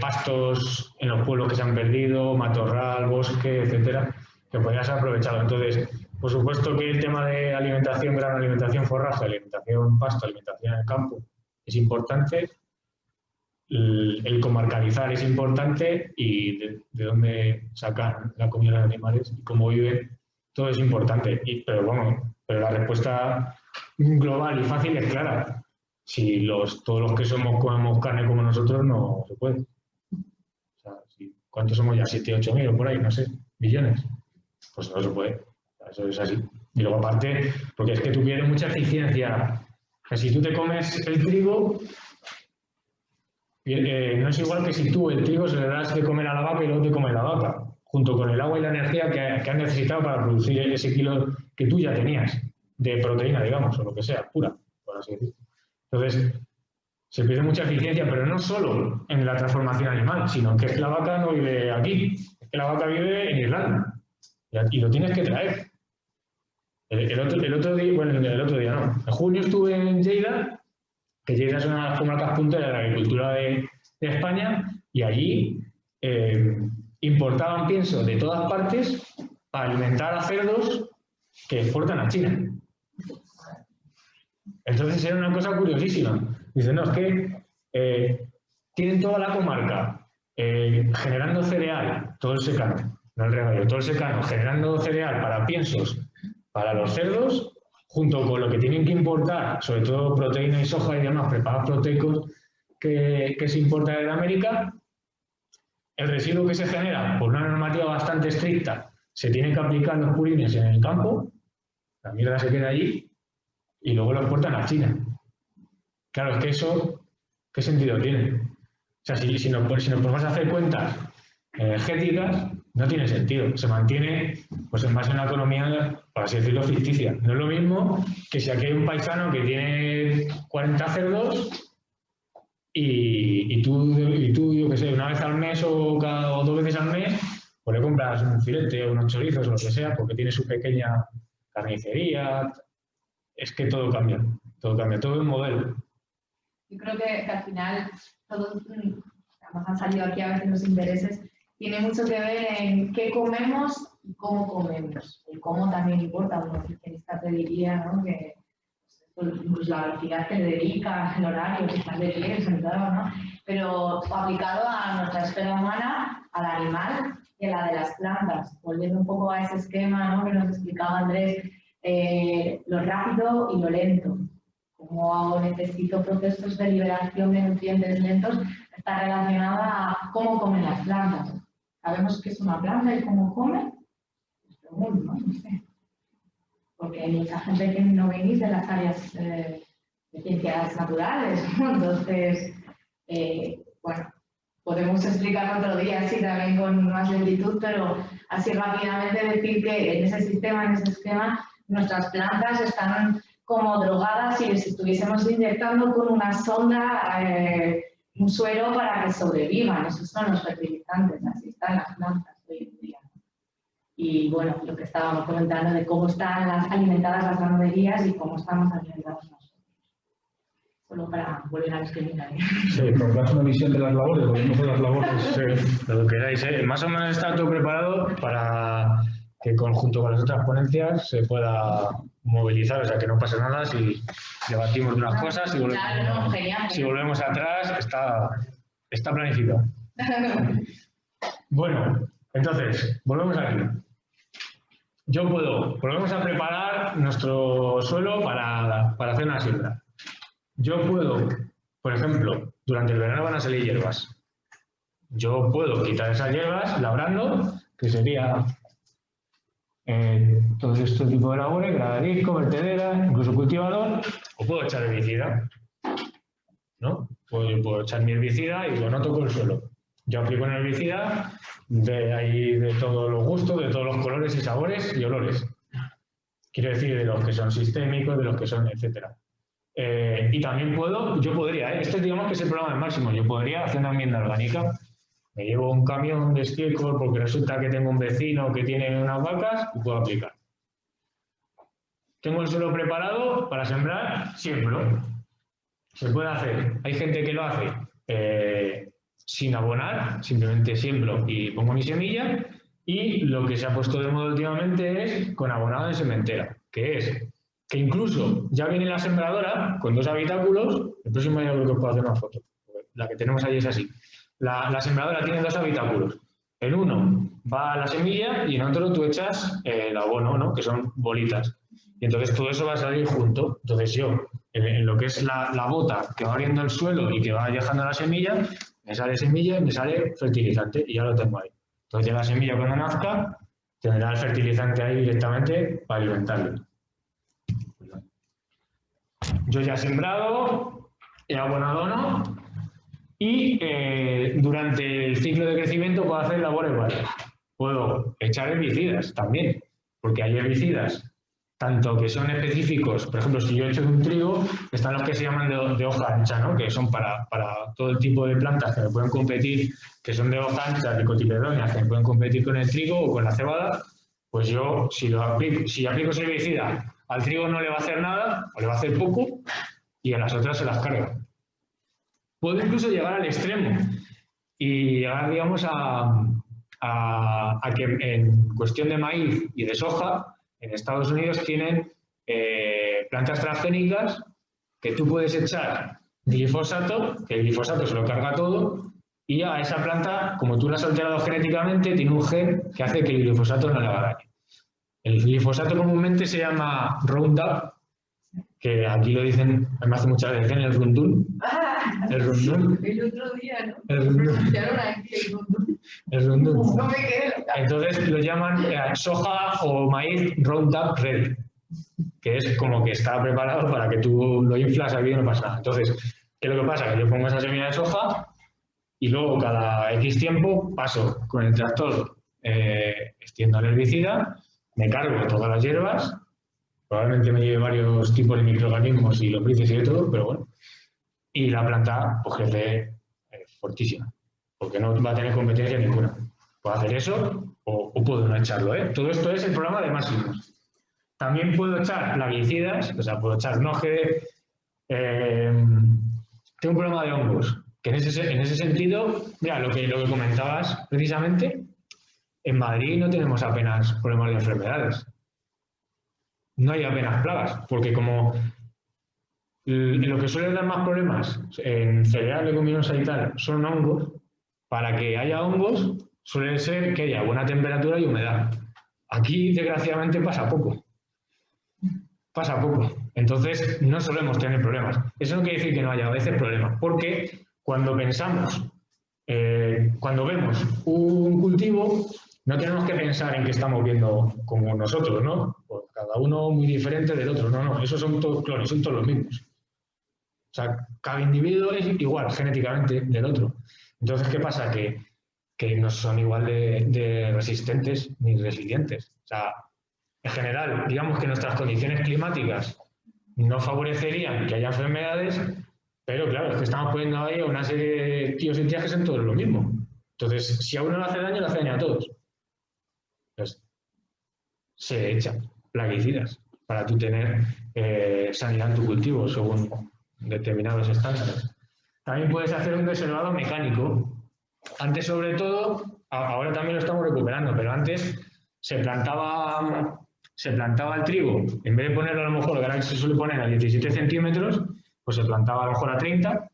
pastos en los pueblos que se han perdido, matorral, bosque, etcétera, que podría ser aprovechado. Entonces, por supuesto que el tema de alimentación, gran alimentación, forraje, alimentación pasto, alimentación en el campo es importante. El comarcalizar es importante y de dónde sacar la comida de los animales y cómo viven, todo es importante. Pero la respuesta global y fácil es clara. Si todos los que comemos carne como nosotros, no se puede. O sea, ¿cuántos somos ya? 7, 8 mil o por ahí, no sé, millones. Pues no se puede. Eso es así. Y luego aparte, porque es que tú quieres mucha eficiencia. O sea, si tú te comes el trigo, no es igual que si tú el trigo se le das de comer a la vaca y luego te come la vaca, junto con el agua y la energía que han necesitado para producir ese kilo que tú ya tenías de proteína, digamos, o lo que sea, pura, por así decirlo. Entonces, se pierde mucha eficiencia, pero no solo en la transformación animal, sino que la vaca no vive aquí, es que la vaca vive en Irlanda y lo tienes que traer. El otro día no. En junio estuve en Lleida, que Lleida es una de las comarcas punteras de la agricultura de España, y allí importaban pienso de todas partes para alimentar a cerdos que exportan a China. Entonces era una cosa curiosísima. Dicen, no, es que tienen toda la comarca generando cereal, todo el secano, no el regadío, todo el secano, generando cereal para piensos para los cerdos, junto con lo que tienen que importar, sobre todo proteína y soja y demás, preparados proteicos que se importa de América. El residuo que se genera por una normativa bastante estricta se tiene que aplicar los purines en el campo, la mierda se queda allí y luego lo exportan a China. Claro, es que eso, ¿qué sentido tiene? O sea, si nos ponemos a hacer cuentas energéticas, no tiene sentido. Se mantiene pues en base a una economía, por así decirlo, ficticia. No es lo mismo que si aquí hay un paisano que tiene 40 cerdos y tú, yo qué sé, una vez al mes o 2 veces al mes, pues le compras un filete o unos chorizos o lo que sea, porque tiene su pequeña carnicería. Es que todo cambia, todo es modelo. Yo creo que al final todos, además han salido aquí a veces los intereses, tiene mucho que ver en qué comemos y cómo comemos. El cómo también importa, un nutricionista te diría, ¿no? Que pues, la velocidad que le dedica, el horario que estás de pie, sentado, ¿no? Pero aplicado a nuestra esfera humana, al animal y a la de las plantas. Volviendo un poco a ese esquema, ¿no? Que nos explicaba Andrés, lo rápido y lo lento. Como necesito procesos de liberación de nutrientes lentos, está relacionada a cómo comen las plantas. ¿Sabemos qué es una planta y cómo come? Pues pregunto, no sé. Porque hay mucha gente que no venís de las áreas de ciencias naturales, ¿no? Entonces, bueno, podemos explicarlo otro día así también con más lentitud, pero así rápidamente decir que en ese sistema, en ese esquema, nuestras plantas están como drogadas si les estuviésemos inyectando con una sonda un suero para que sobrevivan. Esos son los fertilizantes, así están las plantas hoy en día. Y bueno, lo que estábamos comentando de cómo están alimentadas las ganaderías y cómo estamos alimentados nosotros. Solo para volver a discriminar. Sí, por dar una visión de las labores, volvemos a las labores. Lo que queráis, más o menos está todo preparado para que junto con las otras ponencias se pueda movilizar, o sea, que no pase nada si debatimos unas cosas, si volvemos atrás, está planificado. Bueno, entonces, volvemos aquí. Volvemos a preparar nuestro suelo para hacer una siembra. Yo puedo, por ejemplo, durante el verano van a salir hierbas. Yo puedo quitar esas hierbas labrando, que sería todo este tipo de labores, gradadisco, vertedera, incluso cultivador, o puedo echar herbicida, ¿no? Puedo echar mi herbicida y no toco el suelo. Yo aplico un herbicida de todos los gustos, de todos los colores y sabores y olores. Quiero decir, de los que son sistémicos, de los que son, etcétera. Y también este digamos que es el programa de máximo, yo podría hacer una enmienda orgánica. Me llevo un camión de estiércol porque resulta que tengo un vecino que tiene unas vacas y puedo aplicar. Tengo el suelo preparado para sembrar, siembro. Se puede hacer. Hay gente que lo hace sin abonar, simplemente siembro y pongo mi semilla. Y lo que se ha puesto de moda últimamente es con abonado de sementera, que es que incluso ya viene la sembradora con 2 habitáculos. El próximo día creo que os puedo hacer una foto. La que tenemos ahí es así. La sembradora tiene 2 habitáculos. En uno va la semilla y en otro tú echas el abono, ¿no? Que son bolitas. Y entonces todo eso va a salir junto. Entonces yo, en lo que es la bota que va abriendo el suelo y que va dejando la semilla, me sale semilla y me sale fertilizante y ya lo tengo ahí. Entonces ya la semilla cuando nazca tendrá el fertilizante ahí directamente para alimentarlo. Yo ya he sembrado, he abonado, ¿no? Y durante el ciclo de crecimiento puedo hacer labores varias. Puedo echar herbicidas también, porque hay herbicidas tanto que son específicos, por ejemplo, si yo echo de un trigo, están los que se llaman de hoja ancha, ¿no? Que son para todo el tipo de plantas que me pueden competir, que son de hoja ancha, dicotiledóneas, que me pueden competir con el trigo o con la cebada. Pues yo, si aplico ese herbicida, al trigo no le va a hacer nada, o le va a hacer poco, y a las otras se las carga. Puedo incluso llegar al extremo y llegar, digamos, a que en cuestión de maíz y de soja, en Estados Unidos tienen plantas transgénicas que tú puedes echar glifosato, que el glifosato se lo carga todo, y a esa planta, como tú la has alterado genéticamente, tiene un gen que hace que el glifosato no le haga daño. El glifosato comúnmente se llama Roundup, que aquí lo dicen, además hace muchas veces, el Rundun. El Rundun. El otro día, ¿no? El Rundun. El Rundun. No me quedé. Entonces lo llaman soja o maíz Roundup Ready, que es como que está preparado para que tú lo inflas aquí y no pasa nada. Entonces, ¿qué es lo que pasa? Que yo pongo esa semilla de soja y luego cada X tiempo paso con el tractor, extiendo el herbicida, me cargo todas las hierbas, probablemente me lleve varios tipos de microorganismos y lombrices y de todo, pero bueno, y la planta pues crece fortísima, porque no va a tener competencia ninguna. Puedo hacer eso o puedo no echarlo, ¿eh? Todo esto es el programa de máximos. También puedo echar plaguicidas, o sea, puedo echar noje. Tengo un problema de hongos, que en ese sentido, mira, lo que comentabas precisamente, en Madrid no tenemos apenas problemas de enfermedades. No hay apenas plagas, porque como lo que suele dar más problemas en cereal, leguminosa y tal son hongos, para que haya hongos suele ser que haya buena temperatura y humedad. Aquí, desgraciadamente, pasa poco. Pasa poco. Entonces, no solemos tener problemas. Eso no quiere decir que no haya a veces problemas, porque cuando pensamos, cuando vemos un cultivo, no tenemos que pensar en que estamos viendo como nosotros, ¿no? Pues cada uno muy diferente del otro. No, esos son todos clones, son todos los mismos. O sea, cada individuo es igual genéticamente del otro. Entonces, ¿qué pasa? Que no son igual de resistentes ni resilientes. O sea, en general, digamos que nuestras condiciones climáticas no favorecerían que haya enfermedades, pero claro, es que estamos poniendo ahí a una serie de tíos y tías que son todos lo mismo. Entonces, si a uno le hace daño a todos. Entonces, se echan plaguicidas para tú tener sanidad en tu cultivo según determinados estándares. También puedes hacer un deservado mecánico. Antes, sobre todo, ahora también lo estamos recuperando, pero antes se plantaba el trigo, en vez de ponerlo a lo mejor, que ahora se suele poner a 17 centímetros, pues se plantaba a lo mejor a 30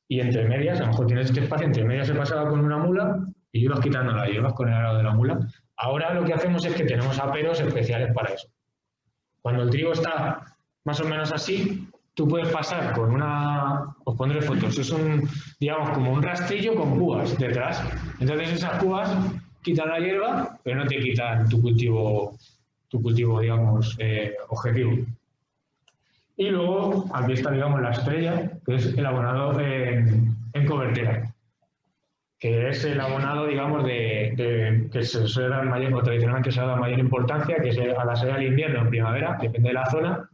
y entre medias, a lo mejor tienes este espacio, entre medias se pasaba con una mula y ibas quitando las hierbas con el arado de la mula. Ahora lo que hacemos es que tenemos aperos especiales para eso. Cuando el trigo está más o menos así, tú puedes pasar con os pondré fotos, es digamos, como un rastrillo con púas detrás. Entonces esas púas quitan la hierba, pero no te quitan tu cultivo, digamos, objetivo. Y luego, aquí está, digamos, la estrella, que es el abonado en cobertera, que es el abonado, digamos, que se suele dar mayor, o tradicionalmente se ha dado mayor importancia, que es a la salida del invierno, en primavera, depende de la zona,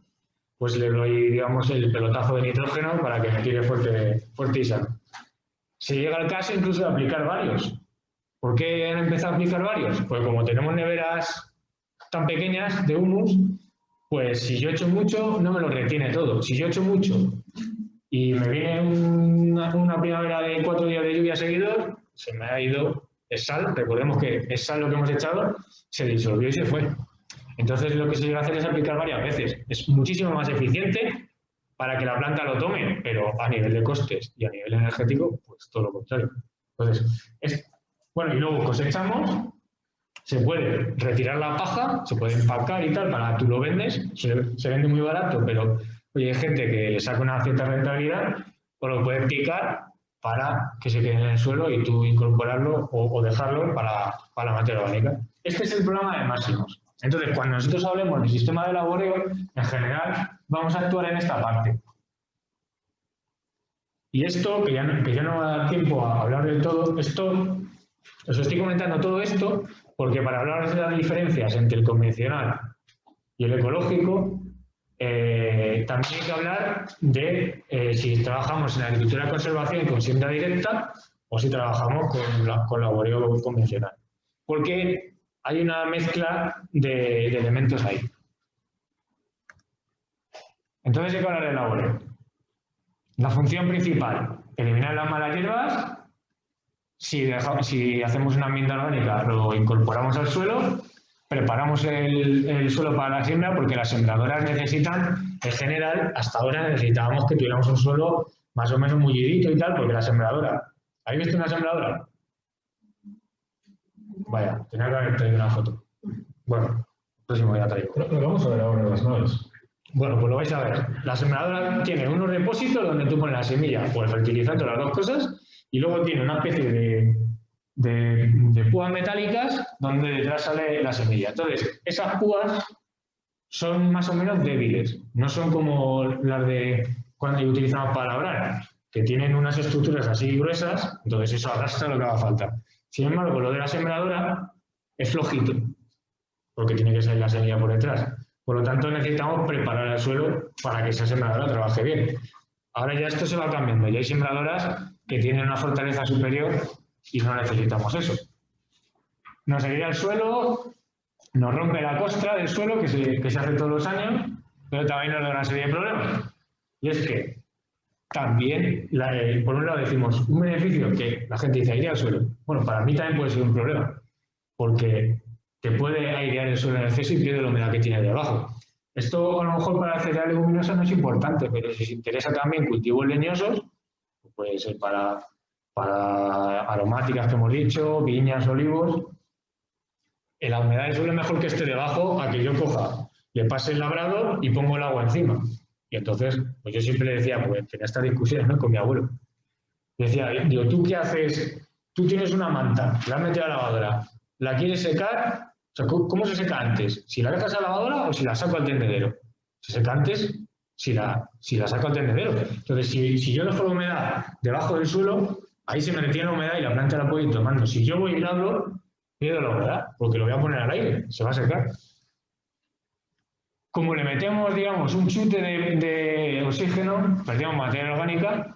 pues le doy, digamos, el pelotazo de nitrógeno para que me tire fuerte y sano. Se llega al caso incluso de aplicar varios. ¿Por qué han empezado a aplicar varios? Pues como tenemos neveras tan pequeñas de humus, pues si yo echo mucho, no me lo retiene todo. Si yo echo mucho y me viene una primavera de 4 días de lluvia seguidos, se me ha ido es sal, recordemos que es sal lo que hemos echado, se disolvió y se fue. Entonces lo que se llega a hacer es aplicar varias veces. Es muchísimo más eficiente para que la planta lo tome, pero a nivel de costes y a nivel energético, pues todo lo contrario. Entonces, bueno, y luego cosechamos, se puede retirar la paja, se puede empacar y tal, para tú lo vendes, se vende muy barato, pero oye, hay gente que le saca una cierta rentabilidad, o lo puedes picar para que se quede en el suelo y tú incorporarlo o dejarlo para la materia orgánica. Este es el programa de máximos. Entonces, cuando nosotros hablemos del sistema de laboreo, en general, vamos a actuar en esta parte. Y esto, que ya no va a dar tiempo a hablar del todo, esto, os estoy comentando todo esto porque para hablar de las diferencias entre el convencional y el ecológico, también hay que hablar de si trabajamos en agricultura de conservación con siembra directa o si trabajamos con laboreo convencional. Porque hay una mezcla de elementos ahí. Entonces hay que hablar del laboreo. La función principal, eliminar las malas hierbas. Si hacemos una enmienda orgánica, lo incorporamos al suelo, preparamos el suelo para la siembra, porque las sembradoras necesitan, en general, hasta ahora necesitábamos que tuviéramos un suelo más o menos mullidito y tal, porque la sembradora... ¿Habéis visto una sembradora? Vaya, tenía que haber traído una foto. Bueno, próximo voy a traer. Lo vamos a ver ahora en las naves. Bueno, pues lo vais a ver. La sembradora tiene unos depósitos donde tú pones la semilla o el fertilizante, las dos cosas, y luego tiene una especie de púas metálicas donde detrás sale la semilla. Entonces, esas púas son más o menos débiles, no son como las de cuando utilizamos para labrar, que tienen unas estructuras así gruesas, entonces eso arrastra lo que haga falta. Sin embargo, lo de la sembradora es flojito, porque tiene que salir la semilla por detrás. Por lo tanto, necesitamos preparar el suelo para que esa sembradora trabaje bien. Ahora ya esto se va cambiando, ya hay sembradoras que tienen una fortaleza superior y no necesitamos eso. Nos herida el suelo, nos rompe la costra del suelo, que se hace todos los años, pero también nos da una serie de problemas. Y es que también, por un lado decimos, un beneficio que la gente dice, airear el suelo. Bueno, para mí también puede ser un problema, porque te puede airear el suelo en exceso y pierde la humedad que tiene de abajo. Esto a lo mejor para cereal leguminosa no es importante, pero si os interesa también cultivos leñosos, puede ser para aromáticas que hemos dicho, viñas, olivos. En la humedad del suelo es mejor que esté debajo a que yo coja, le pase el labrado y pongo el agua encima. Y entonces, pues yo siempre le decía, pues tenía estas discusiones, ¿no?, con mi abuelo. Decía, digo, ¿tú qué haces? Tú tienes una manta, la has metido a la lavadora, ¿la quieres secar? O sea, ¿cómo se seca antes? ¿Si la dejas a la lavadora o si la saco al tendedero? Se seca antes si la saco al tendedero. Entonces, si yo dejo la humedad debajo del suelo, ahí se me retiene la humedad y la planta la puede ir tomando. Si yo voy y la abro, pierdo la humedad, porque lo voy a poner al aire, se va a secar. Como le metemos, digamos, un chute de oxígeno, perdemos materia orgánica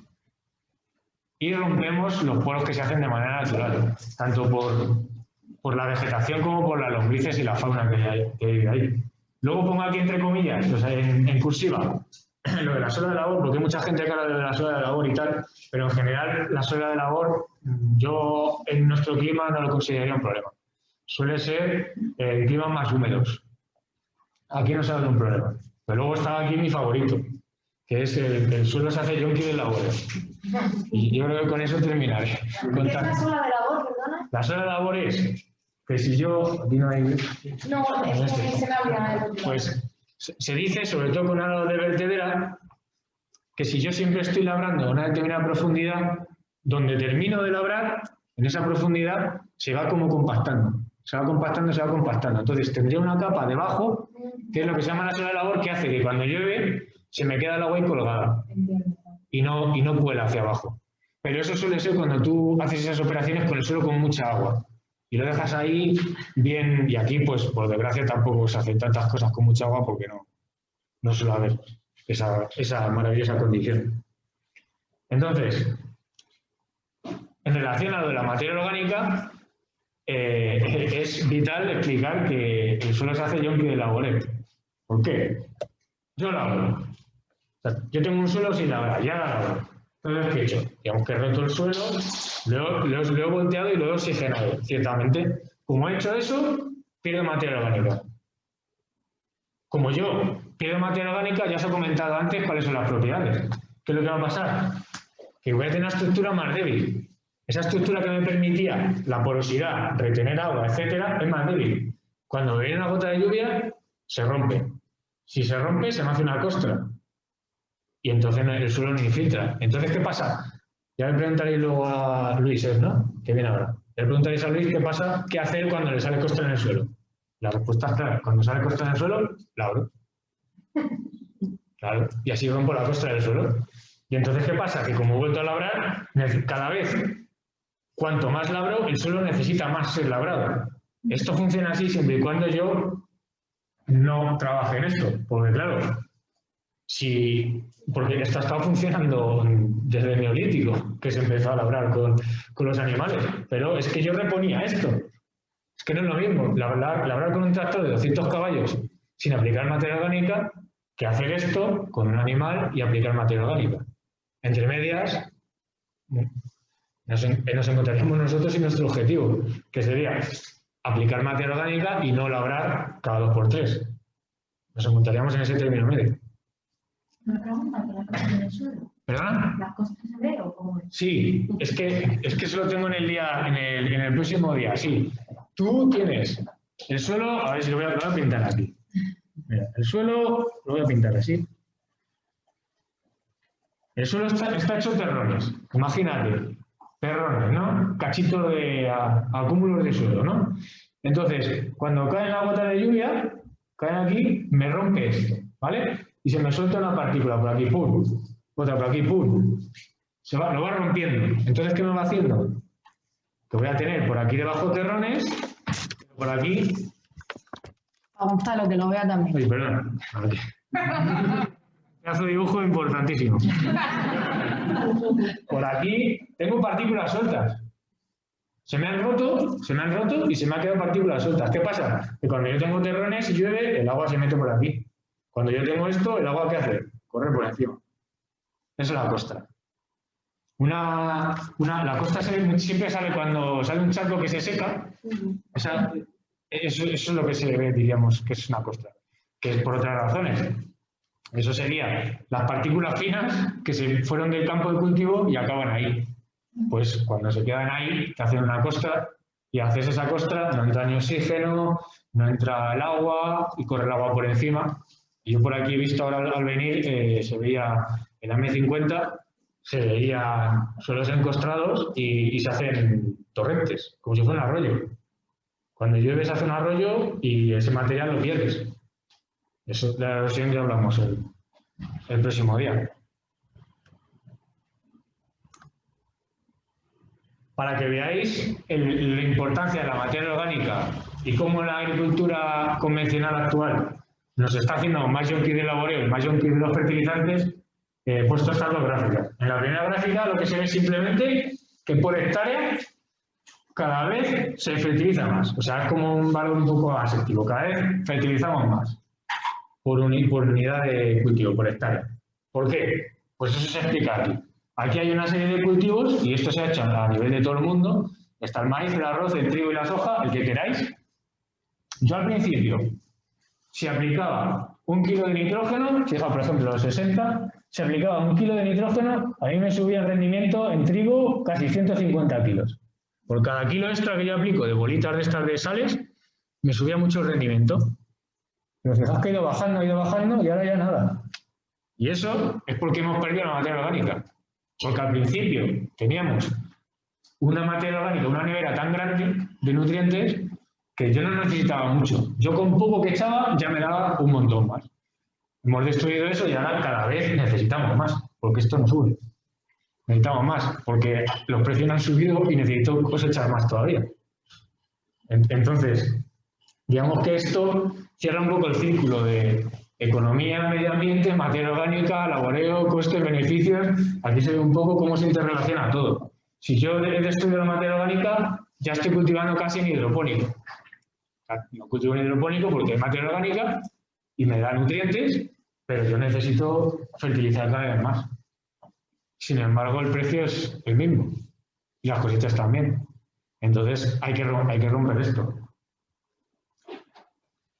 y rompemos los poros que se hacen de manera natural, tanto por la vegetación como por las lombrices y la fauna que vive ahí. Luego pongo aquí entre comillas, o sea, en cursiva, lo de la sola de labor, porque hay mucha gente que habla de la sola de labor y tal, pero en general la sola de labor, yo en nuestro clima no lo consideraría un problema. Suele ser climas más húmedos. Aquí no se habla de un problema. Pero luego está aquí mi favorito, que es el suelo se hace yonki del laboreo. Y yo creo que con eso terminaré. ¿Qué es la sola de labor, perdona? La sola de labor es que si yo... Aquí no hay... No, es que se me ha olvidado. Pues se dice, sobre todo con áreas de vertedera, que si yo siempre estoy labrando a una determinada profundidad, donde termino de labrar, en esa profundidad se va como compactando. Se va compactando, se va compactando. Entonces tendría una capa debajo, que es lo que se llama la sola de labor, que hace que cuando llueve se me queda el agua ahí colgada y no cuela hacia abajo. Pero eso suele ser cuando tú haces esas operaciones con el suelo con mucha agua y lo dejas ahí bien. Y aquí, pues por desgracia, tampoco se hacen tantas cosas con mucha agua porque no suele haber esa maravillosa condición. Entonces, en relación a lo de la materia orgánica, es vital explicar que el suelo se hace yonki de laboreo. ¿Por qué? Yo labro. O sea, yo tengo un suelo sin labrar, ya la labro. Entonces, ¿qué he hecho? Digamos que he roto el suelo, lo he volteado y lo he oxigenado. Ciertamente, como he hecho eso, pierdo materia orgánica. Como yo pierdo materia orgánica, ya os he comentado antes cuáles son las propiedades. ¿Qué es lo que va a pasar? Que voy a tener una estructura más débil. Esa estructura que me permitía la porosidad, retener agua, etcétera, es más débil. Cuando viene una gota de lluvia, se rompe. Si se rompe, se me hace una costra. Y entonces el suelo no infiltra. Entonces, ¿qué pasa? Ya le preguntaréis luego a Luis, ¿no? Que viene ahora. Le preguntaréis a Luis qué pasa, qué hacer cuando le sale costra en el suelo. La respuesta es clara. Cuando sale costra en el suelo, la abro. Claro. Y así rompo la costra del suelo. Y entonces, ¿qué pasa? Que como he vuelto a labrar, cada vez, cuanto más labro, el suelo necesita más ser labrado. Esto funciona así siempre y cuando yo no trabaje en esto. Porque claro, porque esto ha estado funcionando desde el Neolítico, que se empezó a labrar con los animales. Pero es que yo reponía esto. Es que no es lo mismo labrar con un tractor de 200 caballos sin aplicar materia orgánica que hacer esto con un animal y aplicar materia orgánica. Entre medias, nos encontraríamos nosotros y nuestro objetivo, que sería aplicar materia orgánica y no labrar cada 2x3. Nos encontraríamos en ese término medio. Una pregunta, ¿la costra en el suelo? ¿Perdona? ¿La costra se ve o cómo es? Sí, es que eso lo tengo en el próximo día, sí. Tú tienes el suelo, a ver si lo voy a pintar aquí. Mira, el suelo lo voy a pintar así. El suelo está hecho de terrones. Imagínate, terrones, ¿no? Cachito de acúmulos de suelo, ¿no? Entonces, cuando cae la gota de lluvia, cae aquí, me rompe esto, ¿vale? Y se me suelta una partícula por aquí, pum. Otra por aquí, pum. Lo va rompiendo. Entonces, ¿qué me va haciendo? Que voy a tener por aquí debajo terrones, por aquí. A Gonzalo, que lo vea también. Oye, perdón. Pedazo de dibujo importantísimo. Por aquí tengo partículas sueltas. Se me han roto y se me han quedado partículas sueltas. ¿Qué pasa? Que cuando yo tengo terrones y llueve, el agua se mete por aquí. Cuando yo tengo esto, ¿el agua qué hace? Corre por encima. Esa es la costra. La costra siempre sale cuando sale un charco que se seca. Eso es lo que se ve, diríamos, que es una costra. Que es por otras razones. Eso sería las partículas finas que se fueron del campo de cultivo y acaban ahí. Pues cuando se quedan ahí, te hacen una costra y haces esa costra, no entra ni oxígeno, no entra el agua y corre el agua por encima. Y yo por aquí he visto ahora al venir, se veía en la M50, se veían suelos encostrados y se hacen torrentes, como si fuera un arroyo. Cuando llueve se hace un arroyo y ese material lo pierdes. Eso de la erosión ya hablamos el próximo día. Para que veáis la importancia de la materia orgánica y cómo la agricultura convencional actual nos está haciendo más yonki de laboreo y más yonki de los fertilizantes, he puesto estas dos gráficas. En la primera gráfica lo que se ve simplemente que por hectárea cada vez se fertiliza más. O sea, es como un valor un poco aséptico. Cada vez fertilizamos más por unidad de cultivo, por hectárea. ¿Por qué? Pues eso se explica aquí. Aquí hay una serie de cultivos y esto se ha hecho a nivel de todo el mundo. Está el maíz, el arroz, el trigo y la soja, el que queráis. Yo al principio, si aplicaba 1 kilo de nitrógeno, fijaos, por ejemplo, los 60, si aplicaba 1 kilo de nitrógeno, a mí me subía el rendimiento en trigo casi 150 kilos. Por cada kilo extra que yo aplico de bolitas de estas de sales, me subía mucho el rendimiento. Pero fijaos que ha ido bajando y ahora ya nada. Y eso es porque hemos perdido la materia orgánica. Porque al principio teníamos una materia orgánica, una nevera tan grande de nutrientes que yo no necesitaba mucho. Yo con poco que echaba ya me daba un montón más. Hemos destruido eso y ahora cada vez necesitamos más, porque esto no sube. Necesitamos más, porque los precios han subido y necesito cosechar más todavía. Entonces, digamos que esto cierra un poco el círculo de economía, medio ambiente, materia orgánica, laboreo, costes, beneficios. Aquí se ve un poco cómo se interrelaciona todo. Si yo he destruido la materia orgánica, ya estoy cultivando casi en hidropónico. No cultivo en hidropónico porque hay materia orgánica y me da nutrientes, pero yo necesito fertilizar cada vez más. sin embargo el precio es el mismo y las cosechas también. Entonces hay que romper esto.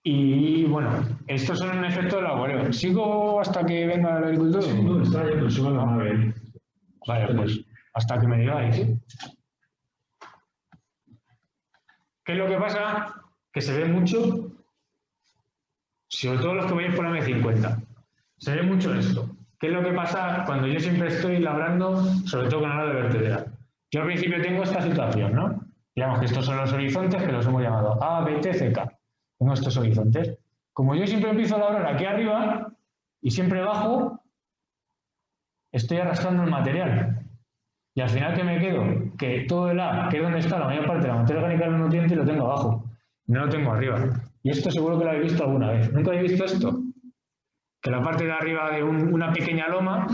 Y bueno, estos son un efecto del aguareo. ¿Sigo hasta que venga el agricultor? Sí, no, está ya, pero sigo la nave. Vale, pues hasta que me digáis, ¿sí? ¿Qué es lo que pasa? Que se ve mucho, sobre todo los que vayan por la M50, se ve mucho esto. ¿Qué es lo que pasa cuando yo siempre estoy labrando, sobre todo con la de vertedera? Yo al principio tengo esta situación, ¿no? Digamos que estos son los horizontes que los hemos llamado A, B, T, C, K. Tengo estos horizontes. Como yo siempre empiezo a labrar aquí arriba y siempre bajo, estoy arrastrando el material. Y al final, ¿qué me quedo? Que todo el A, que es donde está la mayor parte de la materia orgánica de los nutrientes, lo tengo abajo. No lo tengo arriba. Y esto seguro que lo habéis visto alguna vez. ¿Nunca habéis visto esto? Que la parte de arriba de una pequeña loma,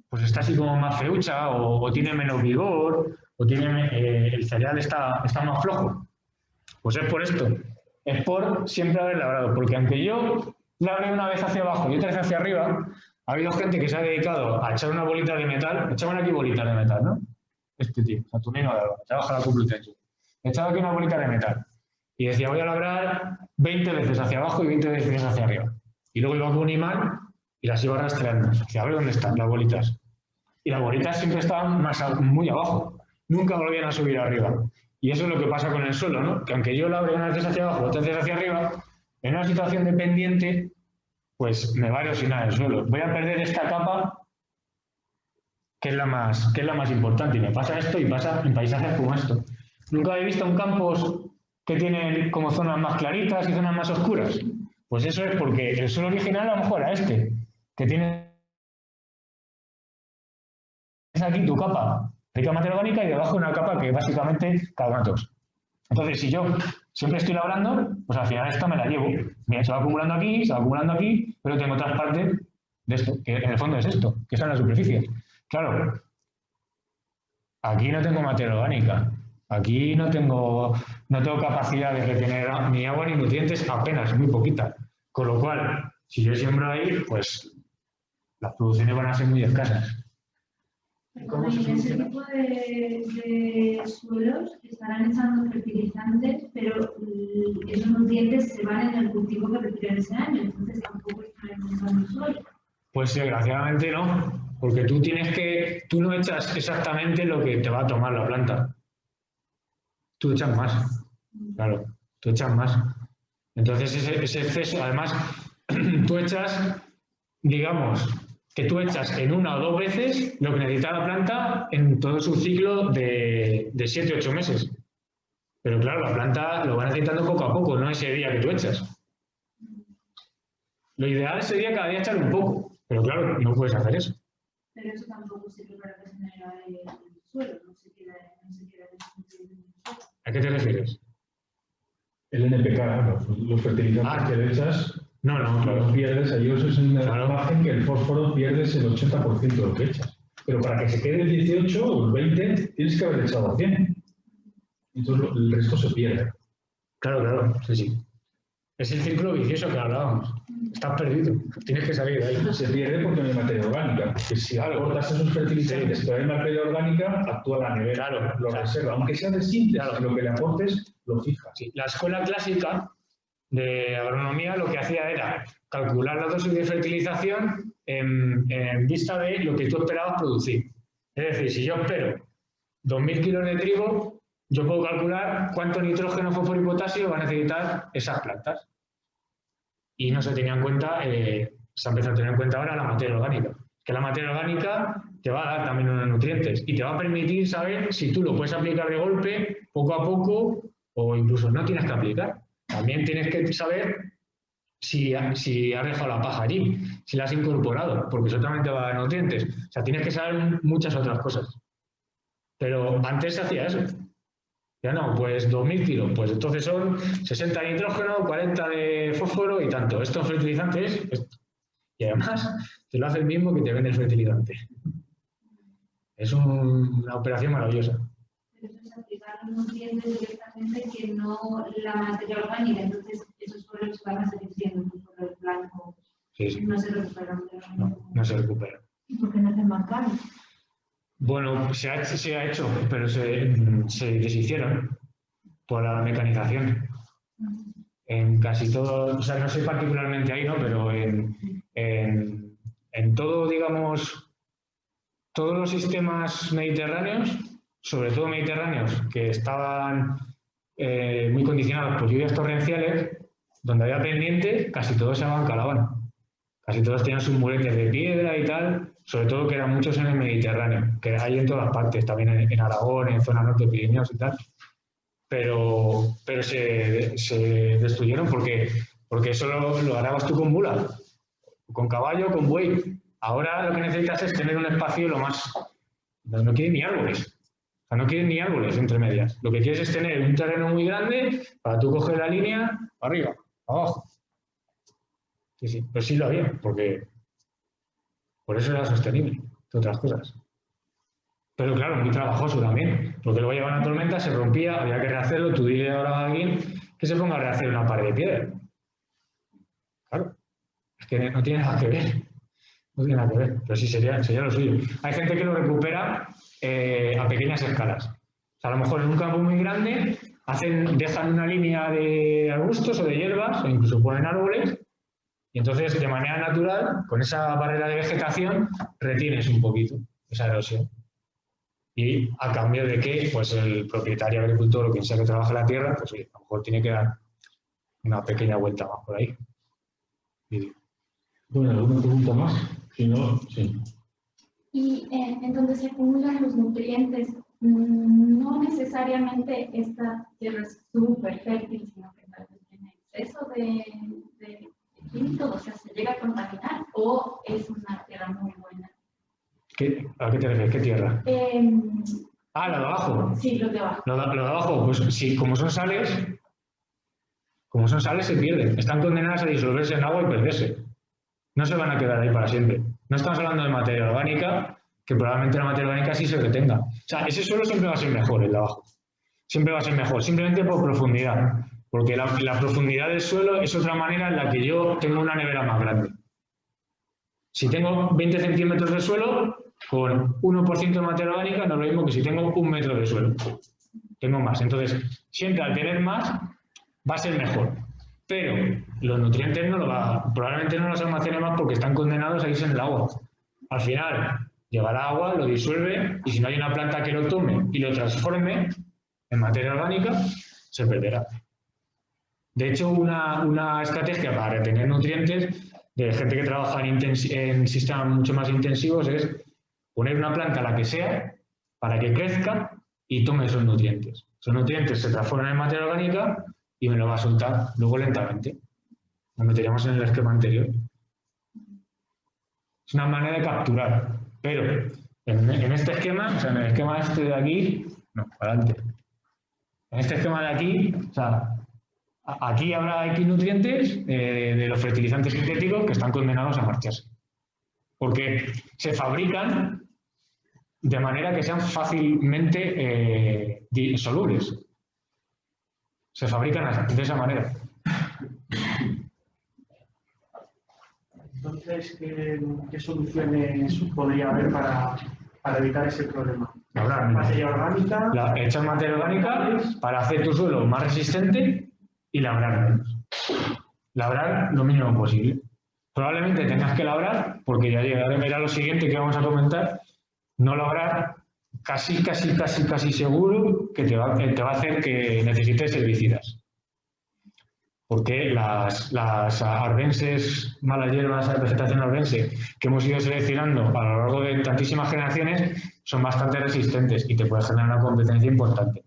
pues está así como más feucha, o tiene menos vigor, o tiene, el cereal está más flojo. Pues es por esto. Es por siempre haber labrado. Porque aunque yo labré una vez hacia abajo y otra vez hacia arriba, ha habido gente que se ha dedicado a echar una bolita de metal. Echaban aquí bolitas de metal, ¿no? Este tío, Saturnino de Alba, trabaja la Complutense. Echaba aquí una bolita de metal. Y decía, voy a labrar 20 veces hacia abajo y 20 veces hacia arriba. Y luego iba con un imán y las iba rastreando. Decía, a ver dónde están las bolitas. Y las bolitas siempre estaban muy abajo. Nunca volvían a subir arriba. Y eso es lo que pasa con el suelo, ¿no? Que aunque yo labre una vez hacia abajo, otra vez hacia arriba, en una situación de pendiente, pues me va a erosionar el suelo. Voy a perder esta capa que es la más importante. Y me pasa esto y pasa en paisajes como esto. ¿Nunca habéis visto en campos que tienen como zonas más claritas y zonas más oscuras? Pues eso es porque el suelo original a lo mejor era este, que tienes aquí tu capa rica en materia orgánica y debajo una capa que básicamente carbonatos. Entonces, si yo siempre estoy labrando, pues al final esta me la llevo. Mira, se va acumulando aquí, pero tengo otras partes de esto, que en el fondo es esto, que son las superficies. Claro, aquí no tengo materia orgánica, aquí no tengo capacidad de retener ni agua ni nutrientes, apenas, muy poquita. Con lo cual, si yo siembro ahí, pues las producciones van a ser muy escasas. ¿Cómo se ese tipo de suelos estarán echando fertilizantes, pero esos nutrientes se van en el cultivo que reciben ese año, entonces tampoco están usando el suelo? Pues desgraciadamente no, porque tú no echas exactamente lo que te va a tomar la planta. Tú echas más, claro, tú echas más. Entonces ese exceso, además, tú echas, digamos, que tú echas en una o dos veces lo que necesita la planta en todo su ciclo de 7 u 8 meses. Pero claro, la planta lo va necesitando poco a poco, no ese día que tú echas. Lo ideal sería cada día echar un poco, pero claro, no puedes hacer eso. Pero eso tampoco sirve para regenerar el suelo, no se queda en el suelo. ¿A qué te refieres? El NPK, los fertilizantes que le echas, los pierdes, ellos es una imagen que el fósforo pierdes el 80% de lo que echas. Pero para que se quede el 18 o el 20, tienes que haber echado 100. Entonces el resto se pierde. Claro, sí. Es el círculo vicioso que hablábamos. Estás perdido, tienes que salir de ahí. Se pierde porque no hay materia orgánica. Que si aportas esos fertilizantes, pero hay materia orgánica, actúa la nevera, lo reserva. Aunque sea de síntesis, lo que le aportes lo fija. Sí. La escuela clásica de agronomía lo que hacía era calcular la dosis de fertilización en vista de lo que tú esperabas producir. Es decir, si yo espero 2.000 kilos de trigo, yo puedo calcular cuánto nitrógeno, fósforo y potasio van a necesitar esas plantas. Y no se tenía en cuenta, se ha empezado a tener en cuenta ahora la materia orgánica. Que la materia orgánica te va a dar también unos nutrientes y te va a permitir saber si tú lo puedes aplicar de golpe, poco a poco, o incluso no tienes que aplicar. También tienes que saber si has dejado la paja allí, si la has incorporado, porque eso también te va a dar nutrientes. O sea, tienes que saber muchas otras cosas. Pero antes se hacía eso. Ya no, pues 2.000 kilos, pues entonces son 60 de nitrógeno, 40 de fósforo y tanto. Estos fertilizantes, esto. Y además te lo hace el mismo que te vende el fertilizante. Es una operación maravillosa. Pero eso es aplicar los nutrientes directamente que no la materia orgánica, entonces esos suelos van a seguir siendo un suelo blanco. Sí. No se recuperan. No se recupera. ¿Y por qué no hacen más carne? Bueno, se ha hecho, pero se deshicieron por la mecanización. En casi todo, o sea, no sé particularmente ahí, ¿no? Pero en todo, digamos, todos los sistemas mediterráneos, sobre todo mediterráneos, que estaban muy condicionados por lluvias torrenciales, donde había pendiente, casi todos se abancalaban. Casi todos tenían sus muretes de piedra y tal, sobre todo que eran muchos en el Mediterráneo, que hay en todas partes, también en Aragón, en zona norte de Pirineos y tal. Pero se destruyeron porque eso lo arabas tú con mula, con caballo, con buey. Ahora lo que necesitas es tener un espacio lo más... No quieren ni árboles. O sea, no quieren ni árboles entre medias. Lo que quieres es tener un terreno muy grande para tú coger la línea arriba, abajo. Sí, sí, pues sí lo había, porque por eso era sostenible, entre otras cosas. Pero claro, muy trabajoso también, porque luego llegaba una tormenta, se rompía, había que rehacerlo, tú dile ahora a alguien que se ponga a rehacer una pared de piedra. Claro, es que no tiene nada que ver, no tiene nada que ver, pero sí sería lo suyo. Hay gente que lo recupera a pequeñas escalas. O sea, a lo mejor en un campo muy grande dejan una línea de arbustos o de hierbas, o incluso ponen árboles, y entonces de manera natural, con esa barrera de vegetación, retienes un poquito esa erosión. Y a cambio de que pues el propietario, agricultor o quien sea que trabaje la tierra, pues oye, a lo mejor tiene que dar una pequeña vuelta más por ahí. Bueno, ¿alguna pregunta más? Si no, sí. Y en donde se acumulan los nutrientes, no necesariamente esta tierra es súper fértil, sino que tal vez tiene exceso de químicos, o sea, se llega a contaminar, o es una tierra muy buena. ¿A qué te refieres? ¿Qué tierra? La de abajo. Sí, lo de abajo. Lo de abajo, pues sí, como son sales se pierden. Están condenadas a disolverse en agua y perderse. No se van a quedar ahí para siempre. No estamos hablando de materia orgánica, que probablemente la materia orgánica sí se retenga. O sea, ese suelo siempre va a ser mejor, el de abajo. Siempre va a ser mejor, simplemente por profundidad. Porque la profundidad del suelo es otra manera en la que yo tengo una nevera más grande. Si tengo 20 centímetros de suelo, con 1% de materia orgánica no es lo mismo que si tengo 1 metro de suelo. Tengo más. Entonces, siempre al tener más, va a ser mejor. Pero los nutrientes probablemente no los almacene más porque están condenados a irse en el agua. Al final, llegará agua, lo disuelve, y si no hay una planta que lo tome y lo transforme en materia orgánica, se perderá. De hecho, una estrategia para retener nutrientes de gente que trabaja en sistemas mucho más intensivos es poner una planta, la que sea, para que crezca y tome esos nutrientes. Esos nutrientes se transforman en materia orgánica y me lo va a soltar luego lentamente. Lo meteríamos en el esquema anterior. Es una manera de capturar, pero en este esquema, o sea, en el esquema este de aquí, no, para adelante. En este esquema de aquí, o sea, aquí habrá X nutrientes de los fertilizantes sintéticos que están condenados a marcharse. Porque se fabrican de manera que sean fácilmente solubles. Se fabrican de esa manera. Entonces, ¿qué soluciones podría haber para evitar ese problema? Materia orgánica. Echar materia orgánica para hacer tu suelo más resistente y labrar menos. Labrar lo mínimo posible. Probablemente tengas que labrar, porque ya llegará lo siguiente que vamos a comentar, no labrar casi seguro que te va a hacer que necesites herbicidas. Porque las arbenses, malas hierbas, la vegetación arbense que hemos ido seleccionando a lo largo de tantísimas generaciones son bastante resistentes y te puede generar una competencia importante.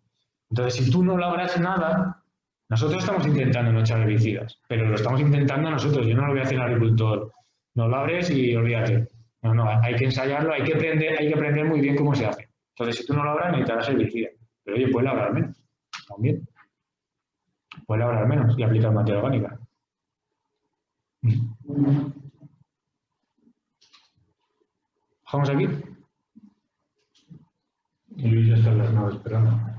Entonces, si tú no labras nada, nosotros estamos intentando no echar herbicidas, pero lo estamos intentando nosotros. Yo no lo voy a hacer el agricultor. No labres y olvídate. No, hay que ensayarlo, hay que aprender muy bien cómo se hace. Entonces, si tú no labras, necesitarás herbicida. Pero oye, puedes labrar menos también. Puedes labrar menos y aplicar materia orgánica. ¿Dejamos aquí? Y Luis ya está en las naves esperando.